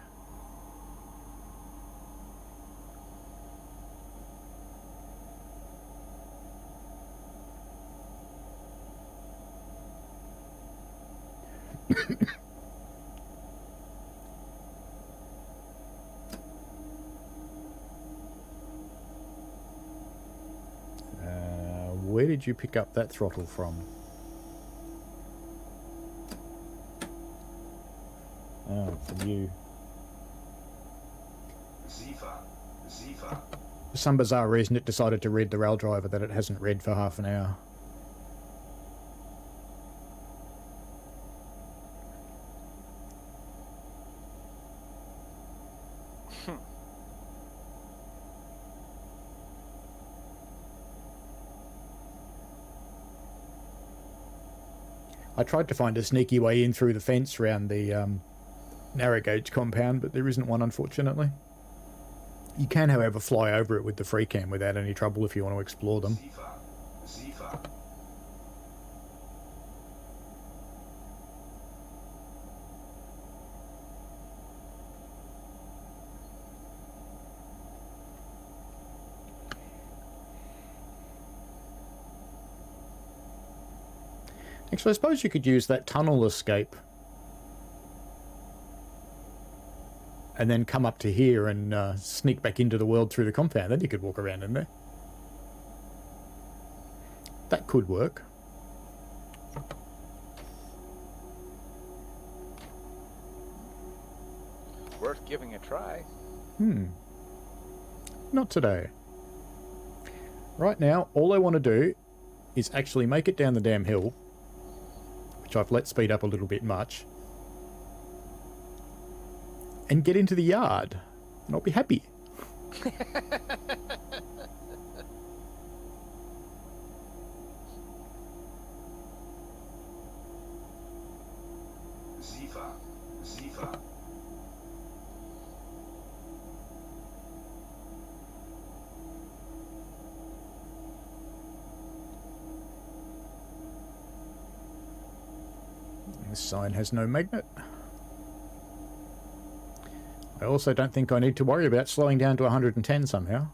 Where did you pick up that throttle from? Oh, from you. Sifa. For some bizarre reason, it decided to read the rail driver that it hasn't read for half an hour. I tried to find a sneaky way in through the fence around the narrow gauge compound, but there isn't one, unfortunately. You can, however, fly over it with the free cam without any trouble if you want to explore them. Sifa. Actually, I suppose you could use that tunnel escape and then come up to here and sneak back into the world through the compound. Then you could walk around in there. That could work. Worth giving a try. Not today. Right now, all I want to do is actually make it down the damn hill, which I've let speed up a little bit much, and get into the yard, and I'll be happy. Sifa. This sign has no magnet. I also don't think I need to worry about slowing down to 110 somehow.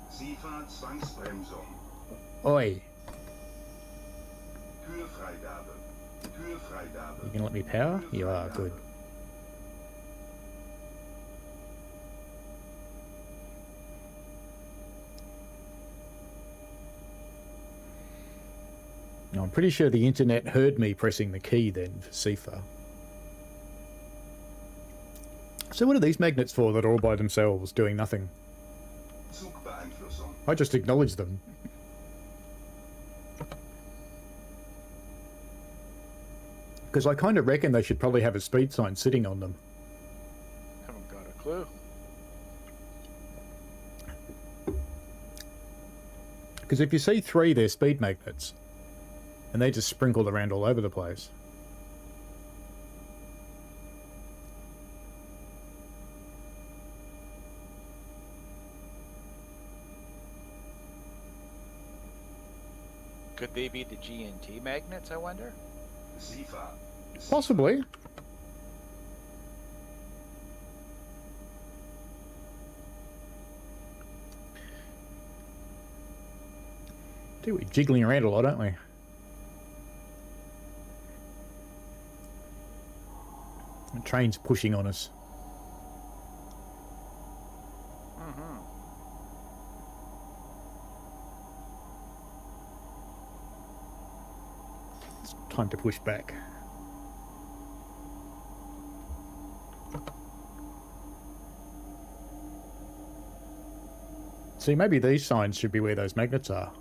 Sifa Zwangsbremsung. Oi, Türfreigabe. you gonna let me power? You are, good. No, I'm pretty sure the internet heard me pressing the key then for Sifa. So what are these magnets for that are all by themselves, doing nothing? Zugbeeinflussung. I just acknowledge them. Because I kind of reckon they should probably have a speed sign sitting on them. Haven't got a clue. Because if you see three, they're speed magnets. And they just sprinkled around all over the place. Could they be the G&T magnets, I wonder? Sifa. Possibly. We're jiggling around a lot, aren't we? The train's pushing on us. Mm-hmm. It's time to push back. See, maybe these signs should be where those magnets are.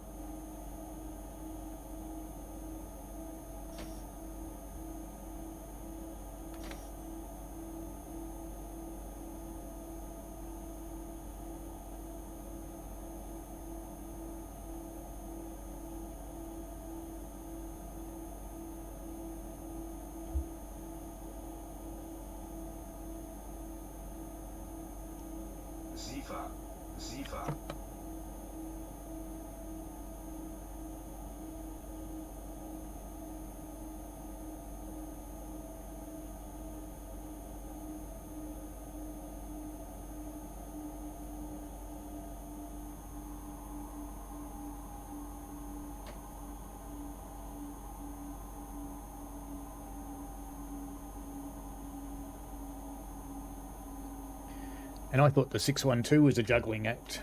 Sifa, Sifa. And I thought the 612 was a juggling act.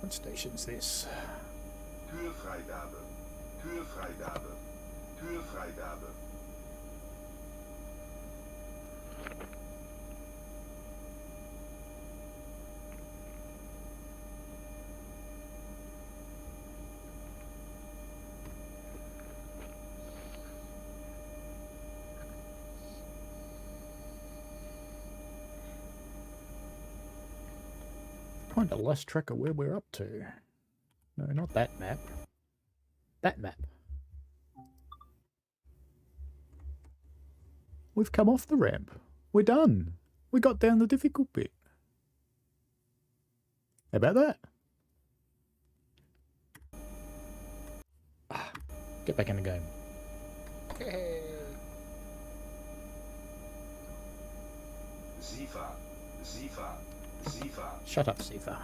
What station's this? Türfreigabe, Türfreigabe, Türfreigabe. Kind of lost track of where we're up to. No, not that map. That map. We've come off the ramp. We're done. We got down the difficult bit. How about that? Ah, get back in the game. Hey. Sifa, Sifa, Sifa. Shut up, Sifa.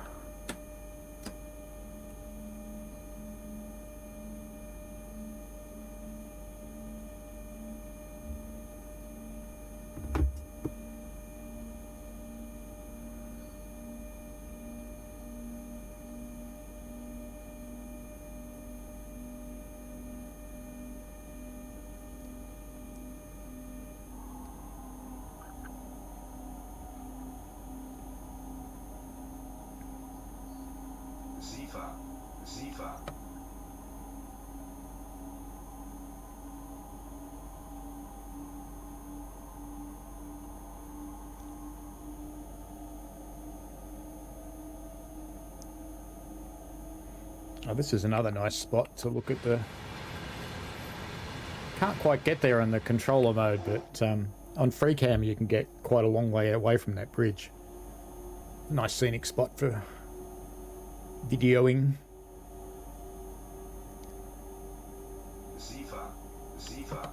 Sifa, Sifa. Oh, this is another nice spot to look at the... Can't quite get there on the controller mode, but on free cam you can get quite a long way away from that bridge. Nice scenic spot for videoing. Sifa, Sifa.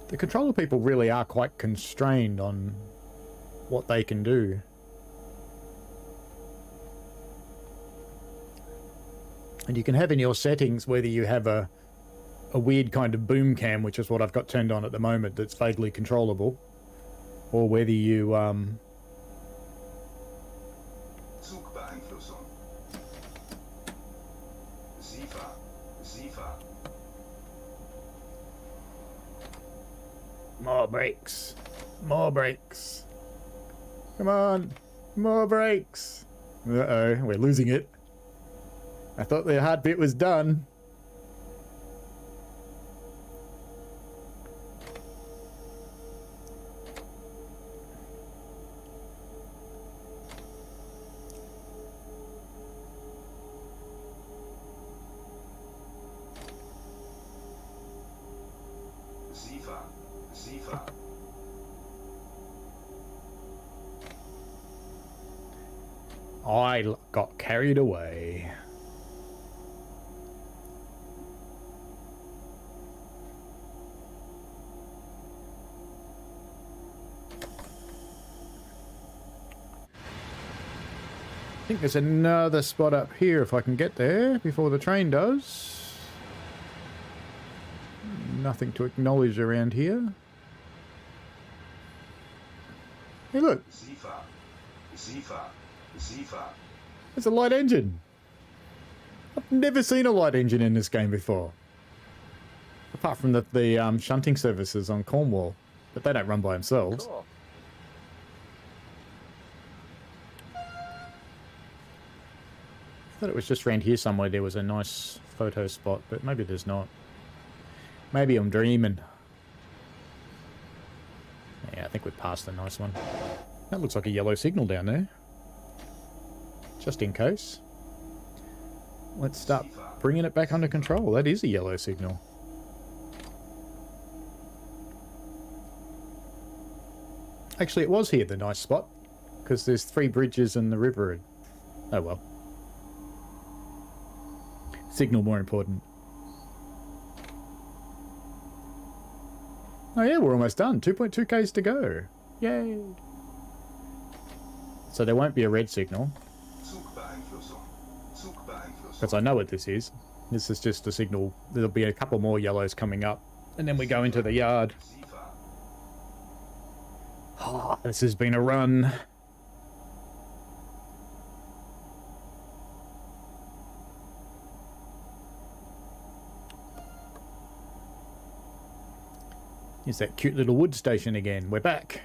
The controller people really are quite constrained on what they can do. And you can have in your settings whether you have a weird kind of boom cam, which is what I've got turned on at the moment, that's vaguely controllable, or whether you Zugbeeinflussung. Sifa, Sifa. more brakes, more brakes. Come on, more brakes. Uh-oh, we're losing it. I thought the hard bit was done. Sifa, Sifa. I got carried away. I think there's another spot up here if I can get there before the train does. Nothing to acknowledge around here. Hey, look. Sifa. Sifa. Sifa. It's a light engine. I've never seen a light engine in this game before. Apart from the shunting services on Cornwall. But they don't run by themselves. Cool. I thought it was just around here somewhere there was a nice photo spot, but maybe there's not. Maybe I'm dreaming. Yeah, I think we've passed the nice one. That looks like a yellow signal down there. Just in case. Let's start bringing it back under control. That is a yellow signal. Actually, it was here, the nice spot. Because there's 3 bridges and the river. Oh well. Signal more important. Oh yeah, we're almost done. 2.2 k's to go. Yay! So there won't be a red signal. Zugbeeinflussung. Zugbeeinflussung. Because I know what this is. This is just a signal. There'll be a couple more yellows coming up. And then we go into the yard. Sifa. Oh, this has been a run. Here's that cute little wood station again. We're back.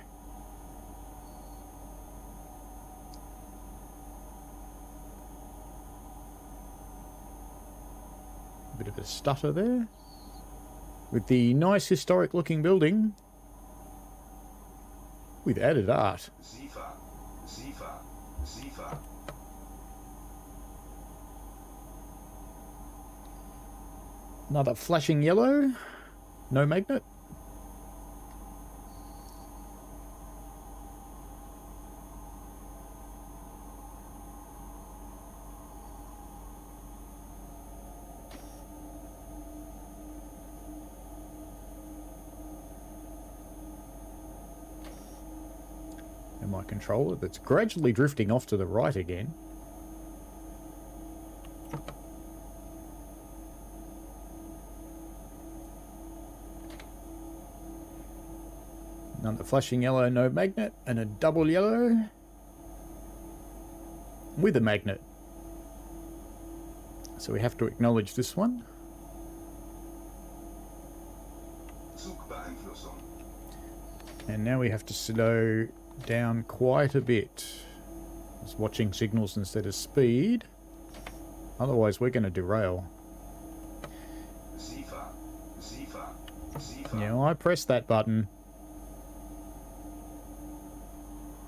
Bit of a stutter there. With the nice historic looking building. With added art. Sifa. Sifa. Sifa. Another flashing yellow. No magnet. And my controller that's gradually drifting off to the right again. Another flashing yellow, no magnet, and a double yellow with a magnet. So we have to acknowledge this one. Zugbeeinflussung. And now we have to slow down quite a bit. Just watching signals instead of speed. Otherwise we're going to derail. Sifa. Sifa. Sifa. Yeah, I pressed that button.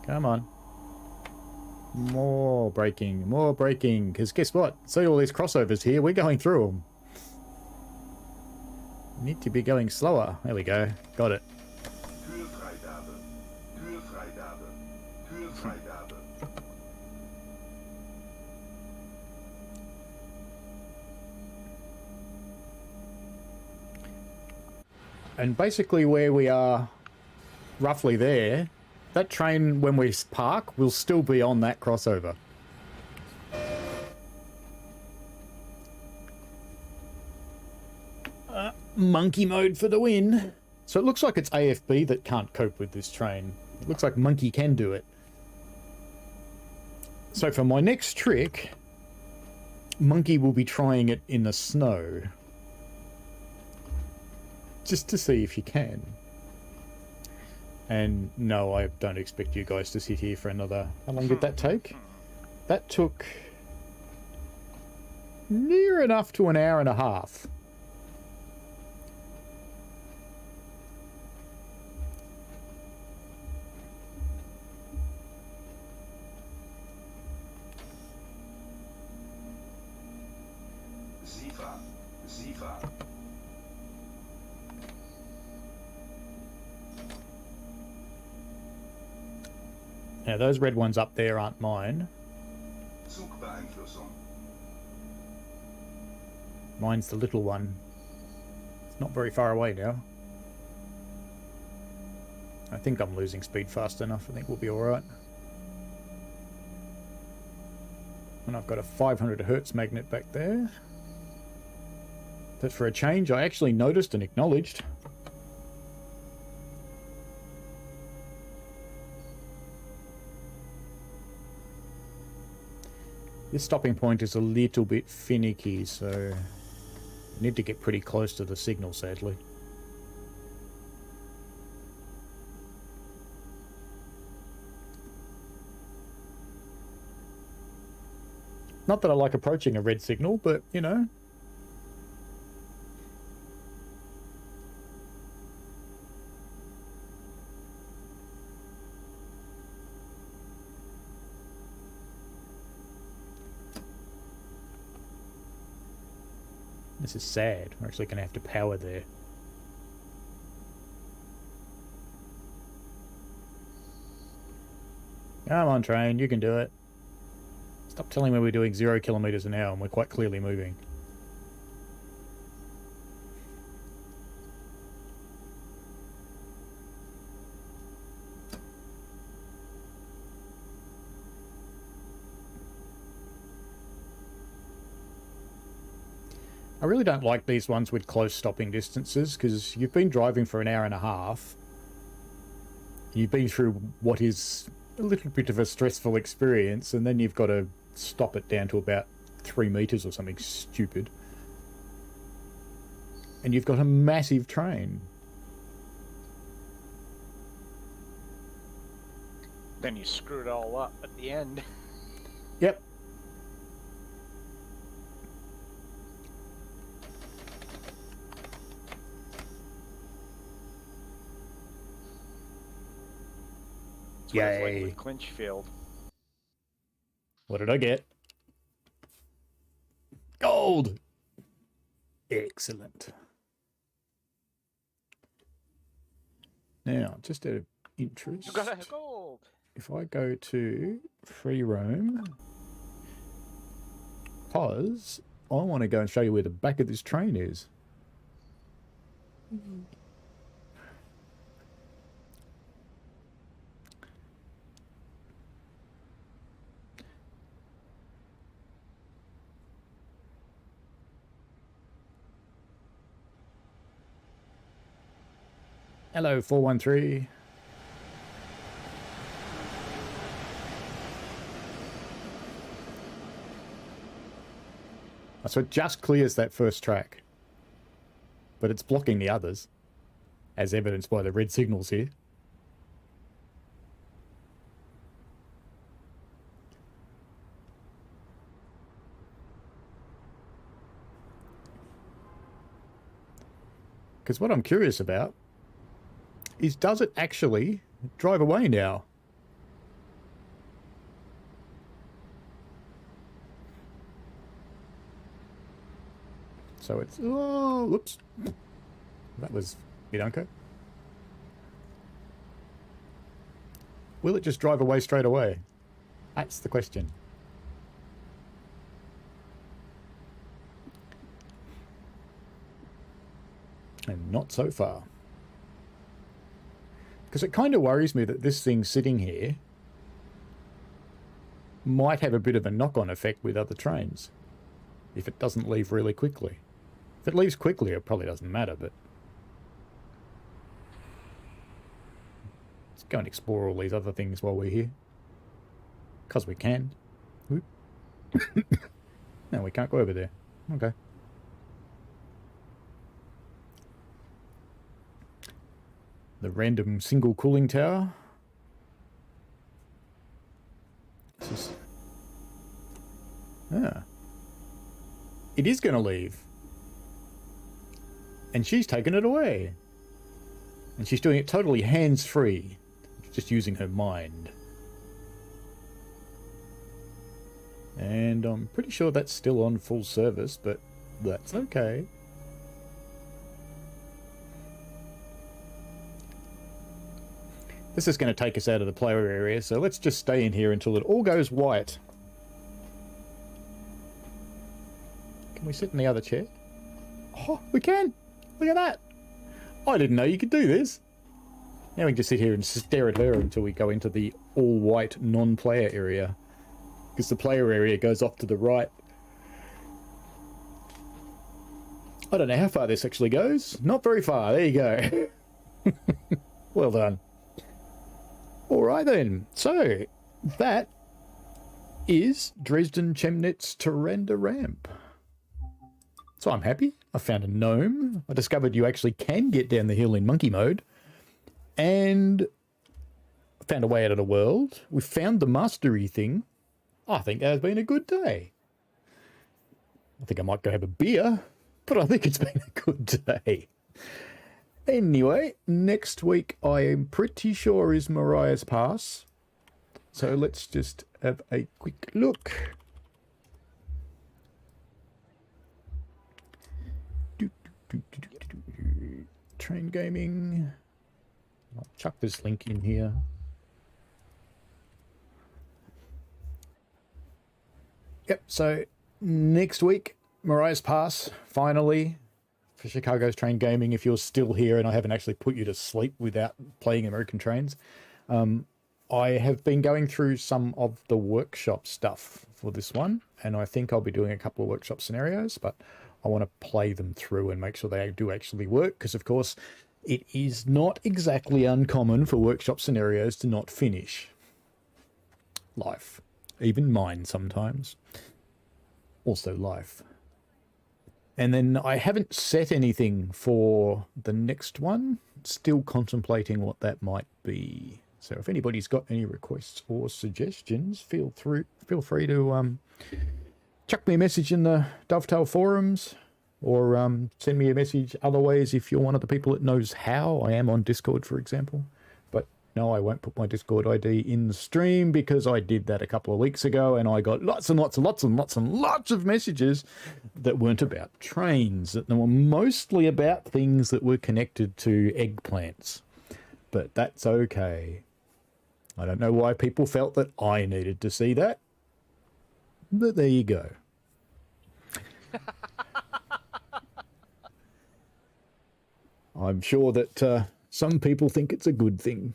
Come on. More braking, more braking. Because guess what? See all these crossovers here? We're going through them. Need to be going slower. There we go. Got it. Kühlfreigabe. Kühlfreigabe. Kühlfreigabe. And basically where we are, roughly there, that train, when we park, will still be on that crossover. Monkey mode for the win. So it looks like it's AFB that can't cope with this train. It looks like Monkey can do it. So for my next trick, Monkey will be trying it in the snow. Just to see if he can. And no, I don't expect you guys to sit here for another... How long did that take? That took near enough to an hour and a half. Sifa. Sifa. Now those red ones up there aren't mine. Flugbeeinflussung. Mine's the little one. It's not very far away now. I think I'm losing speed fast enough. I think we'll be alright. And I've got a 500 Hertz magnet back there. That for a change I actually noticed and acknowledged. This stopping point is a little bit finicky, so I need to get pretty close to the signal, sadly. Not that I like approaching a red signal, but, you know. This is sad. We're actually going to have to power there. Come on, train. You can do it. Stop telling me we're doing 0 kilometers an hour and we're quite clearly moving. I really don't like these ones with close stopping distances, because you've been driving for an hour and a half. You've been through what is a little bit of a stressful experience, and then you've got to stop it down to about 3 meters or something stupid. And you've got a massive train. Then you screw it all up at the end. Yep. That's what it's like Yay. with Clinchfield. What did I get? Gold! Excellent. Now, just out of interest, You got a gold! if I go to free roam, pause, I want to go and show you where the back of this train is. Hello, 413. So it just clears that first track. But it's blocking the others, as evidenced by the red signals here. Because what I'm curious about is, does it actually drive away now? So it's... Oh, whoops. That was Bianca. Will it just drive away straight away? That's the question. And not so far. Because it kind of worries me that this thing sitting here might have a bit of a knock-on effect with other trains if it doesn't leave really quickly. If it leaves quickly, it probably doesn't matter, but let's go and explore all these other things while we're here. Because we can. Whoop. No, we can't go over there. Okay. The random single cooling tower. This is... Ah. It is going to leave. And she's taken it away. And she's doing it totally hands-free. Just using her mind. And I'm pretty sure that's still on full service, but that's okay. This is going to take us out of the player area, so let's just stay in here until it all goes white. Can we sit in the other chair? Oh, we can. Look at that. I didn't know you could do this. Now we can just sit here and stare at her until we go into the all-white non-player area. Because the player area goes off to the right. I don't know how far this actually goes. Not very far. There you go. Well done. Alright then. So, that is Dresden-Chemnitz Tharandter Rampe. So I'm happy. I found a gnome. I discovered you actually can get down the hill in monkey mode. And found a way out of the world. We found the mastery thing. I think that has been a good day. I think I might go have a beer, but I think it's been a good day. Anyway, next week I am pretty sure is Mariah's Pass. So let's just have a quick look. Train gaming. I'll chuck this link in here. Yep, so next week, Mariah's Pass, finally, for Chicago's Train Gaming. If you're still here and I haven't actually put you to sleep without playing American Trains. I have been going through some of the workshop stuff for this one, and I think I'll be doing a couple of workshop scenarios, but I want to play them through and make sure they do actually work, because of course it is not exactly uncommon for workshop scenarios to not finish. Life. Even mine sometimes. Also life. And then I haven't set anything for the next one. Still contemplating what that might be. So if anybody's got any requests or suggestions, feel free to chuck me a message in the Dovetail forums, or send me a message other ways if you're one of the people that knows how. I am on Discord, for example. But no, I won't put my Discord ID in the stream because I did that a couple of weeks ago and I got lots and lots and lots and lots and lots of messages that weren't about trains, that were mostly about things that were connected to eggplants. But that's okay. I don't know why people felt that I needed to see that, but there you go. I'm sure that some people think it's a good thing,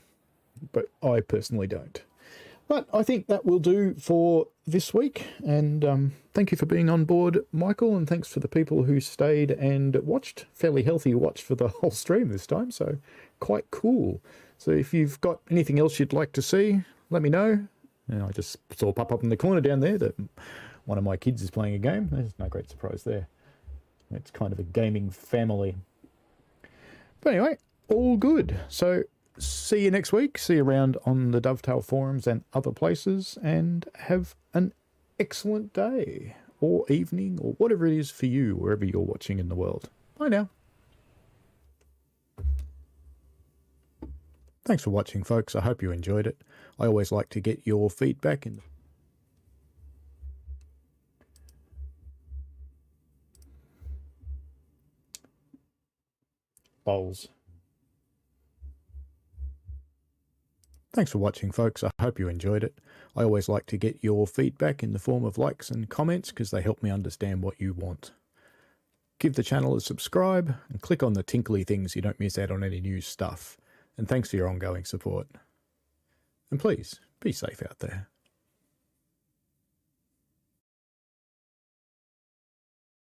but I personally don't. But I think that will do for this week, and thank you for being on board, Michael, and thanks for the people who stayed and watched. Fairly healthy watch for the whole stream this time, so quite cool. So if you've got anything else you'd like to see, let me know. And I just saw pop up in the corner down there that one of my kids is playing a game. There's no great surprise there. It's kind of a gaming family. But anyway, all good. So see you next week. See you around on the Dovetail forums and other places, and have an excellent day or evening or whatever it is for you, wherever you're watching in the world. Bye now. Thanks for watching, folks. I hope you enjoyed it. I always like to get your feedback in. Bowls. Thanks for watching, folks. I hope you enjoyed it. I always like to get your feedback in the form of likes and comments because they help me understand what you want. Give the channel a subscribe and click on the tinkly things so you don't miss out on any new stuff. And thanks for your ongoing support. And please, be safe out there.